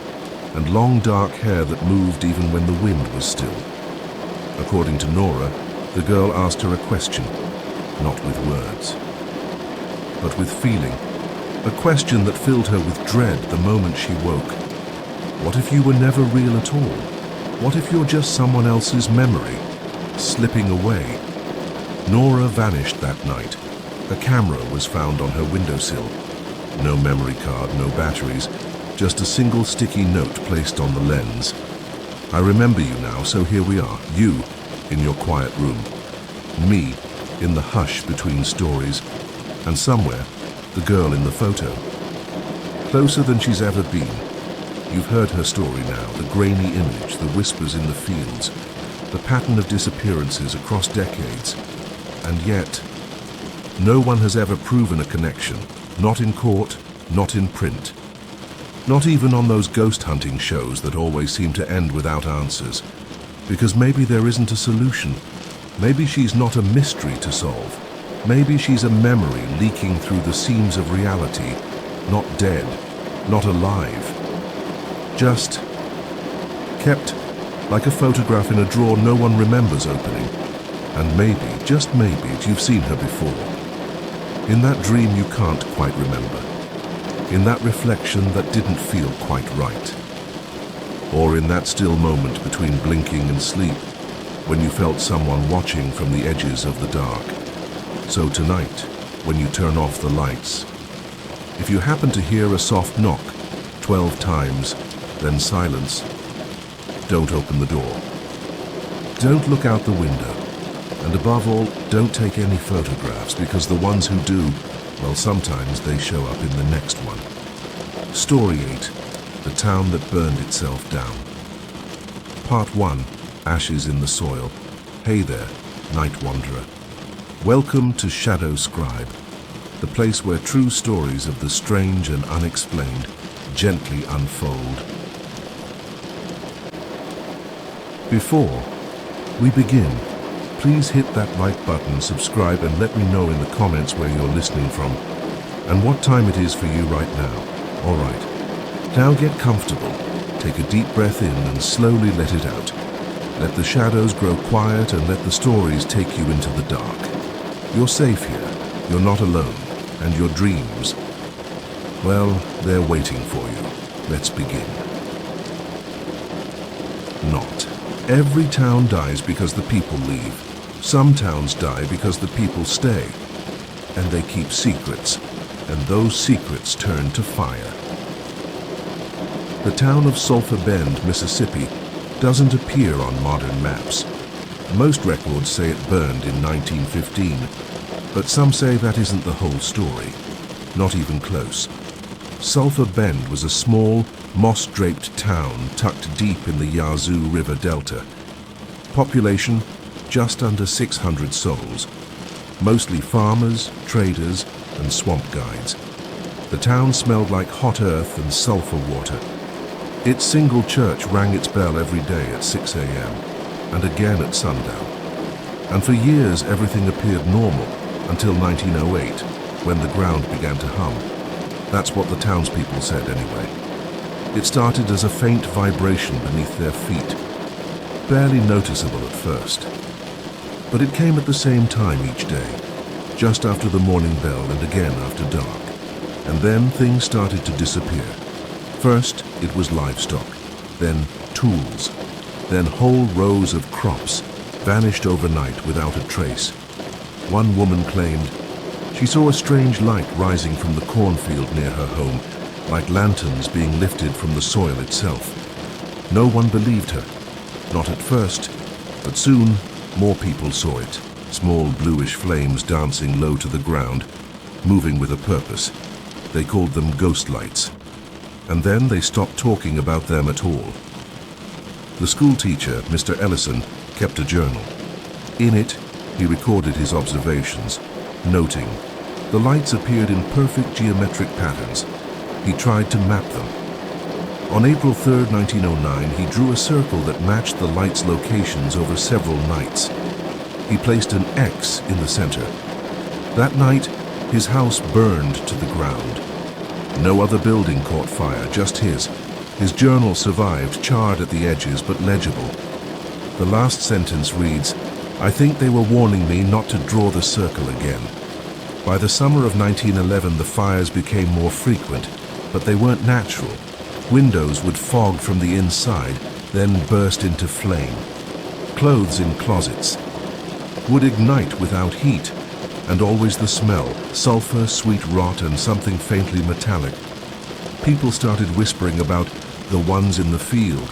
and long dark hair that moved even when the wind was still. According to Nora, the girl asked her a question, not with words, but with feeling, a question that filled her with dread the moment she woke. What if you were never real at all? What if you're just someone else's memory, slipping away? Nora vanished that night. A camera was found on her windowsill. No memory card, no batteries, just a single sticky note placed on the lens. I remember you now, so here we are, you in your quiet room, me in the hush between stories, and somewhere, the girl in the photo. Closer than she's ever been, You've heard her story now, the grainy image, the whispers in the fields, the pattern of disappearances across decades. And yet, no one has ever proven a connection, not in court, not in print. Not even on those ghost hunting shows that always seem to end without answers. Because maybe there isn't a solution. Maybe she's not a mystery to solve. Maybe she's a memory leaking through the seams of reality, not dead, not alive. Just kept like a photograph in a drawer no one remembers opening. And maybe, just maybe, you've seen her before. In that dream you can't quite remember. In that reflection that didn't feel quite right. Or in that still moment between blinking and sleep, when you felt someone watching from the edges of the dark. So tonight, when you turn off the lights, if you happen to hear a soft knock 12 times, then silence, don't open the door. Don't look out the window. And above all, don't take any photographs, because the ones who do, well, sometimes they show up in the next one. Story 8, the town that burned itself down. Part 1, Ashes in the Soil. Hey there, night wanderer. Welcome to Shadow Scribe, the place where true stories of the strange and unexplained gently unfold. Before we begin, please hit that like button, subscribe, and let me know in the comments where you're listening from and what time it is for you right now. All right, now get comfortable, take a deep breath in and slowly let it out. Let the shadows grow quiet and let the stories take you into the dark. You're safe here, you're not alone, and your dreams, well, they're waiting for you. Let's begin. Not every town dies because the people leave. Some towns die because the people stay, and they keep secrets, and those secrets turn to fire. The town of Sulphur Bend, Mississippi, doesn't appear on modern maps. Most records say it burned in 1915, but some say that isn't the whole story. Not even close. Sulphur Bend was a small, moss-draped town tucked deep in the Yazoo River Delta. Population, just under 600 souls. Mostly farmers, traders, and swamp guides. The town smelled like hot earth and sulfur water. Its single church rang its bell every day at 6 a.m. and again at sundown. And for years everything appeared normal until 1908, when the ground began to hum. That's what the townspeople said anyway. It started as a faint vibration beneath their feet, barely noticeable at first. But it came at the same time each day, just after the morning bell and again after dark. And then things started to disappear. First, it was livestock, then tools, then whole rows of crops vanished overnight without a trace. One woman claimed she saw a strange light rising from the cornfield near her home, like lanterns being lifted from the soil itself. No one believed her, not at first, but soon more people saw it, small bluish flames dancing low to the ground, moving with a purpose. They called them ghost lights. And then they stopped talking about them at all. The school teacher, Mr. Ellison, kept a journal. In it, he recorded his observations, noting the lights appeared in perfect geometric patterns. He tried to map them. On April 3, 1909, he drew a circle that matched the lights' locations over several nights. He placed an X in the center. That night, his house burned to the ground. No other building caught fire, just his. His journal survived, charred at the edges but legible. The last sentence reads, "I think they were warning me not to draw the circle again." By the summer of 1911, the fires became more frequent, but they weren't natural. Windows would fog from the inside, then burst into flame. Clothes in closets would ignite without heat, and always the smell, sulfur, sweet rot, and something faintly metallic. People started whispering about the ones in the field,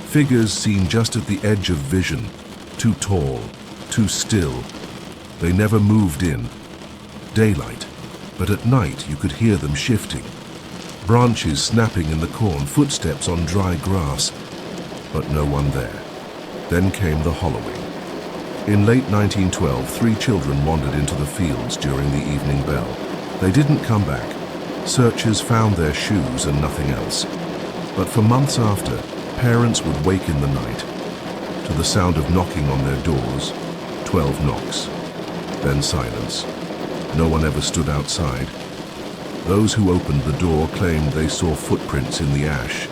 figures seen just at the edge of vision, too tall, too still. They never moved in. Daylight, but at night you could hear them shifting. Branches snapping in the corn, footsteps on dry grass, but no one there. Then came the Halloween. In late 1912, 3 children wandered into the fields during the evening bell. They didn't come back. Searchers found their shoes and nothing else. But for months after, parents would wake in the night to the sound of knocking on their doors. 12 knocks. Then silence. No one ever stood outside. Those who opened the door claimed they saw footprints in the ash,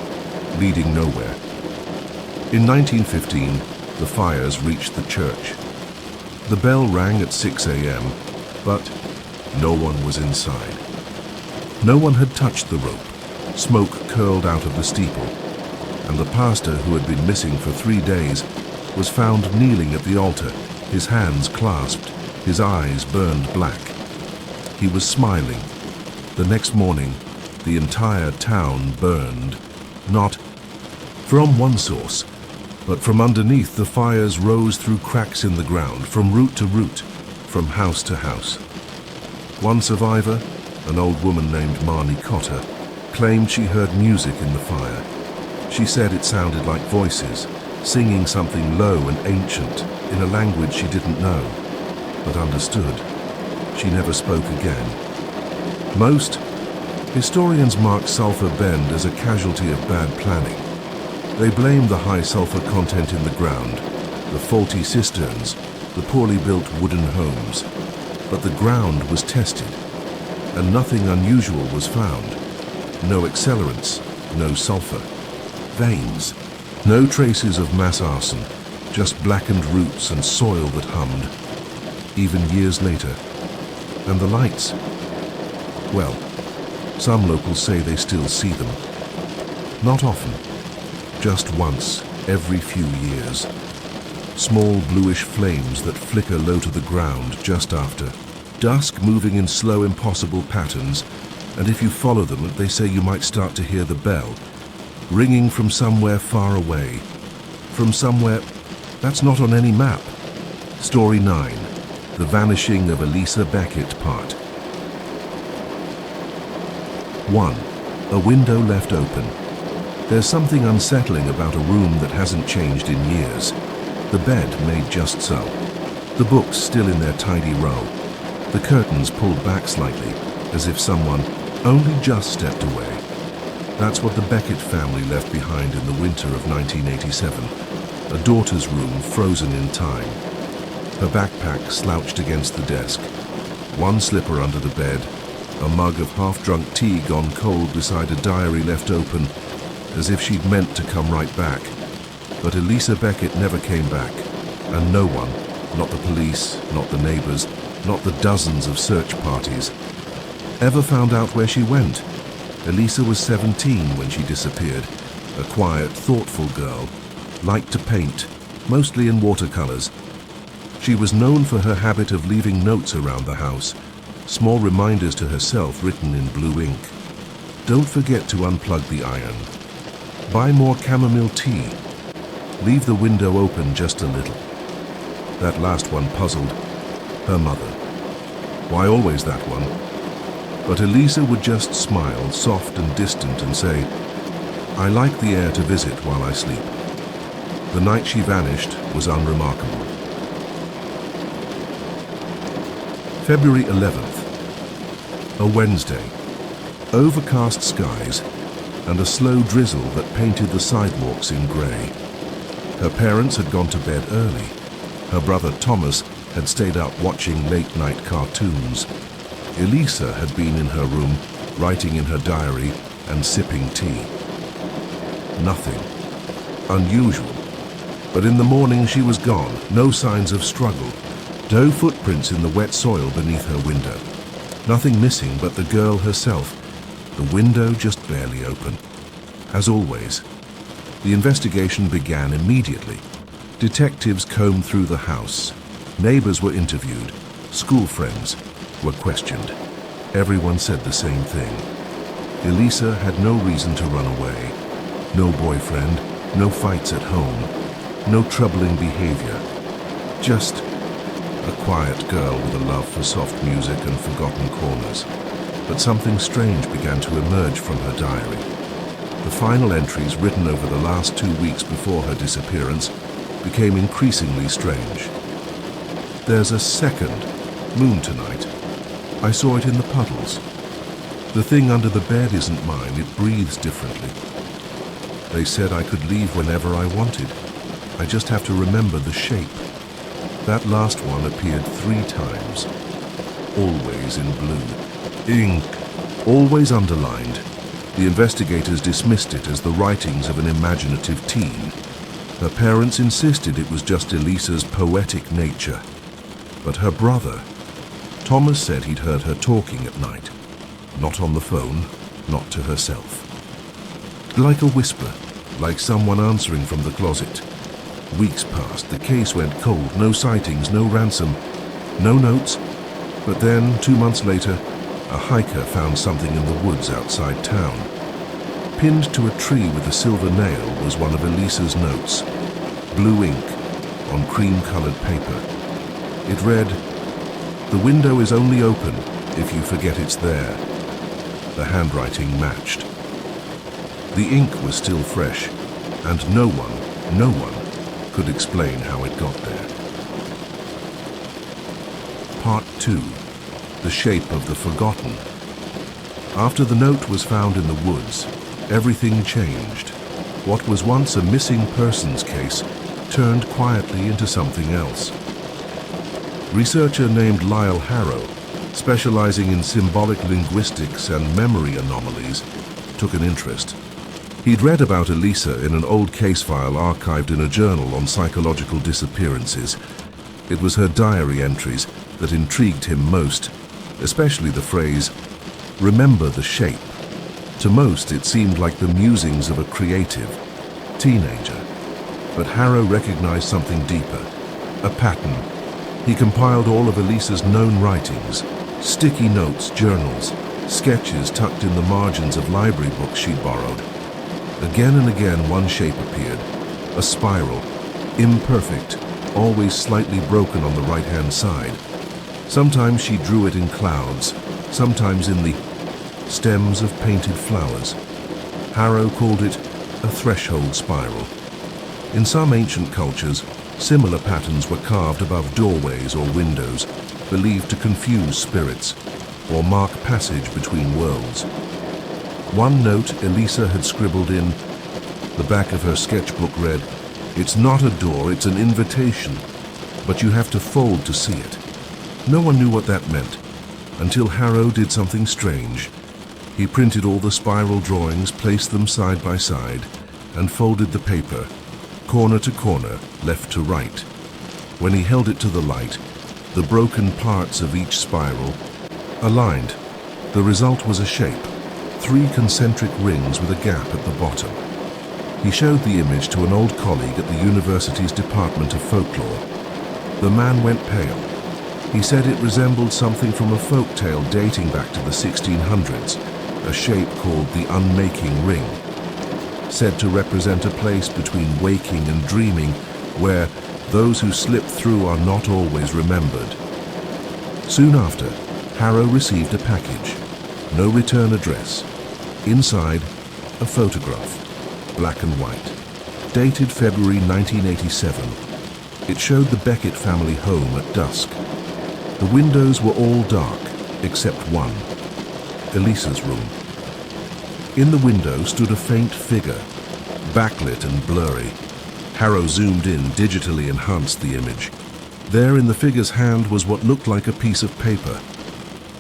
leading nowhere. In 1915, the fires reached the church. The bell rang at 6 a.m., but no one was inside. No one had touched the rope. Smoke curled out of the steeple, and the pastor, who had been missing for 3 days, was found kneeling at the altar, his hands clasped, his eyes burned black. He was smiling. The next morning, the entire town burned, not from one source, but from underneath. The fires rose through cracks in the ground, from root to root, from house to house. One survivor, an old woman named Marnie Cotter, claimed she heard music in the fire. She said it sounded like voices, singing something low and ancient in a language she didn't know, but understood. She never spoke again. Most historians mark Sulphur Bend as a casualty of bad planning. They blame the high sulfur content in the ground, the faulty cisterns, the poorly built wooden homes. But the ground was tested, and nothing unusual was found. No accelerants, no sulfur. Veins. No traces of mass arson, just blackened roots and soil that hummed, even years later. And the lights? Well, some locals say they still see them. Not often. Just once, every few years. Small bluish flames that flicker low to the ground just after. Dusk moving in slow, impossible patterns, and if you follow them, they say you might start to hear the bell, ringing from somewhere far away. From somewhere that's not on any map. Story 9. The Vanishing of Elisa Beckett Part 1. A window left open. There's something unsettling about a room that hasn't changed in years. The bed made just so. The books still in their tidy row. The curtains pulled back slightly, as if someone only just stepped away. That's what the Beckett family left behind in the winter of 1987. A daughter's room frozen in time. Her backpack slouched against the desk. One slipper under the bed. A mug of half-drunk tea gone cold beside a diary left open, as if she'd meant to come right back. But Elisa Beckett never came back, and no one, not the police, not the neighbors, not the dozens of search parties, ever found out where she went. Elisa was 17 when she disappeared, a quiet, thoughtful girl, liked to paint, mostly in watercolors. She was known for her habit of leaving notes around the house, small reminders to herself written in blue ink. Don't forget to unplug the iron. Buy more chamomile tea. Leave the window open just a little. That last one puzzled her mother. Why always that one? But Elisa would just smile, soft and distant, and say, I like the air to visit while I sleep. The night she vanished was unremarkable. February 11th, a Wednesday. Overcast skies and a slow drizzle that painted the sidewalks in grey. Her parents had gone to bed early. Her brother Thomas had stayed up watching late-night cartoons. Elisa had been in her room, writing in her diary and sipping tea. Nothing unusual. But in the morning she was gone, no signs of struggle. No footprints in the wet soil beneath her window. Nothing missing but the girl herself. The window just barely open. As always, the investigation began immediately. Detectives combed through the house. Neighbors were interviewed. School friends were questioned. Everyone said the same thing. Elisa had no reason to run away. No boyfriend, no fights at home, no troubling behavior. Just a quiet girl with a love for soft music and forgotten corners. but something strange began to emerge from her diary. The final entries written over the last 2 weeks before her disappearance became increasingly strange. "There's a second moon tonight. I saw it in the puddles. The thing under the bed isn't mine, it breathes differently. They said I could leave whenever I wanted. I just have to remember the shape. That last one appeared 3 times, always in blue. Ink, always underlined. The investigators dismissed it as the writings of an imaginative teen. Her parents insisted it was just Elisa's poetic nature. But her brother, Thomas, said he'd heard her talking at night. Not on the phone, not to herself. Like a whisper, like someone answering from the closet. Weeks passed, the case went cold, no sightings, no ransom, no notes. But then, 2 months later, a hiker found something in the woods outside town. Pinned to a tree with a silver nail was one of Elisa's notes, blue ink on cream-colored paper. It read, "The window is only open if you forget it's there." The handwriting matched. The ink was still fresh, and no one could explain how it got there. Part 2. The Shape of the Forgotten. After the note was found in the woods, everything changed. What was once a missing persons case turned quietly into something else. Researcher named Lyle Harrow, specializing in symbolic linguistics and memory anomalies, took an interest. He'd read about Elisa in an old case file archived in a journal on psychological disappearances. It was her diary entries that intrigued him most, especially the phrase, "remember the shape." To most, it seemed like the musings of a creative teenager. But Harrow recognized something deeper, a pattern. He compiled all of Elisa's known writings, sticky notes, journals, sketches tucked in the margins of library books she'd borrowed. Again and again, one shape appeared, a spiral, imperfect, always slightly broken on the right-hand side. Sometimes she drew it in clouds, sometimes in the stems of painted flowers. Harrow called it a threshold spiral. In some ancient cultures, similar patterns were carved above doorways or windows, believed to confuse spirits or mark passage between worlds. One note Elisa had scribbled in the back of her sketchbook read, "It's not a door, it's an invitation, but you have to fold to see it." No one knew what that meant, until Harrow did something strange. He printed all the spiral drawings, placed them side by side, and folded the paper, corner to corner, left to right. When he held it to the light, the broken parts of each spiral aligned. The result was a shape, 3 concentric rings with a gap at the bottom. He showed the image to an old colleague at the university's Department of Folklore. The man went pale. He said it resembled something from a folk tale dating back to the 1600s, a shape called the unmaking ring, said to represent a place between waking and dreaming where those who slip through are not always remembered. Soon after, Harrow received a package, no return address. Inside, a photograph, black and white, dated February 1987. It showed the Beckett family home at dusk. The windows were all dark, except one, Elisa's room. In the window stood a faint figure, backlit and blurry. Harrow zoomed in, digitally enhanced the image. There in the figure's hand was what looked like a piece of paper,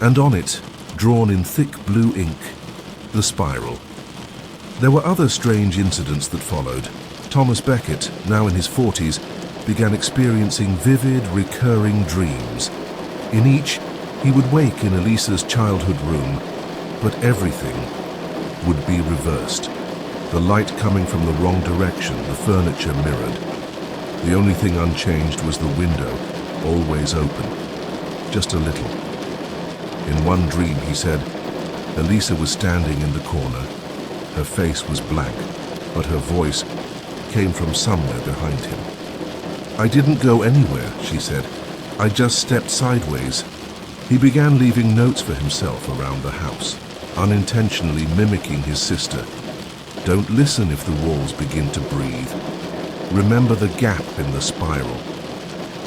and on it, drawn in thick blue ink, the spiral. There were other strange incidents that followed. Thomas Beckett, now in his 40s, began experiencing vivid, recurring dreams. In each, he would wake in Elisa's childhood room, but everything would be reversed. The light coming from the wrong direction, the furniture mirrored. The only thing unchanged was the window, always open, just a little. In one dream, he said, Elisa was standing in the corner. Her face was blank, but her voice came from somewhere behind him. "I didn't go anywhere," she said. "I just stepped sideways. He began leaving notes for himself around the house, unintentionally mimicking his sister. Don't listen if the walls begin to breathe. Remember the gap in the spiral.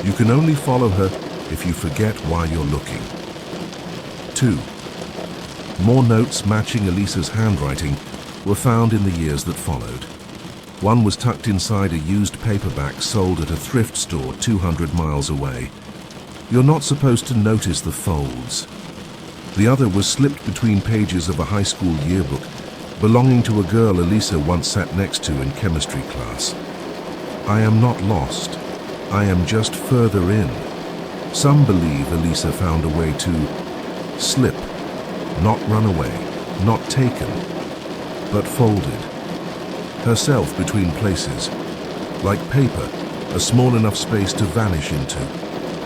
You can only follow her if you forget why you're looking. 2. More notes matching Elisa's handwriting were found in the years that followed. One was tucked inside a used paperback sold at a thrift store 200 miles away. You're not supposed to notice the folds. The other was slipped between pages of a high school yearbook belonging to a girl Elisa once sat next to in chemistry class. I am not lost. I am just further in. Some believe Elisa found a way to slip, not run away, not taken, but folded. Herself between places, like paper, a small enough space to vanish into,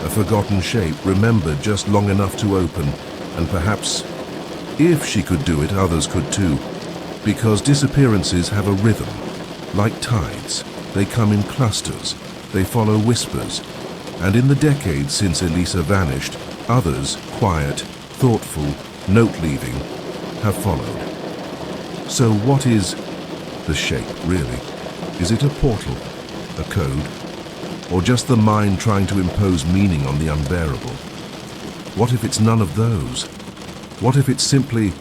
a forgotten shape remembered just long enough to open, and perhaps, if she could do it, others could too, because disappearances have a rhythm, like tides. They come in clusters, they follow whispers, and in the decades since Elisa vanished, others, quiet, thoughtful, note-leaving, have followed. So what is the shape, really? Is it a portal, a code, or just the mind trying to impose meaning on the unbearable? What if it's none of those? What if it's simply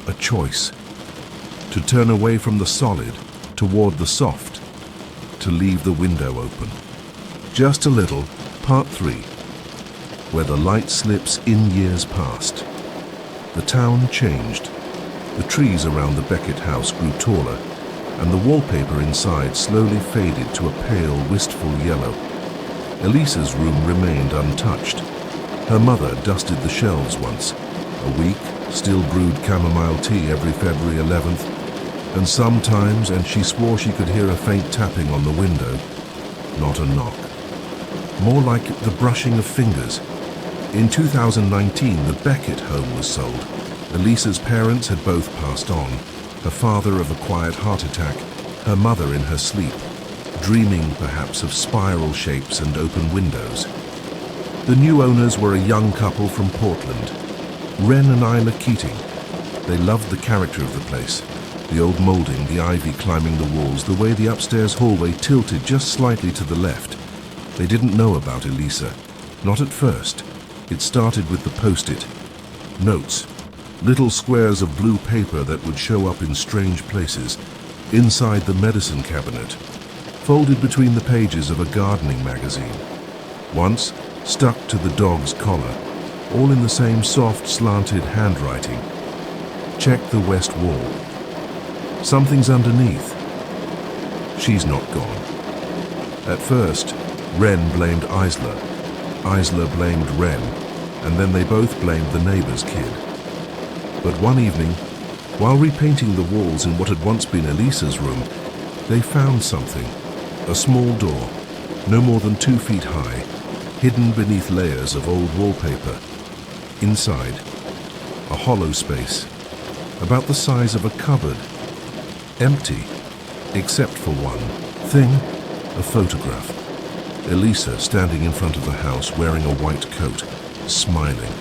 a choice? To turn away from the solid, toward the soft, to leave the window open. Just a little, part 3, where the light slips in years past. The town changed. The trees around the Beckett house grew taller, and the wallpaper inside slowly faded to a pale, wistful yellow. Elisa's room remained untouched. Her mother dusted the shelves once. A week, still brewed chamomile tea every February 11th, and sometimes, and she swore she could hear a faint tapping on the window. Not a knock. More like the brushing of fingers. In 2019, the Beckett home was sold. Elisa's parents had both passed on. Her father of a quiet heart attack, her mother in her sleep, dreaming perhaps of spiral shapes and open windows. The new owners were a young couple from Portland, Ren and Isla Keating. They loved the character of the place, the old molding, the ivy climbing the walls, the way the upstairs hallway tilted just slightly to the left. They didn't know about Elisa, not at first. It started with the post-it. Notes, little squares of blue paper that would show up in strange places, inside the medicine cabinet, folded between the pages of a gardening magazine. Once, stuck to the dog's collar, all in the same soft, slanted handwriting. Check the west wall. Something's underneath. She's not gone. At first, Ren blamed Isla. Isla blamed Ren, and then they both blamed the neighbor's kid. But one evening, while repainting the walls in what had once been Elisa's room, they found something. A small door, no more than 2 feet high, hidden beneath layers of old wallpaper. Inside, a hollow space, about the size of a cupboard. Empty, except for one thing, a photograph. Elisa standing in front of the house wearing a white coat, smiling.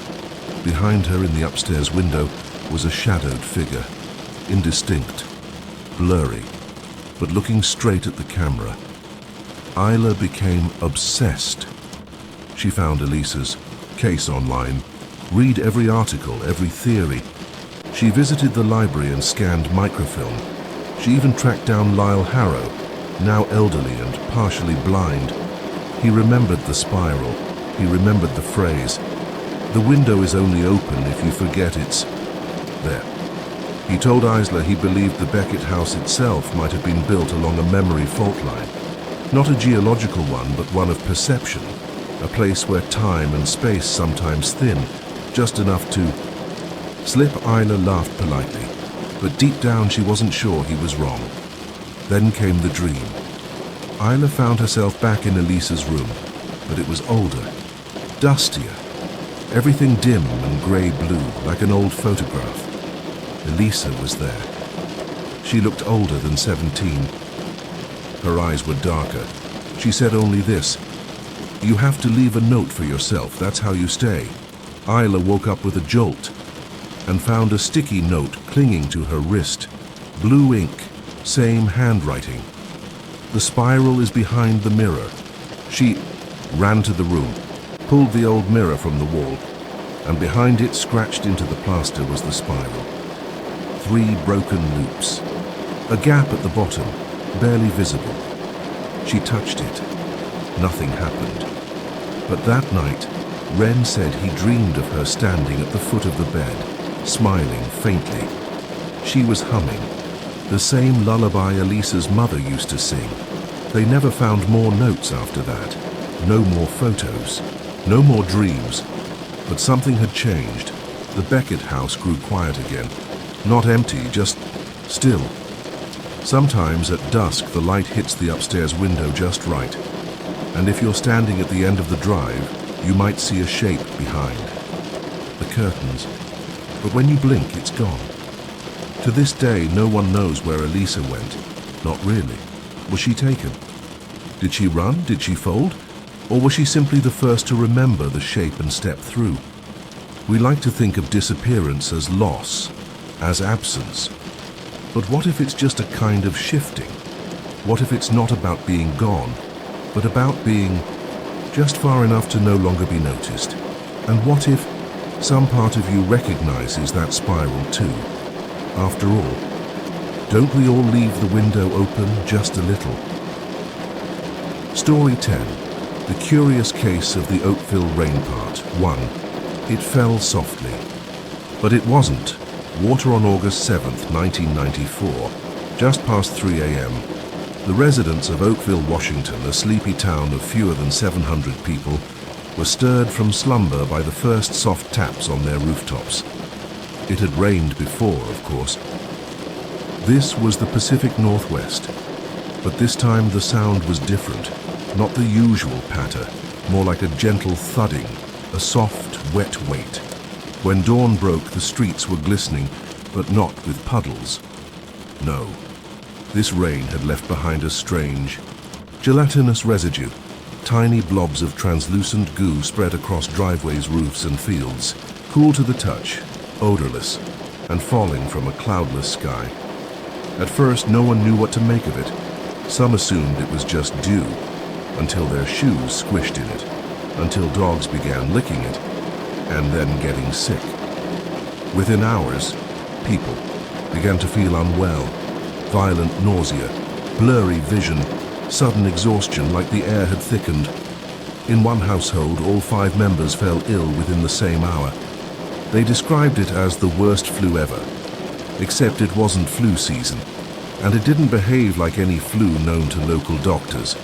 Behind her in the upstairs window was a shadowed figure, indistinct, blurry, but looking straight at the camera. Isla became obsessed. She found Elisa's case online, read every article, every theory. She visited the library and scanned microfilm. She even tracked down Lyle Harrow, now elderly and partially blind. He remembered the spiral. He remembered the phrase, "The window is only open if you forget it's there." He told Isla he believed the Beckett house itself might have been built along a memory fault line. Not a geological one, but one of perception. A place where time and space sometimes thin, just enough to slip. Isla laughed politely, but deep down she wasn't sure he was wrong. Then came the dream. Isla found herself back in Elisa's room, but it was older, dustier, everything dim and grey-blue, like an old photograph. Elisa was there. She looked older than 17. Her eyes were darker. She said only this, "You have to leave a note for yourself, that's how you stay." Isla woke up with a jolt and found a sticky note clinging to her wrist. Blue ink, same handwriting. The spiral is behind the mirror. She ran to the room, pulled the old mirror from the wall, and behind it, scratched into the plaster, was the spiral. 3 broken loops. A gap at the bottom, barely visible. She touched it. Nothing happened. But that night, Ren said he dreamed of her standing at the foot of the bed, smiling faintly. She was humming, the same lullaby Elisa's mother used to sing. They never found more notes after that. No more photos. No more dreams. But something had changed. The Beckett house grew quiet again. Not empty, just still. Sometimes at dusk the light hits the upstairs window just right, and if you're standing at the end of the drive, you might see a shape behind. The curtains. But when you blink, it's gone. To this day, no one knows where Elisa went. Not really. Was she taken? Did she run? Did she fold? Or was she simply the first to remember the shape and step through? We like to think of disappearance as loss, as absence. But what if it's just a kind of shifting? What if it's not about being gone, but about being just far enough to no longer be noticed? And what if some part of you recognizes that spiral too? After all, don't we all leave the window open just a little? Story 10. The Curious Case of the Oakville Rain Part 1. It fell softly. But it wasn't. Water on August 7th, 1994, just past 3 a.m. The residents of Oakville, Washington, a sleepy town of fewer than 700 people, were stirred from slumber by the first soft taps on their rooftops. It had rained before, of course. This was the Pacific Northwest, but this time the sound was different. Not the usual patter, more like a gentle thudding, a soft, wet weight. When dawn broke, the streets were glistening, but not with puddles. No, this rain had left behind a strange, gelatinous residue. Tiny blobs of translucent goo spread across driveways, roofs, and fields, cool to the touch, odorless, and falling from a cloudless sky. At first, no one knew what to make of it. Some assumed it was just dew, until their shoes squished in it, until dogs began licking it, and then getting sick. Within hours, people began to feel unwell, violent nausea, blurry vision, sudden exhaustion like the air had thickened. In one household, all 5 members fell ill within the same hour. They described it as the worst flu ever, except it wasn't flu season, and it didn't behave like any flu known to local doctors.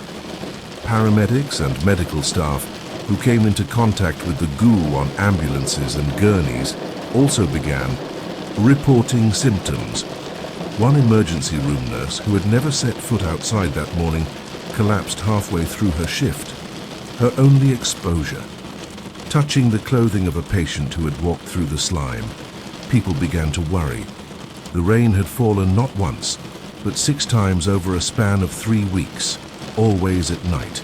Paramedics and medical staff who came into contact with the goo on ambulances and gurneys also began reporting symptoms. One emergency room nurse who had never set foot outside that morning collapsed halfway through her shift. Her only exposure, touching the clothing of a patient who had walked through the slime. People began to worry. The rain had fallen not once, but 6 times over a span of 3 weeks, always at night.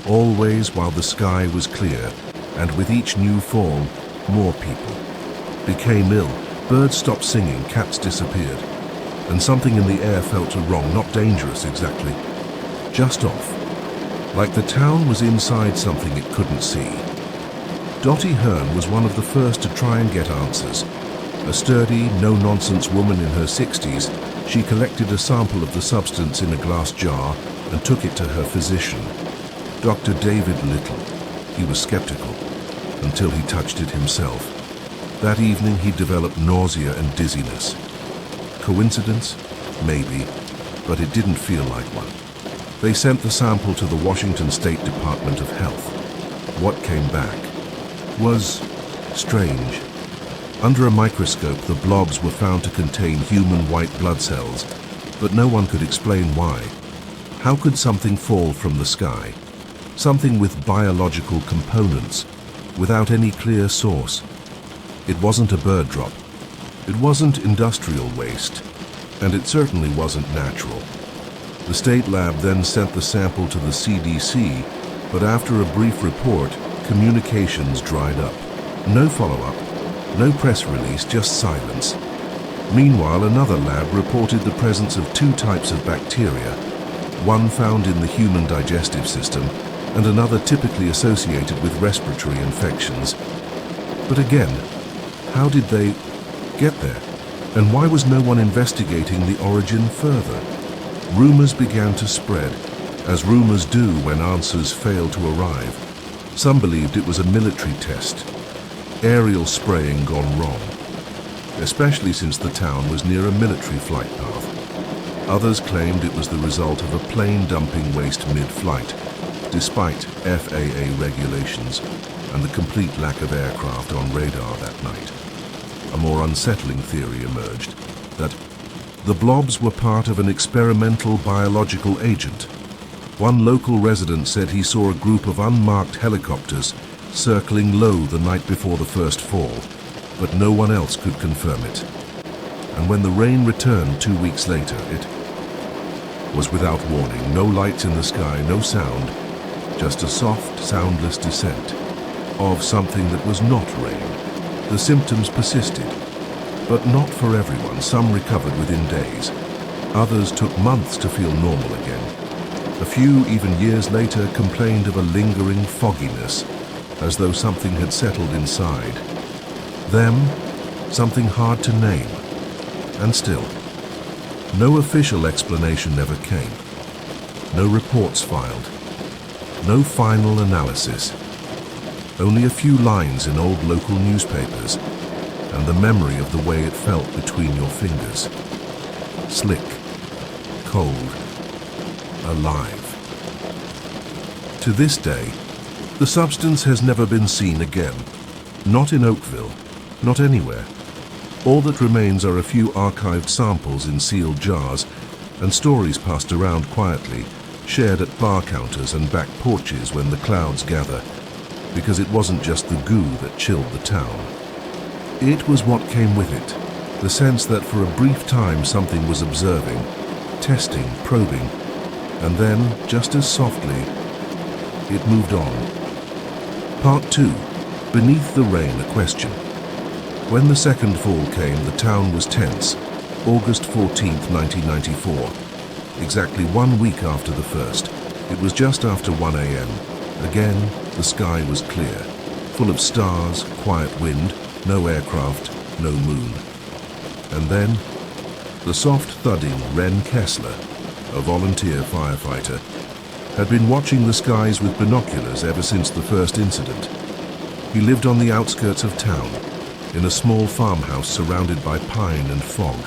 Always while the sky was clear, and with each new fall, more people became ill. Birds stopped singing, cats disappeared, and something in the air felt wrong, not dangerous exactly, just off, like the town was inside something it couldn't see. Dottie Hearn was one of the first to try and get answers. A sturdy, no-nonsense woman in her 60s, she collected a sample of the substance in a glass jar and took it to her physician, Dr. David Little. He was skeptical until he touched it himself. That evening he developed nausea and dizziness. Coincidence? Maybe, but it didn't feel like one. They sent the sample to the Washington State Department of Health. What came back was strange. Under a microscope, the blobs were found to contain human white blood cells, but no one could explain why. How could something fall from the sky? Something with biological components, without any clear source. It wasn't a bird drop. It wasn't industrial waste, and it certainly wasn't natural. The state lab then sent the sample to the CDC, but after a brief report, communications dried up. No follow-up, no press release, just silence. Meanwhile, another lab reported the presence of two types of bacteria, one found in the human digestive system and another typically associated with respiratory infections. But again, how did they get there? And why was no one investigating the origin further? Rumors began to spread, as rumors do when answers fail to arrive. Some believed it was a military test, aerial spraying gone wrong, especially since the town was near a military flight path. Others claimed it was the result of a plane dumping waste mid-flight, despite FAA regulations and the complete lack of aircraft on radar that night. A more unsettling theory emerged, that the blobs were part of an experimental biological agent. One local resident said he saw a group of unmarked helicopters circling low the night before the first fall, but no one else could confirm it. And when the rain returned 2 weeks later, it was without warning. No lights in the sky, no sound, just a soft, soundless descent of something that was not rain. The symptoms persisted, but not for everyone. Some recovered within days. Others took months to feel normal again. A few, even years later, complained of a lingering fogginess, as though something had settled inside them, something hard to name. And still, no official explanation ever came. No reports filed. No final analysis. Only a few lines in old local newspapers, and the memory of the way it felt between your fingers. Slick, cold, alive. To this day, the substance has never been seen again. Not in Oakville, not anywhere. All that remains are a few archived samples in sealed jars and stories passed around quietly, shared at bar counters and back porches when the clouds gather, because it wasn't just the goo that chilled the town. It was what came with it, the sense that for a brief time something was observing, testing, probing, and then, just as softly, it moved on. Part 2. Beneath the Rain, a question. When the second fall came, the town was tense. August 14th, 1994. Exactly 1 week after the first. It was just after 1 a.m. Again, the sky was clear, full of stars, quiet wind, no aircraft, no moon. And then, the soft thudding Ren Kessler, a volunteer firefighter, had been watching the skies with binoculars ever since the first incident. He lived on the outskirts of town, in a small farmhouse surrounded by pine and fog.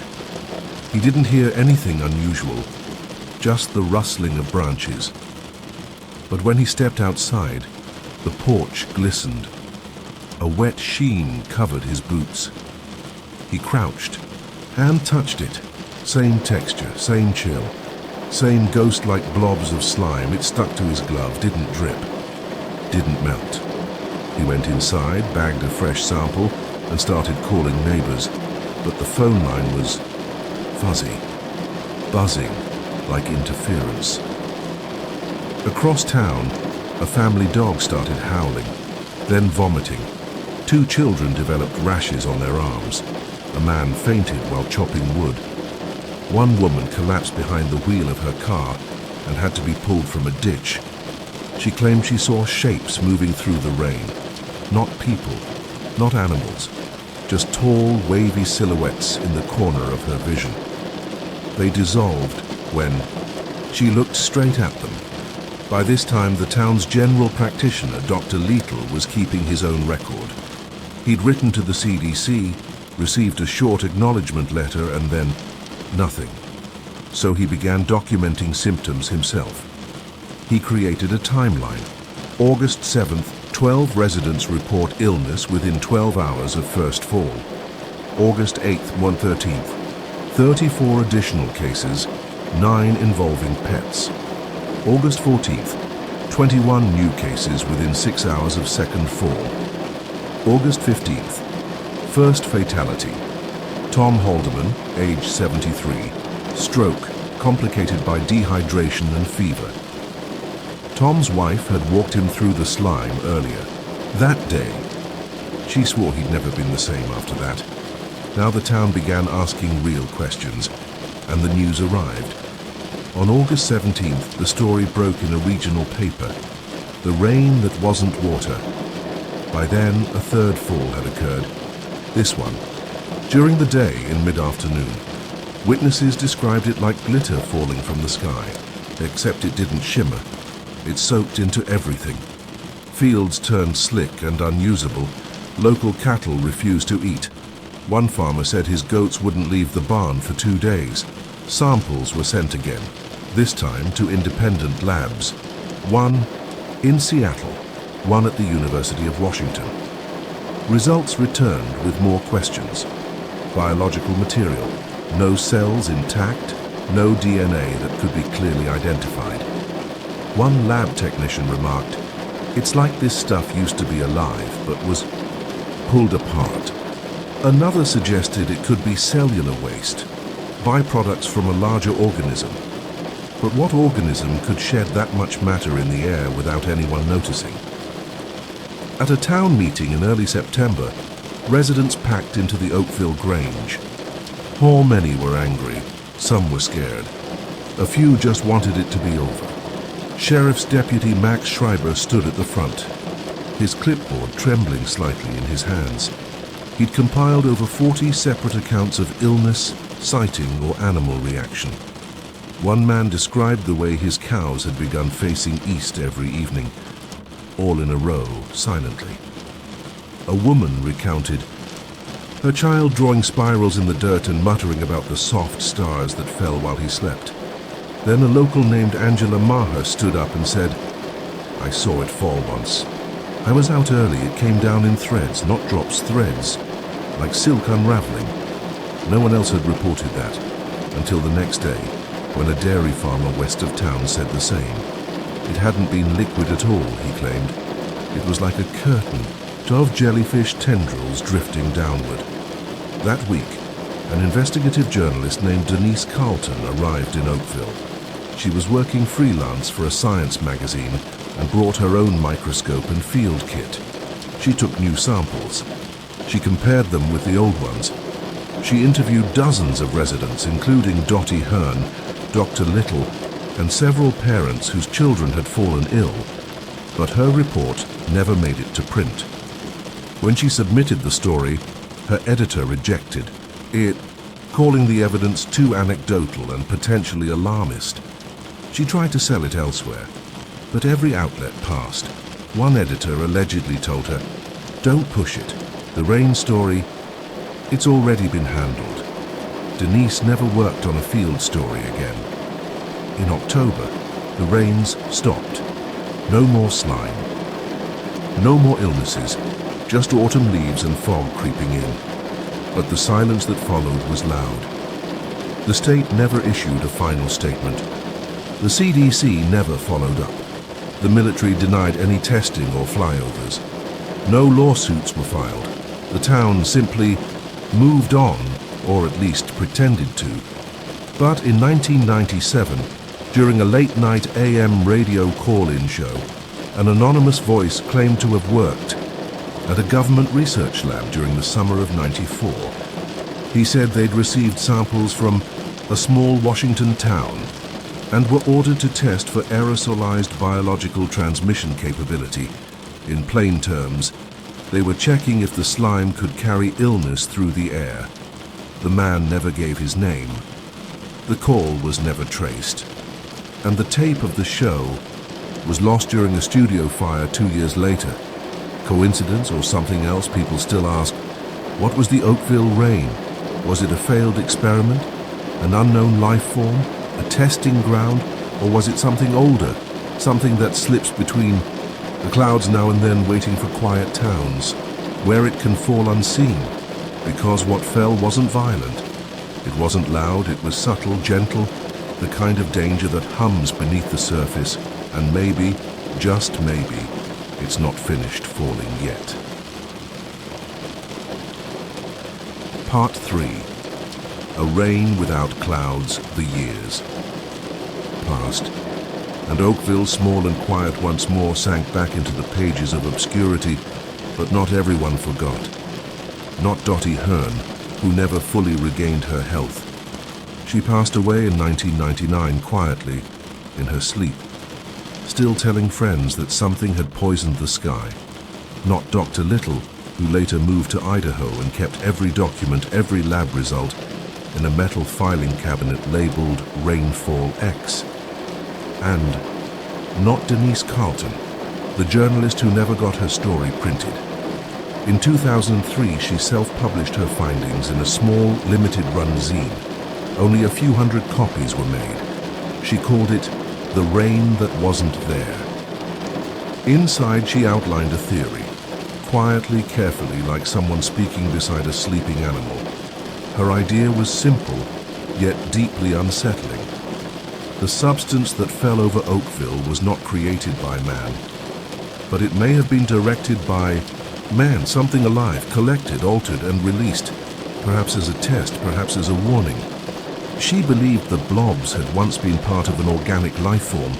He didn't hear anything unusual, just the rustling of branches. But when he stepped outside, the porch glistened. A wet sheen covered his boots. He crouched. Hand touched it. Same texture, same chill. Same ghost-like blobs of slime. It stuck to his glove, didn't drip, didn't melt. He went inside, bagged a fresh sample, and started calling neighbors. But the phone line was fuzzy, buzzing like interference. Across town, a family dog started howling, then vomiting. 2 children developed rashes on their arms. A man fainted while chopping wood. One woman collapsed behind the wheel of her car and had to be pulled from a ditch. She claimed she saw shapes moving through the rain. Not people, not animals, just tall, wavy silhouettes in the corner of her vision. They dissolved when she looked straight at them. By this time, the town's general practitioner, Dr. Lietl, was keeping his own record. He'd written to the CDC, received a short acknowledgement letter, and then nothing. So he began documenting symptoms himself. He created a timeline. August 7th, 12 residents report illness within 12 hours of first fall. August 8th, 1/13th, 34 additional cases, 9 involving pets. August 14th, 21 new cases within 6 hours of second fall. August 15th, first fatality. Tom Haldeman, age 73, stroke, complicated by dehydration and fever. Tom's wife had walked him through the slime earlier. That day, She swore he'd never been the same after that. Now the town began asking real questions, and the news arrived. On August 17th, the story broke in a regional paper. The rain that wasn't water. By then, a third fall had occurred. This one. During the day in mid-afternoon, witnesses described it like glitter falling from the sky, except it didn't shimmer. It soaked into everything. Fields turned slick and unusable. Local cattle refused to eat. One farmer said his goats wouldn't leave the barn for 2 days. Samples were sent again, this time to independent labs. One in Seattle, one at the University of Washington. Results returned with more questions. Biological material, no cells intact, no DNA that could be clearly identified. One lab technician remarked, "It's like this stuff used to be alive, but was pulled apart." Another suggested it could be cellular waste, byproducts from a larger organism. But what organism could shed that much matter in the air without anyone noticing? At a town meeting in early September, residents packed into the Oakville Grange. How many were angry, some were scared. A few just wanted it to be over. Sheriff's Deputy Max Schreiber stood at the front, his clipboard trembling slightly in his hands. He'd compiled over 40 separate accounts of illness, sighting, or animal reaction. One man described the way his cows had begun facing east every evening, all in a row, silently. A woman recounted her child drawing spirals in the dirt and muttering about the soft stars that fell while he slept. Then a local named Angela Maher stood up and said, "I saw it fall once. I was out early, it came down in threads, not drops, threads, like silk unraveling." No one else had reported that, until the next day, when a dairy farmer west of town said the same. It hadn't been liquid at all, he claimed. It was like a curtain of jellyfish tendrils drifting downward. That week, an investigative journalist named Denise Carlton arrived in Oakville. She was working freelance for a science magazine and brought her own microscope and field kit. She took new samples. She compared them with the old ones. She interviewed dozens of residents, including Dottie Hearn, Dr. Little, and several parents whose children had fallen ill, but her report never made it to print. When she submitted the story, her editor rejected it, calling the evidence too anecdotal and potentially alarmist. She tried to sell it elsewhere, but every outlet passed. One editor allegedly told her, "Don't push it. The rain story, it's already been handled." Denise never worked on a field story again. In October, the rains stopped. No more slime. No more illnesses, just autumn leaves and fog creeping in. But the silence that followed was loud. The state never issued a final statement. The CDC never followed up. The military denied any testing or flyovers. No lawsuits were filed. The town simply moved on, or at least pretended to. But in 1997, during a late-night AM radio call-in show, an anonymous voice claimed to have worked at a government research lab during the summer of '94. He said they'd received samples from a small Washington town and were ordered to test for aerosolized biological transmission capability. In plain terms, they were checking if the slime could carry illness through the air. The man never gave his name. The call was never traced. And the tape of the show was lost during a studio fire 2 years later. Coincidence or something else, people still ask. What was the Oakville rain? Was it a failed experiment? An unknown life form? A testing ground? Or was it something older? Something that slips between the clouds now and then, waiting for quiet towns, where it can fall unseen, because what fell wasn't violent. It wasn't loud, it was subtle, gentle, the kind of danger that hums beneath the surface, and maybe, just maybe, it's not finished falling yet. Part 3. A rain without clouds, the years passed, and Oakville, small and quiet once more, sank back into the pages of obscurity, But not everyone forgot. Not Dottie Hearn, who never fully regained her health. She passed away in 1999 quietly, in her sleep, still telling friends that something had poisoned the sky. Not Dr. Little, who later moved to Idaho and kept every document, every lab result, in a metal filing cabinet labeled Rainfall X. And not Denise Carlton, the journalist who never got her story printed. In 2003, she self-published her findings in a small, limited-run zine. Only a few hundred copies were made. She called it The Rain That Wasn't There. Inside, she outlined a theory, quietly, carefully, like someone speaking beside a sleeping animal. Her idea was simple, yet deeply unsettling. The substance that fell over Oakville was not created by man, but it may have been directed by man, something alive, collected, altered, and released, perhaps as a test, perhaps as a warning. She believed the blobs had once been part of an organic life form,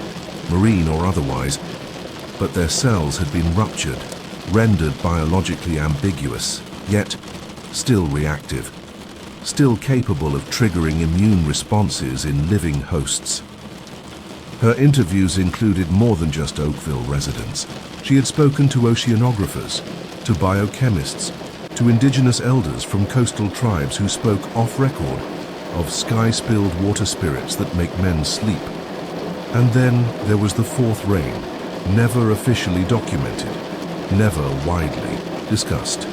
marine or otherwise, but their cells had been ruptured, rendered biologically ambiguous, yet still reactive, still capable of triggering immune responses in living hosts. Her interviews included more than just Oakville residents. She had spoken to oceanographers, to biochemists, to indigenous elders from coastal tribes who spoke off-record of sky-spilled water spirits that make men sleep. And then there was the fourth rain, never officially documented, never widely discussed.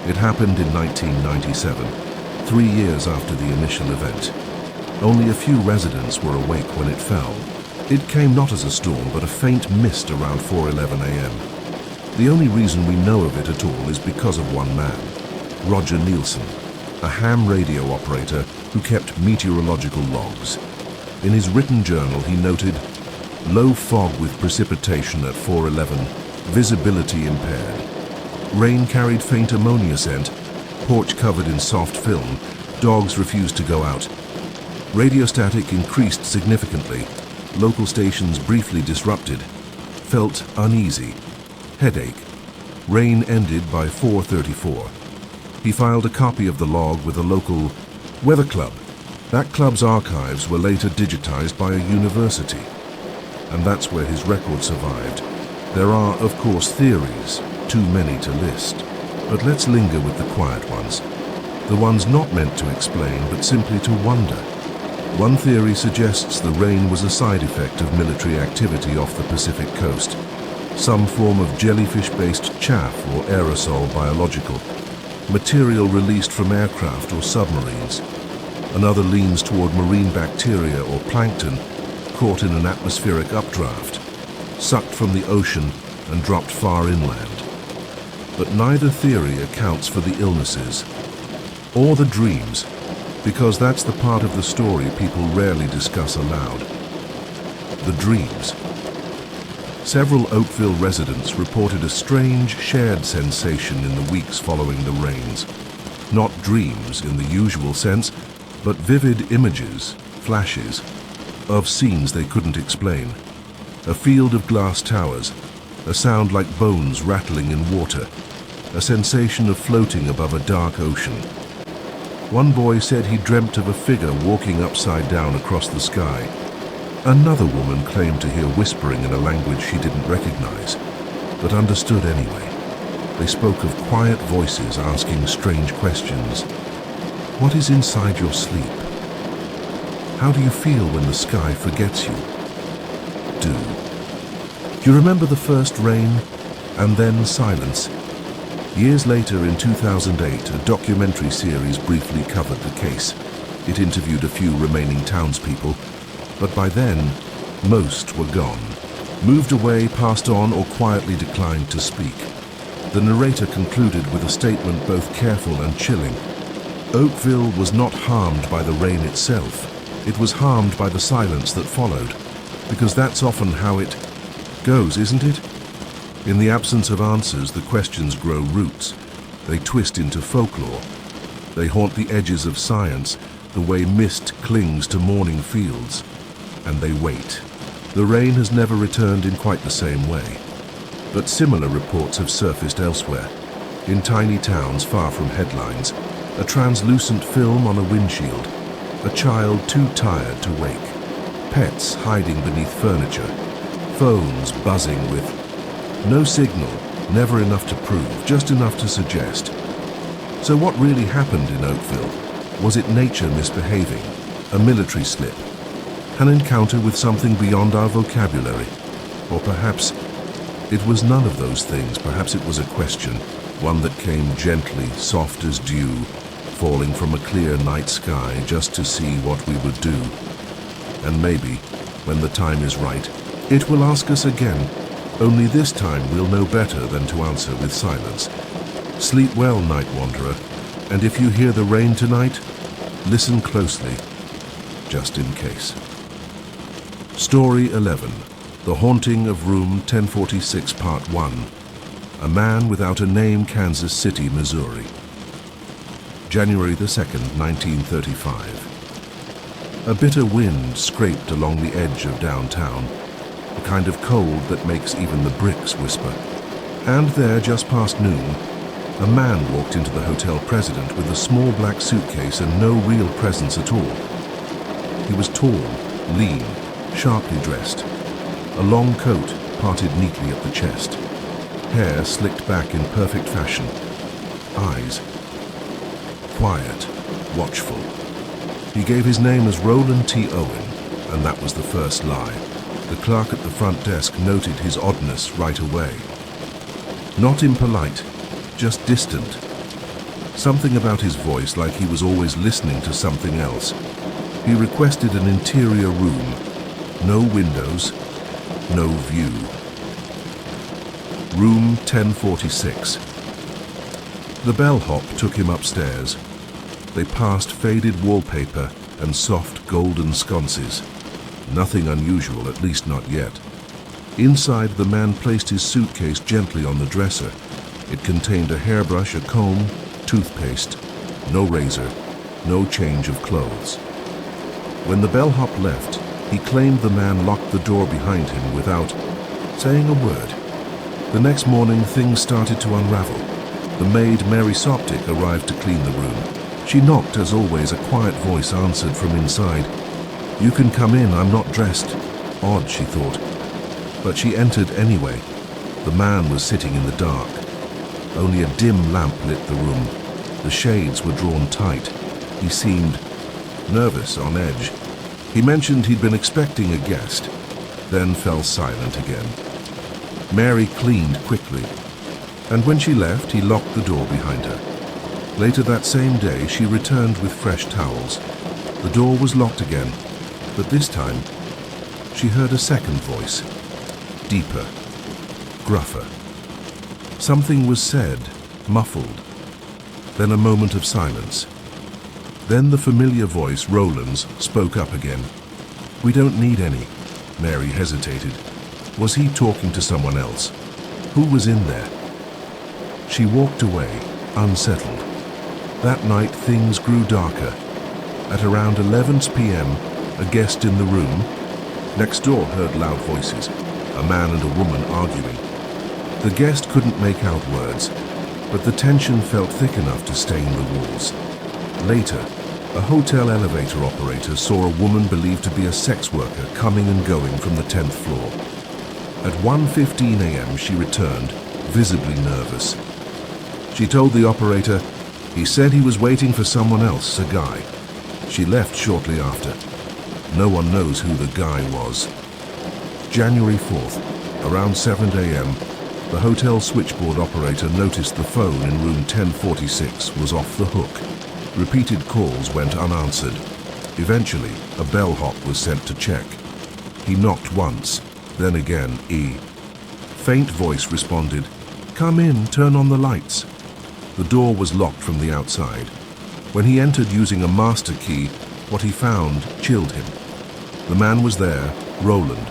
It happened in 1997, 3 years after the initial event. Only a few residents were awake when it fell. It came not as a storm, but a faint mist around 4:11 a.m. The only reason we know of it at all is because of one man, Roger Nielsen, a ham radio operator who kept meteorological logs. In his written journal, he noted, "Low fog with precipitation at 4:11, visibility impaired. Rain carried faint ammonia scent, porch covered in soft film, dogs refused to go out. Radio static increased significantly, local stations briefly disrupted, felt uneasy, headache. Rain ended by 4:34. He filed a copy of the log with a local weather club. That club's archives were later digitized by a university, and that's where his record survived. There are, of course, theories, too many to list, but let's linger with the quiet ones, the ones not meant to explain, but simply to wonder. One theory suggests the rain was a side effect of military activity off the Pacific coast, some form of jellyfish-based chaff or aerosol biological, material released from aircraft or submarines. Another leans toward marine bacteria or plankton caught in an atmospheric updraft, sucked from the ocean and dropped far inland. But neither theory accounts for the illnesses or the dreams, because that's the part of the story people rarely discuss aloud. The dreams. Several Oakville residents reported a strange, shared sensation in the weeks following the rains. Not dreams in the usual sense, but vivid images, flashes, of scenes they couldn't explain. A field of glass towers, a sound like bones rattling in water, a sensation of floating above a dark ocean. One boy said he dreamt of a figure walking upside down across the sky. Another woman claimed to hear whispering in a language she didn't recognize, but understood anyway. They spoke of quiet voices asking strange questions. What is inside your sleep? How do you feel when the sky forgets you? Do you remember the first rain and then silence? Years later, in 2008, a documentary series briefly covered the case. It interviewed a few remaining townspeople, but by then, most were gone, moved away, passed on, or quietly declined to speak. The narrator concluded with a statement both careful and chilling. Oakville was not harmed by the rain itself. It was harmed by the silence that followed, because that's often how it goes, isn't it? In the absence of answers, the questions grow roots. They twist into folklore. They haunt the edges of science, the way mist clings to morning fields. And they wait. The rain has never returned in quite the same way. But similar reports have surfaced elsewhere. In tiny towns far from headlines, a translucent film on a windshield, a child too tired to wake, pets hiding beneath furniture, phones buzzing with no signal, never enough to prove, just enough to suggest. So what really happened in Oakville? Was it nature misbehaving, a military slip, an encounter with something beyond our vocabulary? Or perhaps it was none of those things. Perhaps it was a question, one that came gently, soft as dew, falling from a clear night sky just to see what we would do. And maybe, when the time is right, it will ask us again, only this time we'll know better than to answer with silence. Sleep well, night wanderer, and if you hear the rain tonight, listen closely, just in case. Story 11. The Haunting of Room 1046, Part 1. A Man Without a Name, Kansas City, Missouri. January the 2nd, 1935. A bitter wind scraped along the edge of downtown, the kind of cold that makes even the bricks whisper. And there, just past noon, a man walked into the hotel president with a small black suitcase and no real presence at all. He was tall, lean, sharply dressed. A long coat parted neatly at the chest. Hair slicked back in perfect fashion. Eyes quiet, watchful. He gave his name as Roland T. Owen, and that was the first lie. The clerk at the front desk noted his oddness right away. Not impolite, just distant. Something about his voice, like he was always listening to something else. He requested an interior room. No windows, no view. Room 1046. The bellhop took him upstairs. They passed faded wallpaper and soft golden sconces. Nothing unusual, at least not yet. Inside, the man placed his suitcase gently on the dresser. It contained a hairbrush, a comb, toothpaste, no razor, no change of clothes. When the bellhop left, he claimed the man locked the door behind him without saying a word. The next morning, things started to unravel. The maid, Mary Soptic, arrived to clean the room. She knocked as always. A quiet voice answered from inside. "You can come in, I'm not dressed." Odd, she thought. But she entered anyway. The man was sitting in the dark. Only a dim lamp lit the room. The shades were drawn tight. He seemed nervous, on edge. He mentioned he'd been expecting a guest, then fell silent again. Mary cleaned quickly, and when she left, he locked the door behind her. Later that same day, she returned with fresh towels. The door was locked again, but this time, she heard a second voice, deeper, gruffer. Something was said, muffled. Then a moment of silence. Then the familiar voice, Roland's, spoke up again. "We don't need any." Mary hesitated. Was he talking to someone else? Who was in there? She walked away, unsettled. That night, things grew darker. At around 11 p.m., a guest in the room next door heard loud voices, a man and a woman arguing. The guest couldn't make out words, but the tension felt thick enough to stain the walls. Later, a hotel elevator operator saw a woman believed to be a sex worker coming and going from the 10th floor. At 1:15 a.m., she returned, visibly nervous. She told the operator, he said he was waiting for someone else, a guy. She left shortly after. No one knows who the guy was. January 4th, around 7 a.m., the hotel switchboard operator noticed the phone in room 1046 was off the hook. Repeated calls went unanswered. Eventually, a bellhop was sent to check. He knocked once, then again, Faint voice responded, "Come in, turn on the lights." The door was locked from the outside. When he entered using a master key, what he found chilled him. The man was there, Roland,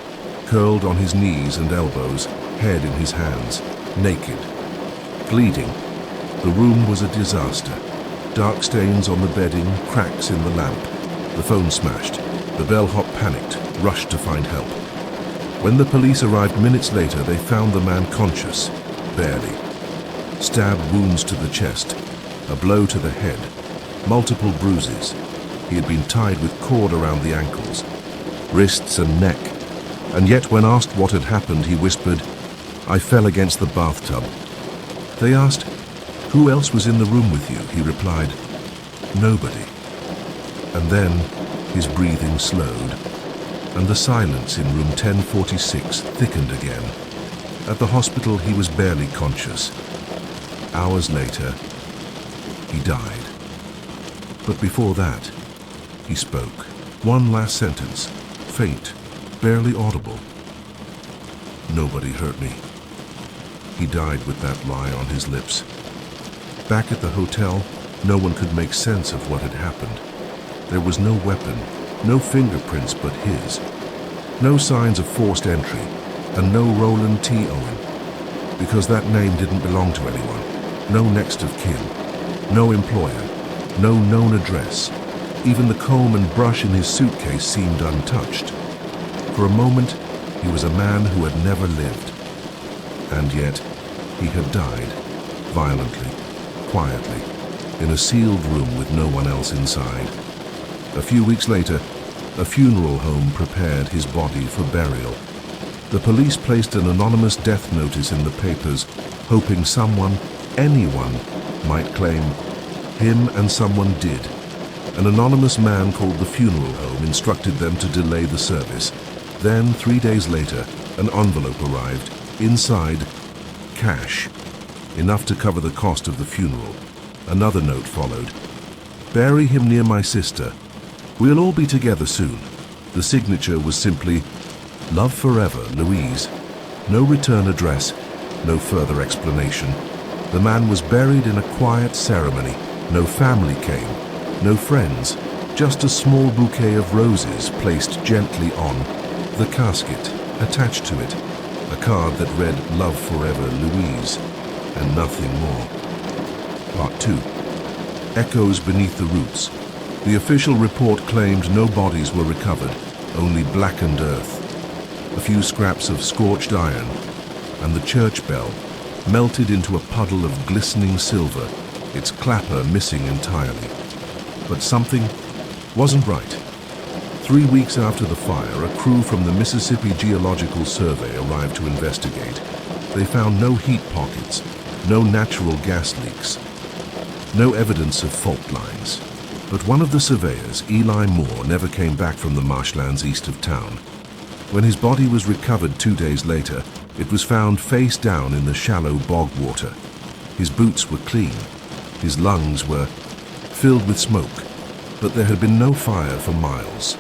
curled on his knees and elbows, head in his hands, naked, bleeding. The room was a disaster. Dark stains on the bedding, cracks in the lamp. The phone smashed. The bellhop panicked, rushed to find help. When the police arrived minutes later, they found the man conscious, barely. Stab wounds to the chest, a blow to the head, multiple bruises. He had been tied with cord around the ankles, wrists and neck, and yet when asked what had happened, he whispered, "I fell against the bathtub." They asked, "Who else was in the room with you?" He replied, "Nobody." And then his breathing slowed, and the silence in room 1046 thickened again. At the hospital, he was barely conscious. Hours later, he died. But before that, he spoke. One last sentence, faint, barely audible. "Nobody hurt me." He died with that lie on his lips. Back at the hotel, no one could make sense of what had happened. There was no weapon, no fingerprints but his. No signs of forced entry, and no Roland T. Owen. Because that name didn't belong to anyone. No next of kin, no employer, no known address. Even the comb and brush in his suitcase seemed untouched. For a moment, he was a man who had never lived. And yet, he had died, violently, quietly, in a sealed room with no one else inside. A few weeks later, a funeral home prepared his body for burial. The police placed an anonymous death notice in the papers, hoping someone, anyone, might claim him, and someone did. An anonymous man called the funeral home instructed them to delay the service. Then, 3 days later, an envelope arrived. Inside, cash, enough to cover the cost of the funeral. Another note followed. "Bury him near my sister. We'll all be together soon." The signature was simply, "Love forever, Louise." No return address, no further explanation. The man was buried in a quiet ceremony. No family came, no friends, just a small bouquet of roses placed gently on the casket. Attached to it, a card that read, "Love forever, Louise," and nothing more. Part 2. Echoes beneath the roots. The official report claimed no bodies were recovered, only blackened earth. A few scraps of scorched iron, and the church bell melted into a puddle of glistening silver, its clapper missing entirely. But something wasn't right. 3 weeks after the fire, a crew from the Mississippi Geological Survey arrived to investigate. They found no heat pockets, no natural gas leaks, no evidence of fault lines. But one of the surveyors, Eli Moore, never came back from the marshlands east of town. When his body was recovered 2 days later, it was found face down in the shallow bog water. His boots were clean. His lungs were filled with smoke, but there had been no fire for miles.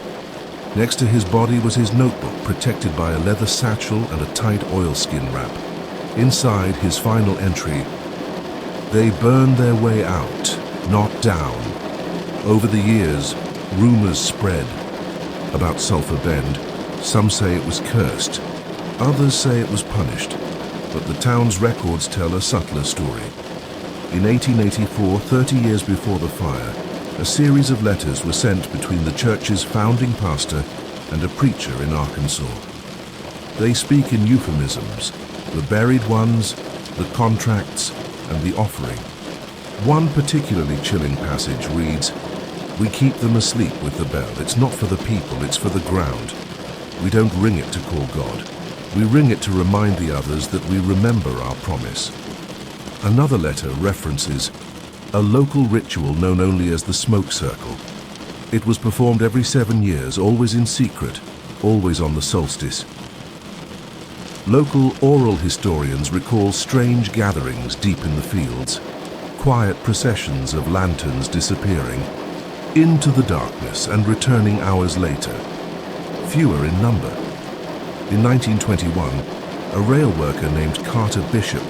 Next to his body was his notebook, protected by a leather satchel and a tight oilskin wrap. Inside, his final entry, "They burned their way out, not down." Over the years, rumors spread about Sulphur Bend. Some say it was cursed, others say it was punished, but the town's records tell a subtler story. In 1884, 30 years before the fire, a series of letters were sent between the church's founding pastor and a preacher in Arkansas. They speak in euphemisms, the buried ones, the contracts, and the offering. One particularly chilling passage reads, "We keep them asleep with the bell. It's not for the people, it's for the ground. We don't ring it to call God. We ring it to remind the others that we remember our promise." Another letter references a local ritual known only as the smoke circle. It was performed every 7 years, always in secret, always on the solstice. Local oral historians recall strange gatherings deep in the fields, quiet processions of lanterns disappearing into the darkness and returning hours later, fewer in number. In 1921, a rail worker named Carter Bishop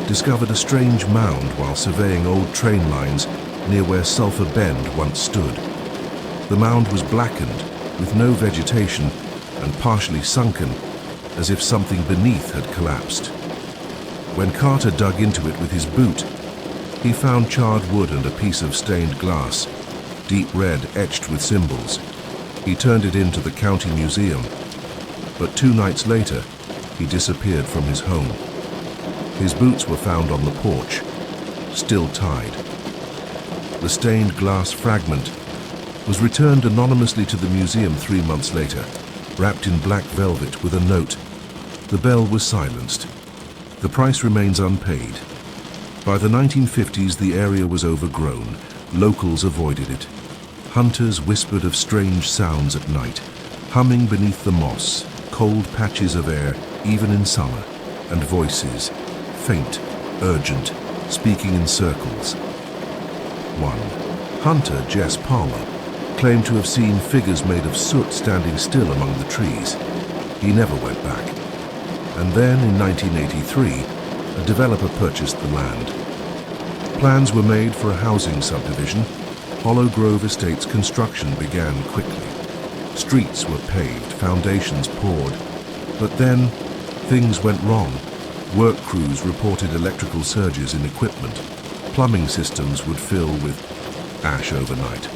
discovered a strange mound while surveying old train lines near where Sulphur Bend once stood. The mound was blackened, with no vegetation, and partially sunken, as if something beneath had collapsed. When Carter dug into it with his boot, he found charred wood and a piece of stained glass, deep red etched with symbols. He turned it into the county museum. But 2 nights later, he disappeared from his home. His boots were found on the porch, still tied. The stained glass fragment was returned anonymously to the museum 3 months later, wrapped in black velvet with a note. The bell was silenced. The price remains unpaid. By the 1950s, the area was overgrown. Locals avoided it. Hunters whispered of strange sounds at night, humming beneath the moss, cold patches of air, even in summer, and voices, faint, urgent, speaking in circles. 1. Hunter Jess Palmer claimed to have seen figures made of soot standing still among the trees. He never went back. And then, in 1983, a developer purchased the land. Plans were made for a housing subdivision. Hollow Grove Estate's construction began quickly. Streets were paved, foundations poured. But then, things went wrong. Work crews reported electrical surges in equipment. Plumbing systems would fill with ash overnight.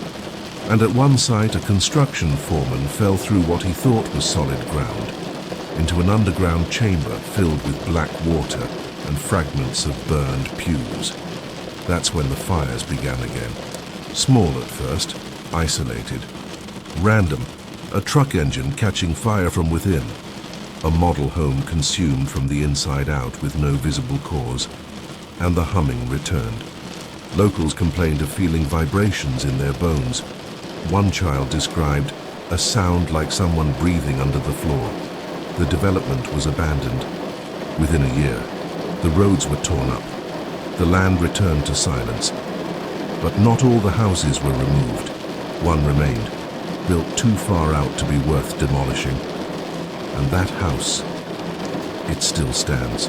And at one site, a construction foreman fell through what he thought was solid ground, into an underground chamber filled with black water and fragments of burned pews. That's when the fires began again. Small at first, isolated. Random, a truck engine catching fire from within. A model home consumed from the inside out with no visible cause. And the humming returned. Locals complained of feeling vibrations in their bones. One child described a sound like someone breathing under the floor. The development was abandoned. Within a year, the roads were torn up. The land returned to silence. But not all the houses were removed. One remained, built too far out to be worth demolishing. And that house, it still stands.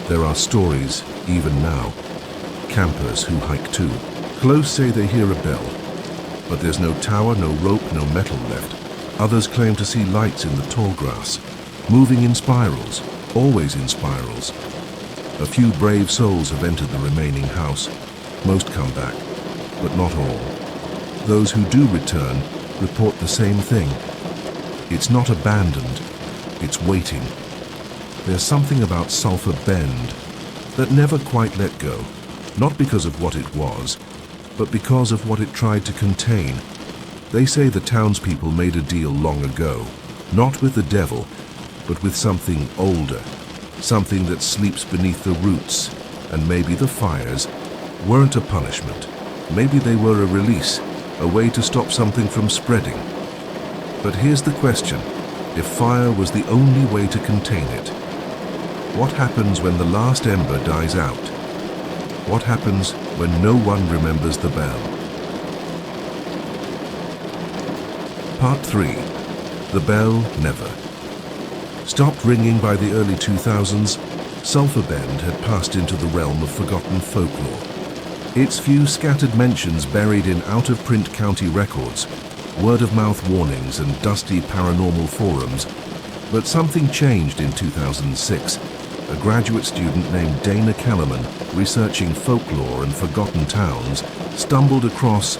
There are stories, even now. Campers who hike too. Close say they hear a bell. But there's no tower, no rope, no metal left. Others claim to see lights in the tall grass, moving in spirals, always in spirals. A few brave souls have entered the remaining house. Most come back, but not all. Those who do return report the same thing. It's not abandoned, it's waiting. There's something about Sulphur Bend that never quite let go, not because of what it was, but because of what it tried to contain. They say the townspeople made a deal long ago, not with the devil, but with something older, something that sleeps beneath the roots, and maybe the fires weren't a punishment. Maybe they were a release, a way to stop something from spreading. But here's the question: if fire was the only way to contain it, what happens when the last ember dies out? What happens when no one remembers the bell? Part 3. The Bell Never. Stopped ringing by the early 2000s, Sulphur Bend had passed into the realm of forgotten folklore. Its few scattered mentions buried in out-of-print county records, word-of-mouth warnings and dusty paranormal forums. But something changed in 2006. A graduate student named Dana Kellerman, researching folklore and forgotten towns, stumbled across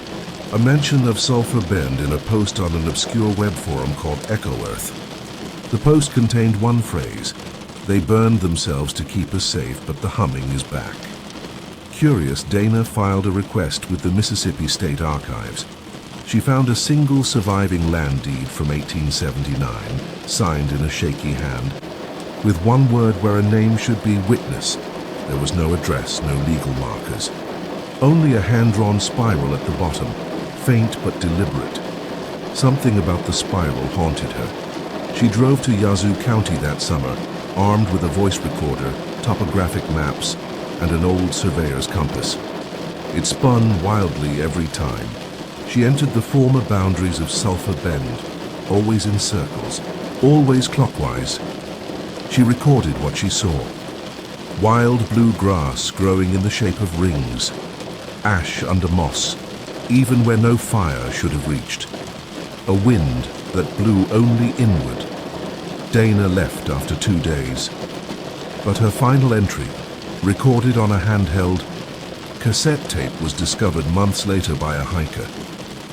a mention of Sulphur Bend in a post on an obscure web forum called Echo Earth. The post contained one phrase: "They burned themselves to keep us safe, but the humming is back." Curious, Dana filed a request with the Mississippi State Archives. She found a single surviving land deed from 1879, signed in a shaky hand, with one word where a name should be witness. There was no address, no legal markers. Only a hand-drawn spiral at the bottom, faint but deliberate. Something about the spiral haunted her. She drove to Yazoo County that summer, armed with a voice recorder, topographic maps, and an old surveyor's compass. It spun wildly every time. She entered the former boundaries of Sulphur Bend, always in circles, always clockwise. She recorded what she saw. Wild blue grass growing in the shape of rings. Ash under moss, even where no fire should have reached. A wind that blew only inward. Dana left after 2 days. But her final entry, recorded on a handheld cassette tape, was discovered months later by a hiker.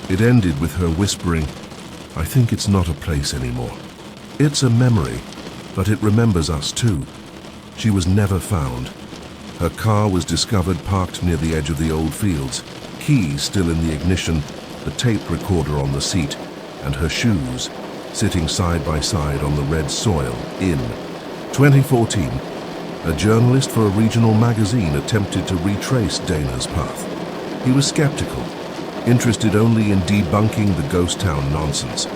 It ended with her whispering, "I think it's not a place anymore. It's a memory, but it remembers us too. She was never found. Her car was discovered parked near the edge of the old fields, keys still in the ignition, the tape recorder on the seat, and her shoes sitting side by side on the red soil in 2014. A journalist for a regional magazine attempted to retrace Dana's path. He was skeptical, interested only in debunking the ghost town nonsense.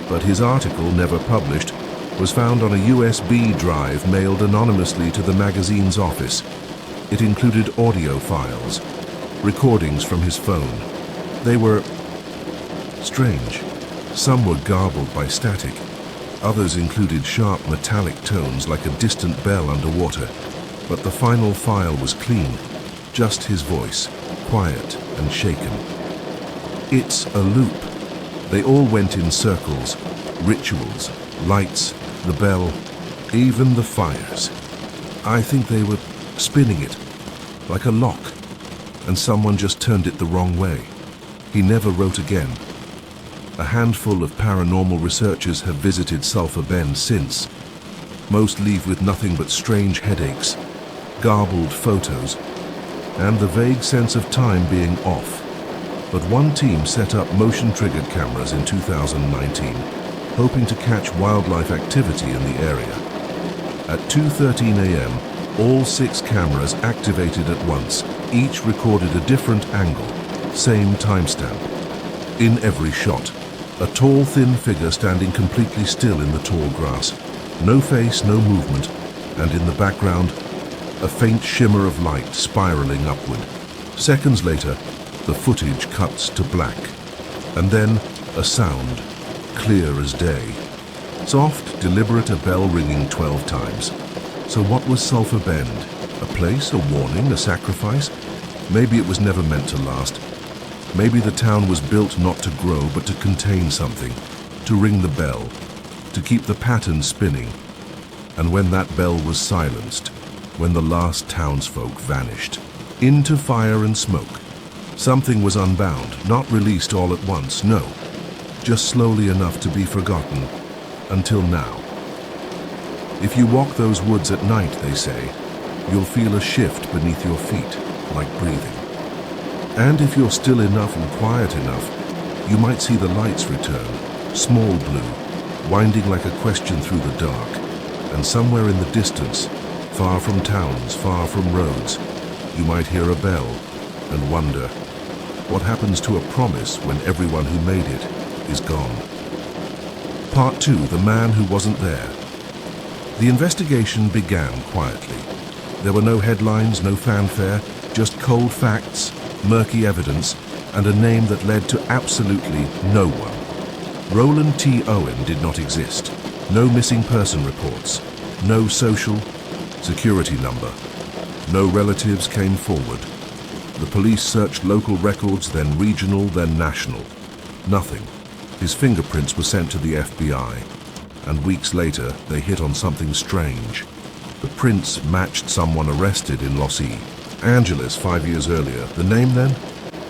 But his article, never published, was found on a USB drive mailed anonymously to the magazine's office. It included audio files, recordings from his phone. They were strange. Some were garbled by static. Others included sharp metallic tones like a distant bell underwater. But the final file was clean, just his voice, quiet and shaken. It's a loop. They all went in circles, rituals, lights, the bell, even the fires. I think they were spinning it, like a lock, and someone just turned it the wrong way. He never wrote again. A handful of paranormal researchers have visited Sulphur Bend since. Most leave with nothing but strange headaches, garbled photos, and the vague sense of time being off. But one team set up motion-triggered cameras in 2019, hoping to catch wildlife activity in the area. At 2:13 a.m., all 6 cameras activated at once, each recorded a different angle, same timestamp. In every shot, a tall, thin figure standing completely still in the tall grass. No face, no movement, and in the background, a faint shimmer of light spiraling upward. Seconds later, the footage cuts to black, and then a sound, clear as day. Soft, deliberate, a bell ringing 12 times. So what was Sulphur Bend? A place, a warning, a sacrifice? Maybe it was never meant to last. Maybe the town was built not to grow, but to contain something, to ring the bell, to keep the pattern spinning. And when that bell was silenced, when the last townsfolk vanished, into fire and smoke, something was unbound, not released all at once, no, just slowly enough to be forgotten, until now. If you walk those woods at night, they say, you'll feel a shift beneath your feet, like breathing. And if you're still enough and quiet enough, you might see the lights return, small blue, winding like a question through the dark. And somewhere in the distance, far from towns, far from roads, you might hear a bell and wonder, what happens to a promise when everyone who made it is gone? Part 2, The Man Who Wasn't There. The investigation began quietly. There were no headlines, no fanfare, just cold facts, murky evidence, and a name that led to absolutely no one. Roland T. Owen did not exist. No missing person reports. No social security number. No relatives came forward. The police searched local records, then regional, then national. Nothing. His fingerprints were sent to the FBI, and weeks later they hit on something strange. The prints matched someone arrested in Los Angeles 5 years earlier. The name then?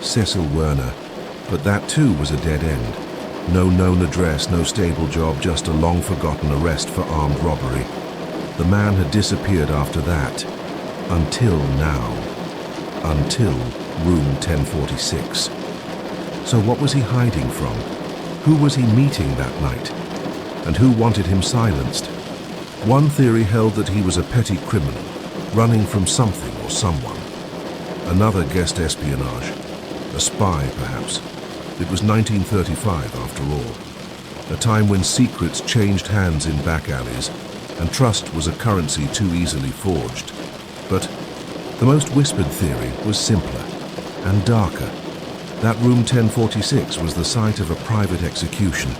Cecil Werner. But that too was a dead end. No known address, no stable job, just a long-forgotten arrest for armed robbery. The man had disappeared after that. Until now. Until room 1046. So what was he hiding from? Who was he meeting that night? And who wanted him silenced? One theory held that he was a petty criminal, running from something or someone. Another guessed espionage. A spy, perhaps. It was 1935, after all. A time when secrets changed hands in back alleys, and trust was a currency too easily forged. But the most whispered theory was simpler and darker. That room 1046 was the site of a private execution,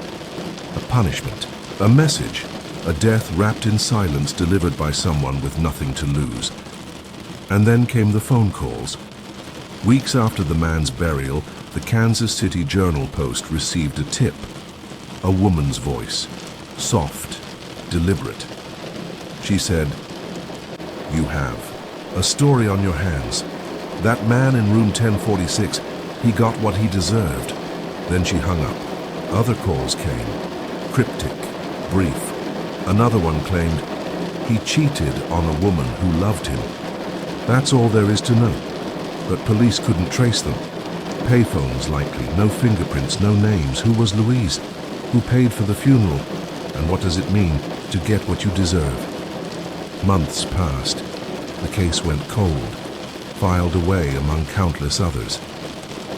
a punishment, a message, a death wrapped in silence delivered by someone with nothing to lose. And then came the phone calls. Weeks after the man's burial, the Kansas City Journal-Post received a tip. A woman's voice, soft, deliberate. She said, "You have a story on your hands. That man in room 1046, he got what he deserved." Then she hung up. Other calls came, cryptic, brief, Another one claimed he cheated on a woman who loved him. That's all there is to know. But police couldn't trace them. Payphones likely, no fingerprints, no names. Who was Louise? Who paid for the funeral? And what does it mean to get what you deserve? Months passed. The case went cold, filed away among countless others.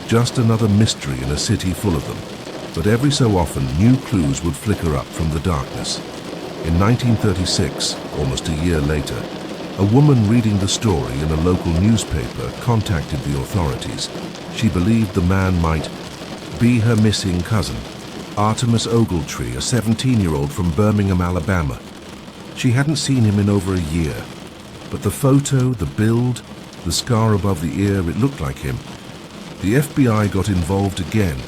Just another mystery in a city full of them. But every so often, new clues would flicker up from the darkness. In 1936, almost a year later, a woman reading the story in a local newspaper contacted the authorities. She believed the man might be her missing cousin, Artemis Ogletree, a 17-year-old from Birmingham, Alabama. She hadn't seen him in over a year, but the photo, the build, the scar above the ear, it looked like him. The FBI got involved again,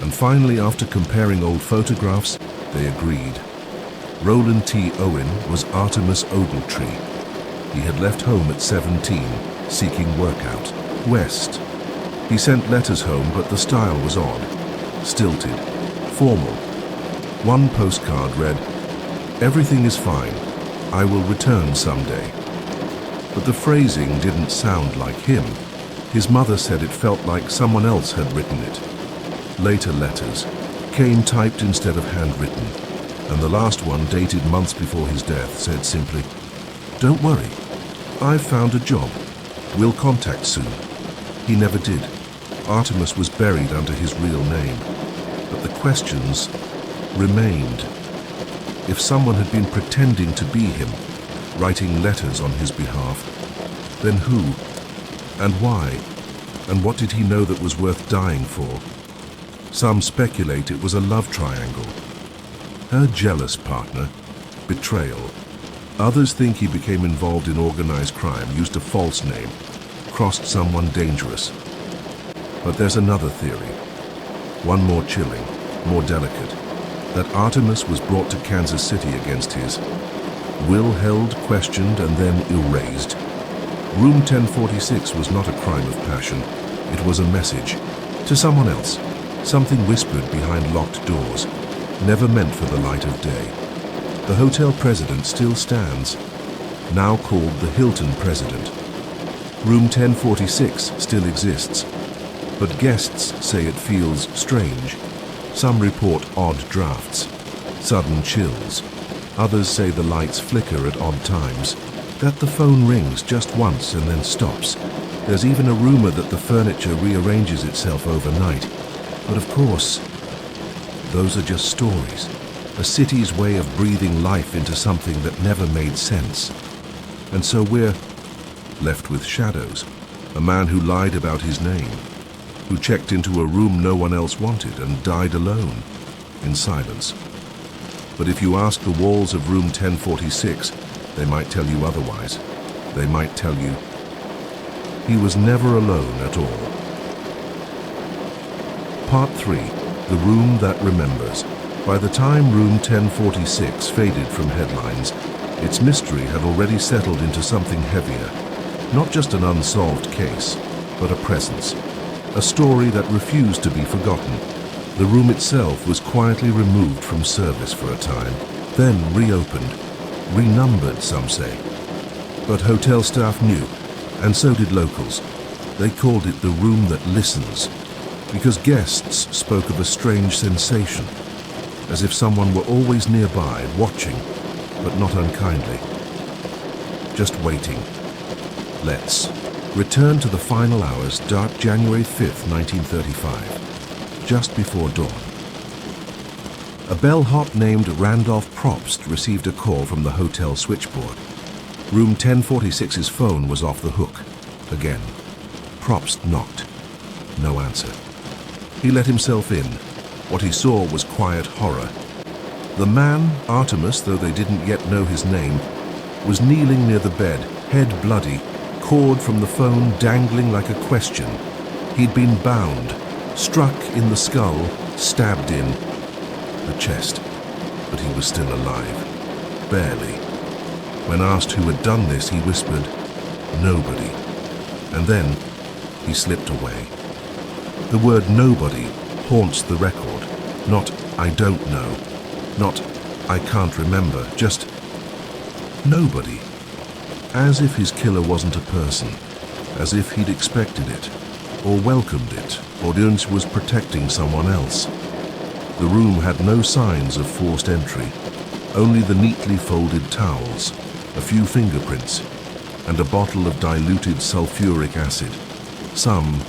and finally, after comparing old photographs, they agreed. Roland T. Owen was Artemis Ogletree. He had left home at 17, seeking work out west. He sent letters home, but the style was odd, stilted, formal. One postcard read, "Everything is fine. I will return someday." But the phrasing didn't sound like him. His mother said it felt like someone else had written it. Later letters came typed instead of handwritten, and the last one, dated months before his death, said simply, "Don't worry. I've found a job. We'll contact soon." He never did. Artemis was buried under his real name, but the questions remained. If someone had been pretending to be him, writing letters on his behalf, then who and why, and what did he know that was worth dying for? Some speculate it was a love triangle. Her jealous partner, betrayal. Others think he became involved in organized crime, used a false name, crossed someone dangerous. But there's another theory, one more chilling, more delicate, that Artemis was brought to Kansas City against his will, held, questioned, and then erased. Room 1046 was not a crime of passion. It was a message to someone else, something whispered behind locked doors, never meant for the light of day. The hotel president still stands, now called the Hilton President. Room 1046 still exists, but guests say it feels strange. Some report odd drafts, sudden chills. Others say the lights flicker at odd times, that the phone rings just once and then stops. There's even a rumor that the furniture rearranges itself overnight. But of course, those are just stories. A city's way of breathing life into something that never made sense. And so we're left with shadows. A man who lied about his name, who checked into a room no one else wanted and died alone, in silence. But if you ask the walls of room 1046, they might tell you otherwise. They might tell you he was never alone at all. Part 3. The Room That Remembers. By the time room 1046 faded from headlines, its mystery had already settled into something heavier. Not just an unsolved case, but a presence. A story that refused to be forgotten. The room itself was quietly removed from service for a time, then reopened, renumbered, some say. But hotel staff knew, and so did locals. They called it the room that listens, because guests spoke of a strange sensation, as if someone were always nearby, watching, but not unkindly. Just waiting. Let's return to the final hours, dark January 5th, 1935, just before dawn. A bellhop named Randolph Probst received a call from the hotel switchboard. Room 1046's phone was off the hook. Again. Probst knocked. No answer. He let himself in. What he saw was quiet horror. The man, Artemis, though they didn't yet know his name, was kneeling near the bed, head bloody, cord from the phone dangling like a question. He'd been bound, struck in the skull, stabbed in the chest, but he was still alive. Barely. When asked who had done this, he whispered, "Nobody." And then he slipped away. The word nobody haunts the record. Not "I don't know," not I can't remember, just nobody. As if his killer wasn't a person, as if he'd expected it, or welcomed it, or was protecting someone else. The room had no signs of forced entry, only the neatly folded towels, a few fingerprints, and a bottle of diluted sulfuric acid. Some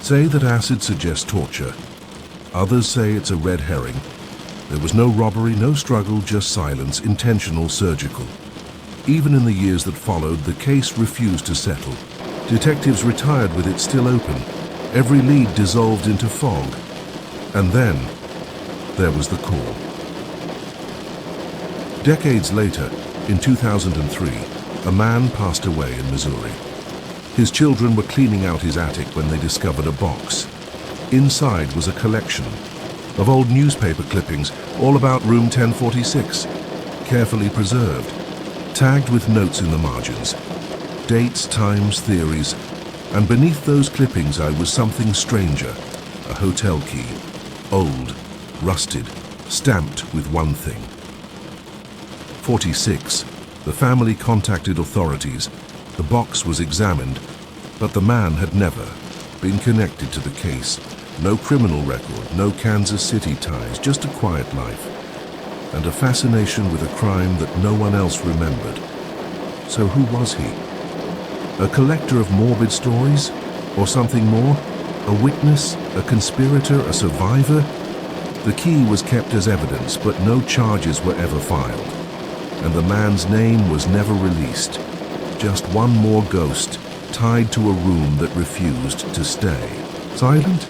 say that acid suggests torture. Others say it's a red herring. There was no robbery, no struggle, just silence, intentional, surgical. Even in the years that followed, the case refused to settle. Detectives retired with it still open. Every lead dissolved into fog. And then, there was the call. Decades later, in 2003, a man passed away in Missouri. His children were cleaning out his attic when they discovered a box. Inside was a collection of old newspaper clippings, all about room 1046, carefully preserved, tagged with notes in the margins, dates, times, theories, and beneath those clippings I was something stranger, a hotel key, old, rusted, stamped with one thing. 46. The family contacted authorities. The box was examined, but the man had never been connected to the case. No criminal record, no Kansas City ties, just a quiet life, and a fascination with a crime that no one else remembered. So who was he? A collector of morbid stories? Or something more? A witness? A conspirator? A survivor? The key was kept as evidence, but no charges were ever filed. And the man's name was never released. Just one more ghost, tied to a room that refused to stay. Silent?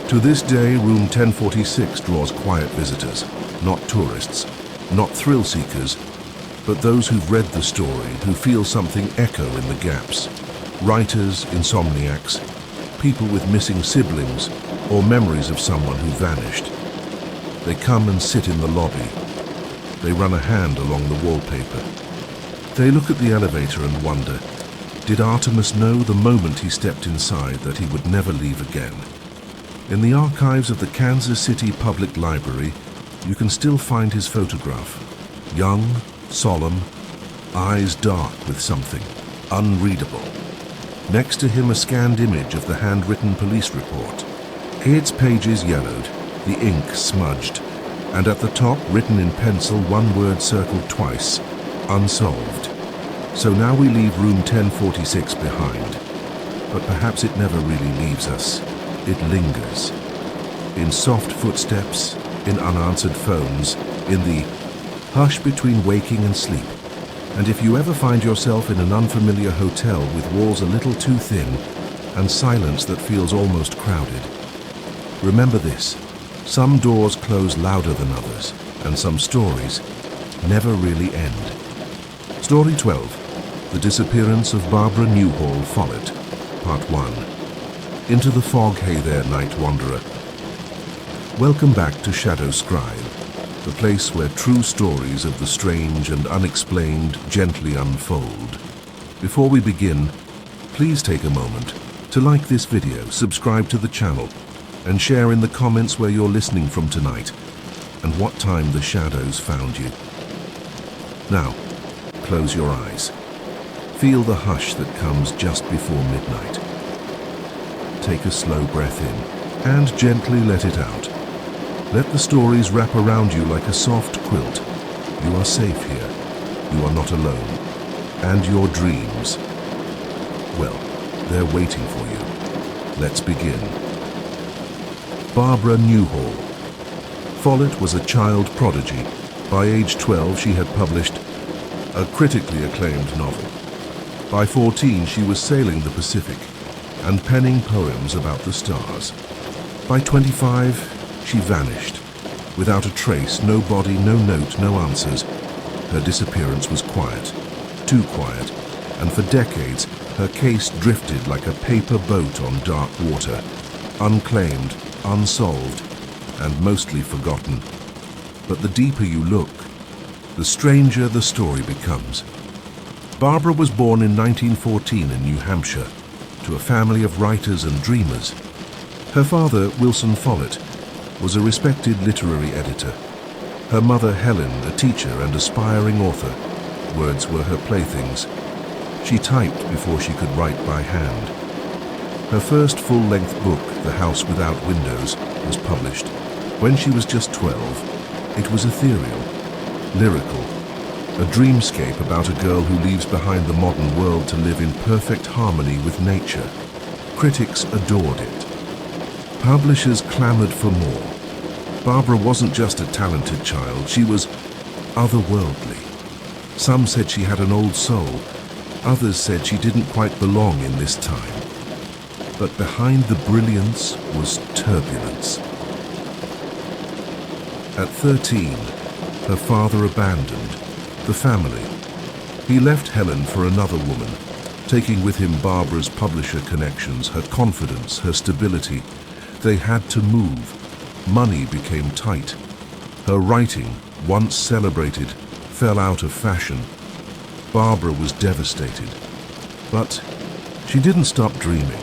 To this day, room 1046 draws quiet visitors, not tourists, not thrill seekers, but those who've read the story, who feel something echo in the gaps. Writers, insomniacs, people with missing siblings, or memories of someone who vanished. They come and sit in the lobby. They run a hand along the wallpaper. They look at the elevator and wonder, did Artemis know the moment he stepped inside that he would never leave again? In the archives of the Kansas City Public Library, you can still find his photograph. Young, solemn, eyes dark with something unreadable. Next to him, a scanned image of the handwritten police report. Its pages yellowed, the ink smudged, and at the top, written in pencil, one word circled twice, unsolved. So now we leave room 1046 behind. But perhaps it never really leaves us. It lingers. In soft footsteps, in unanswered phones, in the hush between waking and sleep. And if you ever find yourself in an unfamiliar hotel with walls a little too thin and silence that feels almost crowded, remember this: some doors close louder than others, and some stories never really end. Story 12. The Disappearance of Barbara Newhall Follett, Part 1. Into the fog, hey there, night wanderer. Welcome back to Shadow Scribe, the place where true stories of the strange and unexplained gently unfold. Before we begin, please take a moment to like this video, subscribe to the channel, and share in the comments where you're listening from tonight and what time the shadows found you. Now, close your eyes. Feel the hush that comes just before midnight. Take a slow breath in and gently let it out. Let the stories wrap around you like a soft quilt. You are safe here. You are not alone. And your dreams, well, they're waiting for you. Let's begin. Barbara Newhall. Follett was a child prodigy. By age 12, she had published a critically acclaimed novel. By 14, she was sailing the Pacific and penning poems about the stars. By 25, she vanished. Without a trace, no body, no note, no answers. Her disappearance was quiet, too quiet, and for decades, her case drifted like a paper boat on dark water, unclaimed, unsolved, and mostly forgotten. But the deeper you look, the stranger the story becomes. Barbara was born in 1914 in New Hampshire, to a family of writers and dreamers. Her father, Wilson Follett, was a respected literary editor. Her mother, Helen, a teacher and aspiring author. Words were her playthings. She typed before she could write by hand. Her first full-length book, The House Without Windows, was published. When she was just 12, it was ethereal, lyrical, a dreamscape about a girl who leaves behind the modern world to live in perfect harmony with nature. Critics adored it. Publishers clamored for more. Barbara wasn't just a talented child, she was otherworldly. Some said she had an old soul, others said she didn't quite belong in this time. But behind the brilliance was turbulence. At 13, her father abandoned the family. He left Helen for another woman, taking with him Barbara's publisher connections, her confidence, her stability. They had to move. Money became tight. Her writing, once celebrated, fell out of fashion. Barbara was devastated. But she didn't stop dreaming.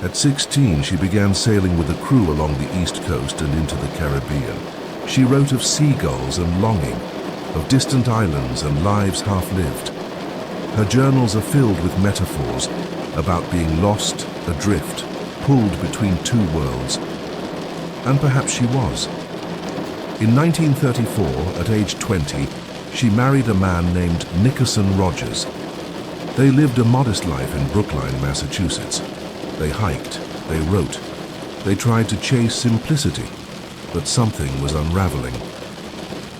At 16, she began sailing with a crew along the East Coast and into the Caribbean. She wrote of seagulls and longing, of distant islands and lives half-lived. Her journals are filled with metaphors about being lost, adrift, pulled between two worlds. And perhaps she was. In 1934, at age 20, she married a man named Nickerson Rogers. They lived a modest life in Brookline, Massachusetts. They hiked, they wrote, they tried to chase simplicity, but something was unraveling.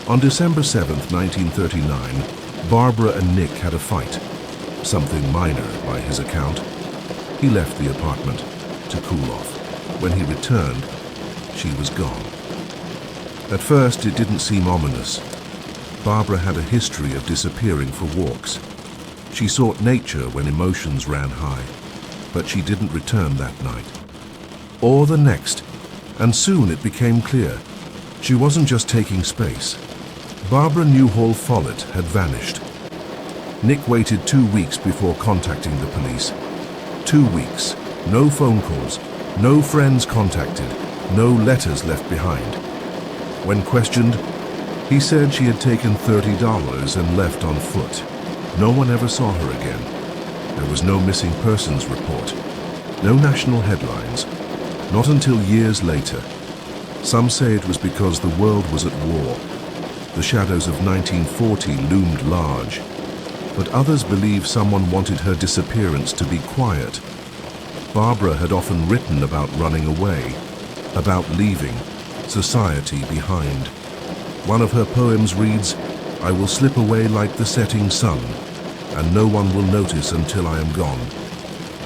On December 7th, 1939, Barbara and Nick had a fight, something minor by his account. He left the apartment to cool off. When he returned, she was gone. At first, it didn't seem ominous. Barbara had a history of disappearing for walks. She sought nature when emotions ran high, but she didn't return that night. Or the next, and soon it became clear. She wasn't just taking space. Barbara Newhall Follett had vanished. Nick waited 2 weeks before contacting the police. 2 weeks, no phone calls, no friends contacted, no letters left behind. When questioned, he said she had taken $30 and left on foot. No one ever saw her again. There was no missing persons report, no national headlines, not until years later. Some say it was because the world was at war. The shadows of 1940 loomed large, but others believe someone wanted her disappearance to be quiet. Barbara had often written about running away, about leaving society behind. One of her poems reads, "I will slip away like the setting sun, and no one will notice until I am gone."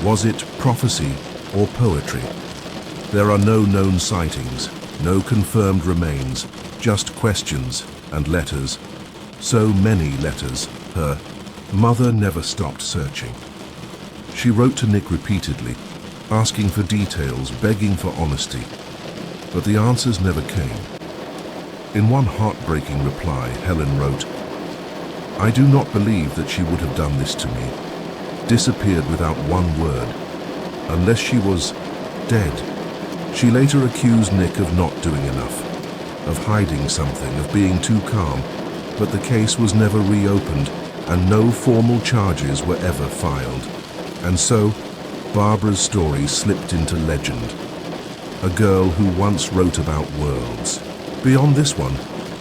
Was it prophecy or poetry? There are no known sightings, no confirmed remains, just questions and letters. So many letters. Her mother never stopped searching. She wrote to Nick repeatedly, asking for details, begging for honesty. But the answers never came. In one heartbreaking reply, Helen wrote, "I do not believe that she would have done this to me, disappeared without one word, unless she was dead." She later accused Nick of not doing enough, of hiding something, of being too calm, but the case was never reopened and no formal charges were ever filed. And so, Barbara's story slipped into legend. A girl who once wrote about worlds. Beyond this one,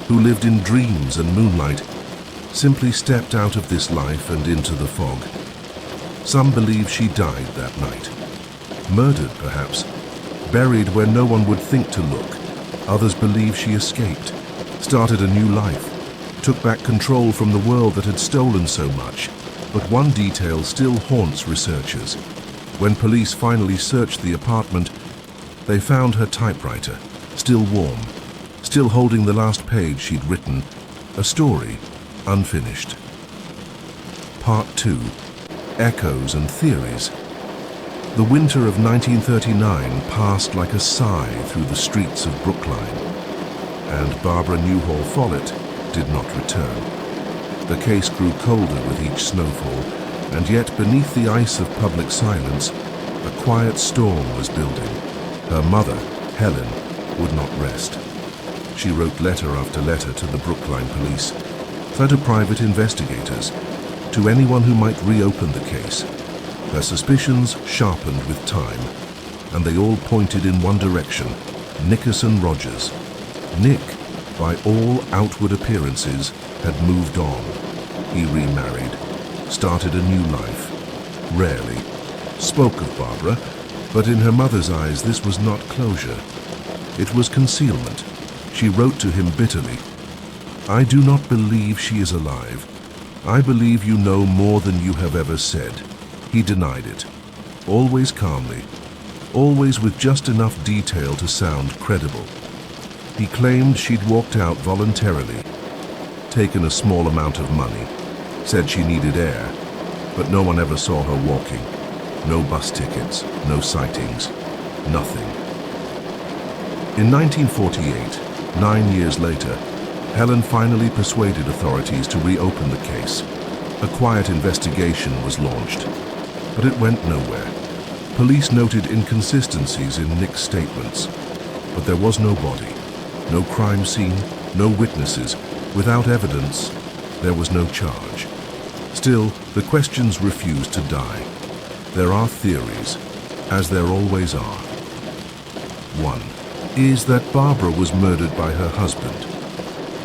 who lived in dreams and moonlight, simply stepped out of this life and into the fog. Some believe she died that night. Murdered, perhaps. Buried where no one would think to look. Others believe she escaped, started a new life, took back control from the world that had stolen so much. But one detail still haunts researchers. When police finally searched the apartment, they found her typewriter, still warm, still holding the last page she'd written, a story, unfinished. Part 2. Echoes and Theories. The winter of 1939 passed like a sigh through the streets of Brookline, and Barbara Newhall Follett did not return. The case grew colder with each snowfall, and yet beneath the ice of public silence, a quiet storm was building. Her mother, Helen, would not rest. She wrote letter after letter to the Brookline police, to private investigators, to anyone who might reopen the case. Her suspicions sharpened with time, and they all pointed in one direction: Nickerson Rogers. Nick, by all outward appearances, had moved on. He remarried, started a new life, rarely spoke of Barbara, but in her mother's eyes this was not closure. It was concealment. She wrote to him bitterly, "I do not believe she is alive. I believe you know more than you have ever said." He denied it, always calmly, always with just enough detail to sound credible. He claimed she'd walked out voluntarily, taken a small amount of money, said she needed air, but no one ever saw her walking. No bus tickets, no sightings, nothing. In 1948, 9 years later, Helen finally persuaded authorities to reopen the case. A quiet investigation was launched, but it went nowhere. Police noted inconsistencies in Nick's statements, but there was no body, no crime scene, no witnesses. Without evidence, there was no charge. Still, the questions refused to die. There are theories, as there always are. One is that Barbara was murdered by her husband,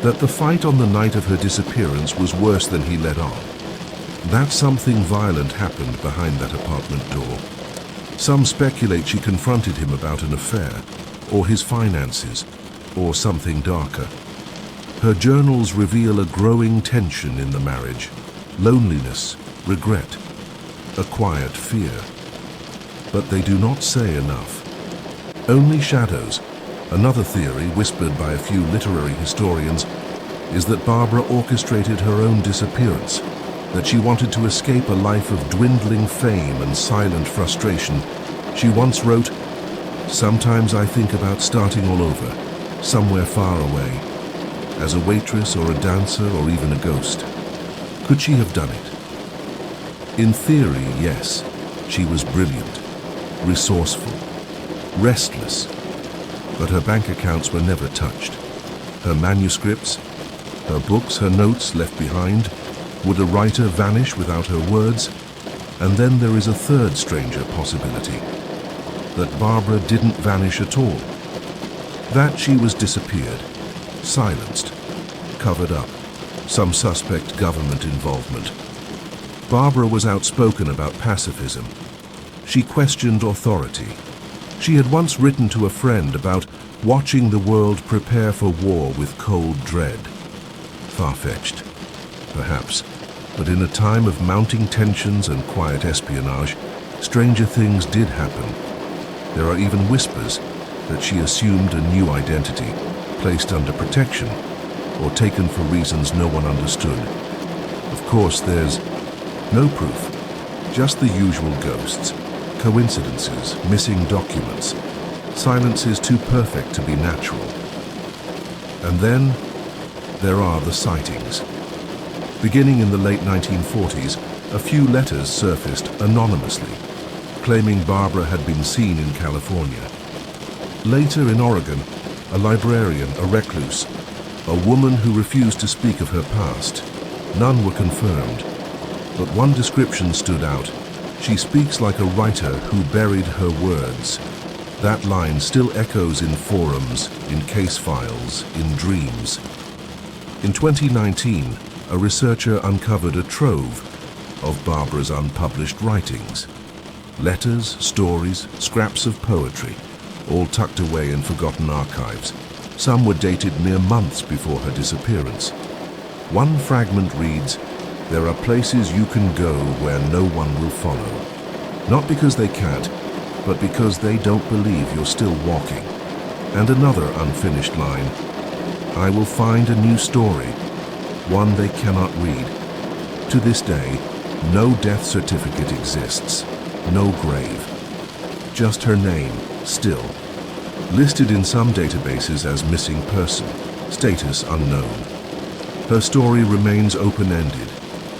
that the fight on the night of her disappearance was worse than he let on, that something violent happened behind that apartment door. Some speculate she confronted him about an affair, or his finances, or something darker. Her journals reveal a growing tension in the marriage, loneliness, regret, a quiet fear. But they do not say enough. Only shadows. Another theory, whispered by a few literary historians, is that Barbara orchestrated her own disappearance, that she wanted to escape a life of dwindling fame and silent frustration. She once wrote, "Sometimes I think about starting all over, somewhere far away, as a waitress or a dancer or even a ghost." Could she have done it? In theory, yes. She was brilliant, resourceful, restless, but her bank accounts were never touched. Her manuscripts, her books, her notes left behind. Would a writer vanish without her words? And then there is a third stranger possibility, that Barbara didn't vanish at all, that she was disappeared, silenced, covered up, some suspect government involvement. Barbara was outspoken about pacifism. She questioned authority. She had once written to a friend about watching the world prepare for war with cold dread. Far-fetched, perhaps, but in a time of mounting tensions and quiet espionage, stranger things did happen. There are even whispers that she assumed a new identity, placed under protection, or taken for reasons no one understood. Of course, there's no proof, just the usual ghosts, coincidences, missing documents. Silence is too perfect to be natural. And then there are the sightings. Beginning in the late 1940s, a few letters surfaced anonymously, claiming Barbara had been seen in California. Later in Oregon, a librarian, a recluse, a woman who refused to speak of her past. None were confirmed, but one description stood out. She speaks like a writer who buried her words. That line still echoes in forums, in case files, in dreams. In 2019, a researcher uncovered a trove of Barbara's unpublished writings. Letters, stories, scraps of poetry, all tucked away in forgotten archives. Some were dated mere months before her disappearance. One fragment reads, "There are places you can go where no one will follow. Not because they can't, but because they don't believe you're still walking." And another unfinished line, "I will find a new story, one they cannot read." To this day, no death certificate exists, no grave. Just her name, still. Listed in some databases as missing person, status unknown. Her story remains open-ended,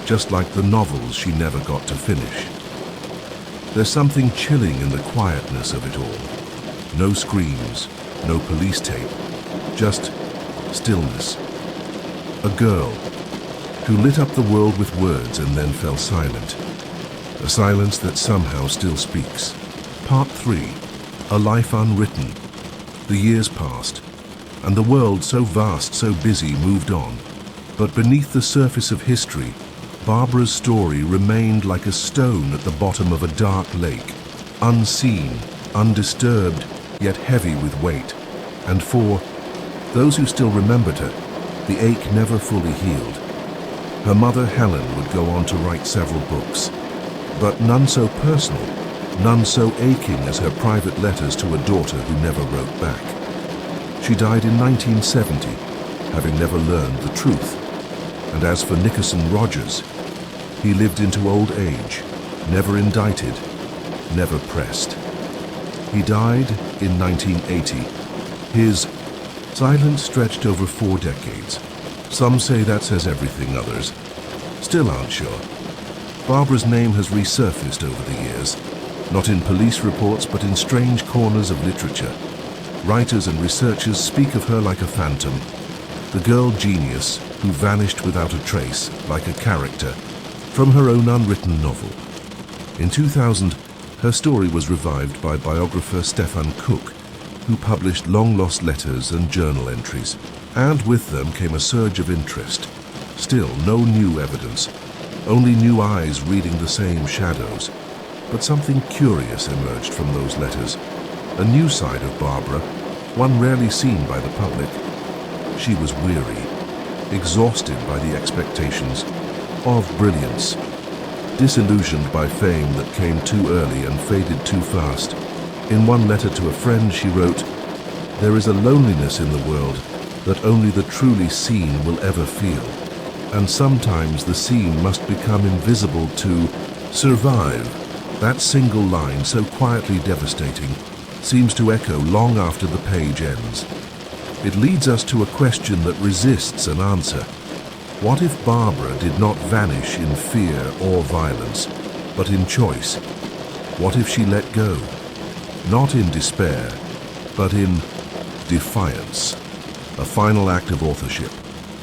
just like the novels she never got to finish. There's something chilling in the quietness of it all. No screams, no police tape, just stillness. A girl who lit up the world with words and then fell silent. A silence that somehow still speaks. Part 3. A life unwritten. The years passed, and the world, so vast, so busy, moved on. But beneath the surface of history, Barbara's story remained like a stone at the bottom of a dark lake, unseen, undisturbed, yet heavy with weight. And for those who still remembered her, the ache never fully healed. Her mother, Helen, would go on to write several books, but none so personal, none so aching as her private letters to a daughter who never wrote back. She died in 1970, having never learned the truth. And as for Nickerson Rogers, he lived into old age, never indicted, never pressed. He died in 1980. His silence stretched over 4 decades. Some say that says everything, others still aren't sure. Barbara's name has resurfaced over the years, not in police reports but in strange corners of literature. Writers and researchers speak of her like a phantom, the girl genius who vanished without a trace, like a character, from her own unwritten novel. In 2000, her story was revived by biographer Stefan Cook, who published long-lost letters and journal entries, and with them came a surge of interest. Still, no new evidence, only new eyes reading the same shadows. But something curious emerged from those letters. A new side of Barbara, one rarely seen by the public. She was weary, exhausted by the expectations of brilliance, disillusioned by fame that came too early and faded too fast. In one letter to a friend she wrote, "There is a loneliness in the world that only the truly seen will ever feel, and sometimes the seen must become invisible to survive." That single line, so quietly devastating, seems to echo long after the page ends. It leads us to a question that resists an answer. What if Barbara did not vanish in fear or violence, but in choice? What if she let go? Not in despair, but in defiance. A final act of authorship,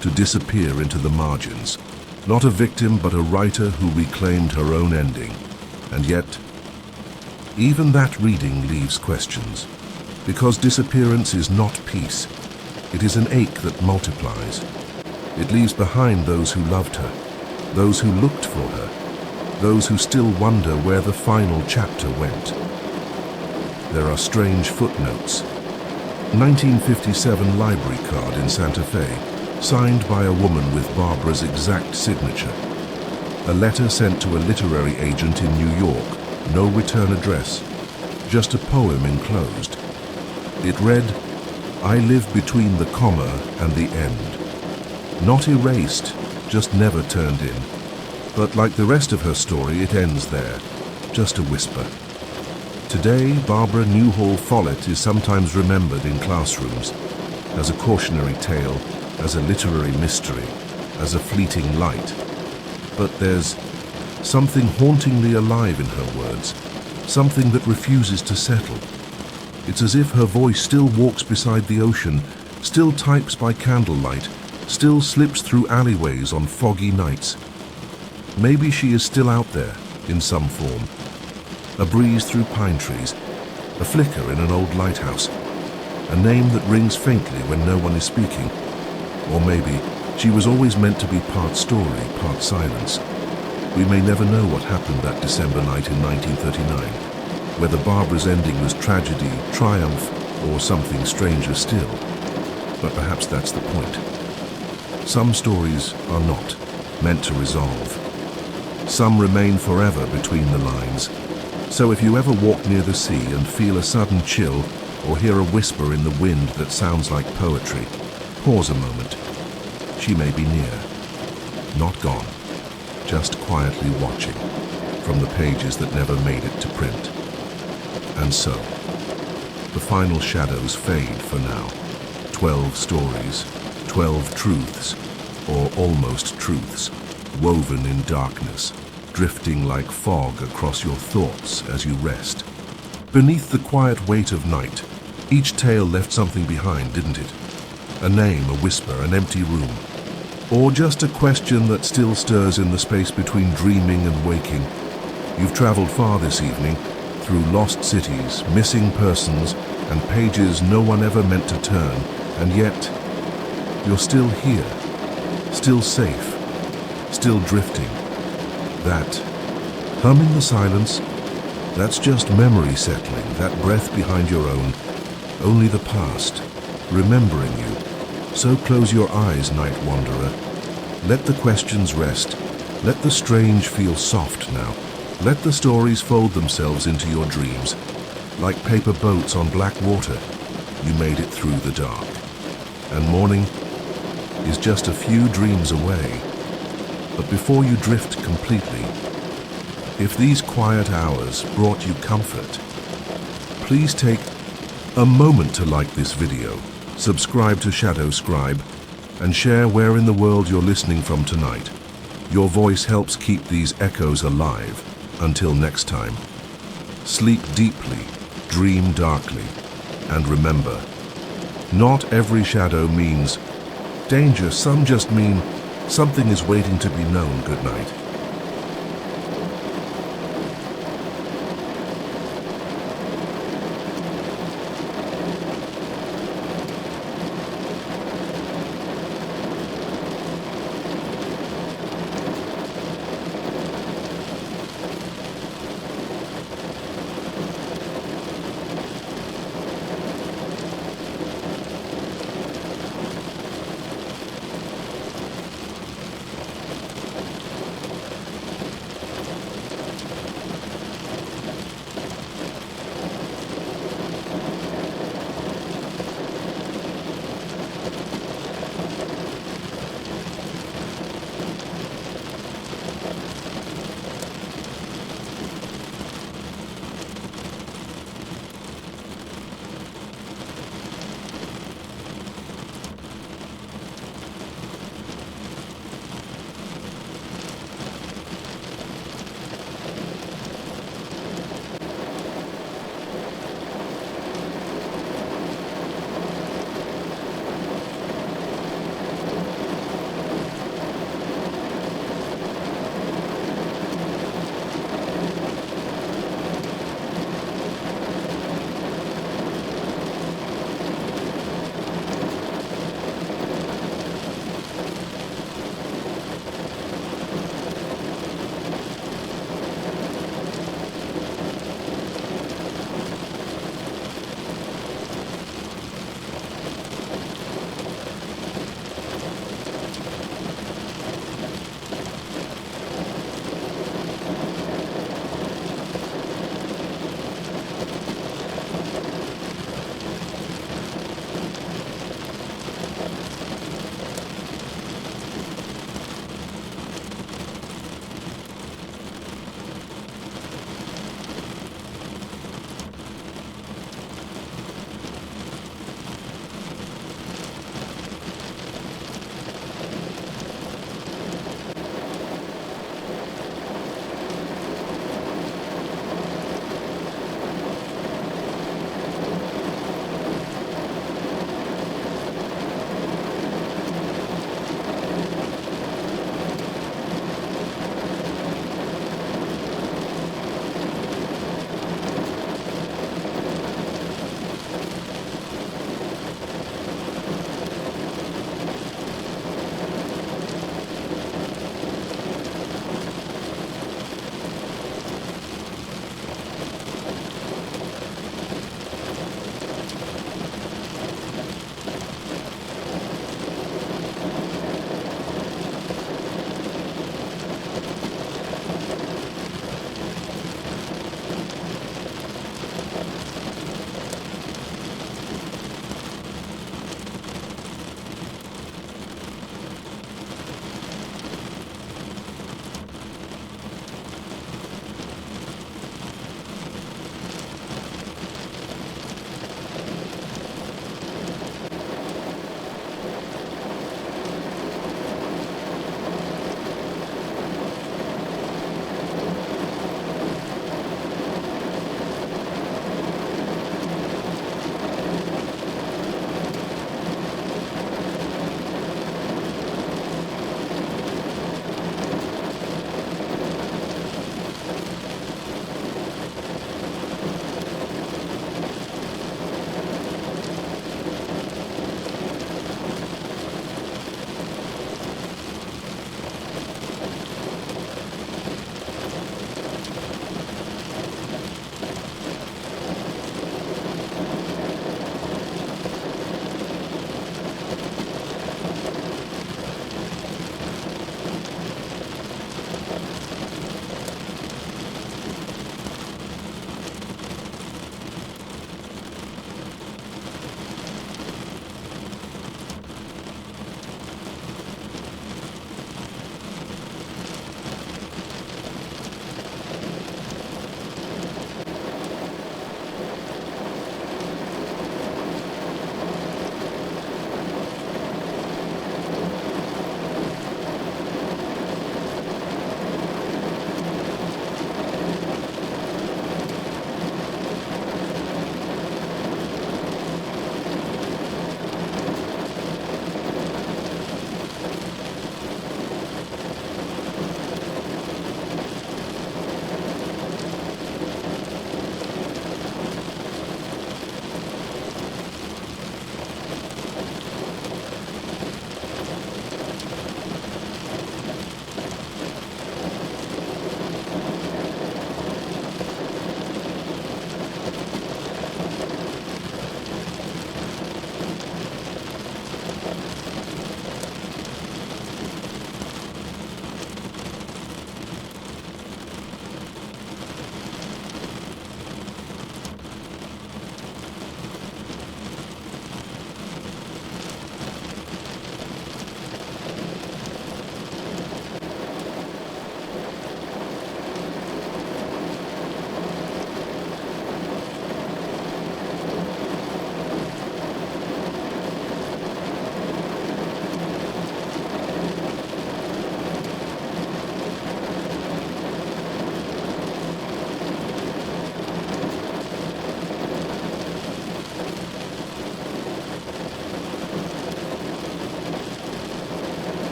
to disappear into the margins. Not a victim, but a writer who reclaimed her own ending. And yet, even that reading leaves questions, because disappearance is not peace. It is an ache that multiplies. It leaves behind those who loved her, those who looked for her, those who still wonder where the final chapter went. There are strange footnotes. 1957 library card in Santa Fe, signed by a woman with Barbara's exact signature. A letter sent to a literary agent in New York, no return address, just a poem enclosed. It read, "I live between the comma and the end." Not erased, just never turned in. But like the rest of her story, it ends there, just a whisper. Today, Barbara Newhall Follett is sometimes remembered in classrooms as a cautionary tale, as a literary mystery, as a fleeting light. But there's something hauntingly alive in her words, something that refuses to settle. It's as if her voice still walks beside the ocean, still types by candlelight, still slips through alleyways on foggy nights. Maybe she is still out there, in some form. A breeze through pine trees, a flicker in an old lighthouse, a name that rings faintly when no one is speaking. Or maybe she was always meant to be part story, part silence. We may never know what happened that December night in 1939, whether Barbara's ending was tragedy, triumph, or something stranger still. But perhaps that's the point. Some stories are not meant to resolve. Some remain forever between the lines. So if you ever walk near the sea and feel a sudden chill or hear a whisper in the wind that sounds like poetry, pause a moment. She may be near, not gone, just quietly watching from the pages that never made it to print. And so, the final shadows fade for now. 12 stories, 12 truths, or almost truths, woven in darkness, drifting like fog across your thoughts as you rest. Beneath the quiet weight of night, each tale left something behind, didn't it? A name, a whisper, an empty room. Or just a question that still stirs in the space between dreaming and waking. You've traveled far this evening, through lost cities, missing persons, and pages no one ever meant to turn, and yet you're still here, still safe, still drifting. That hum in the silence, that's just memory settling, that breath behind your own, only the past, remembering you. So close your eyes, night wanderer. Let the questions rest. Let the strange feel soft now. Let the stories fold themselves into your dreams. Like paper boats on black water, you made it through the dark. And morning is just a few dreams away. But before you drift completely, if these quiet hours brought you comfort, please take a moment to like this video, subscribe to Shadow Scribe, and share where in the world you're listening from tonight. Your voice helps keep these echoes alive. Until next time, sleep deeply, dream darkly, and remember, not every shadow means danger. Some just mean something is waiting to be known. Good night.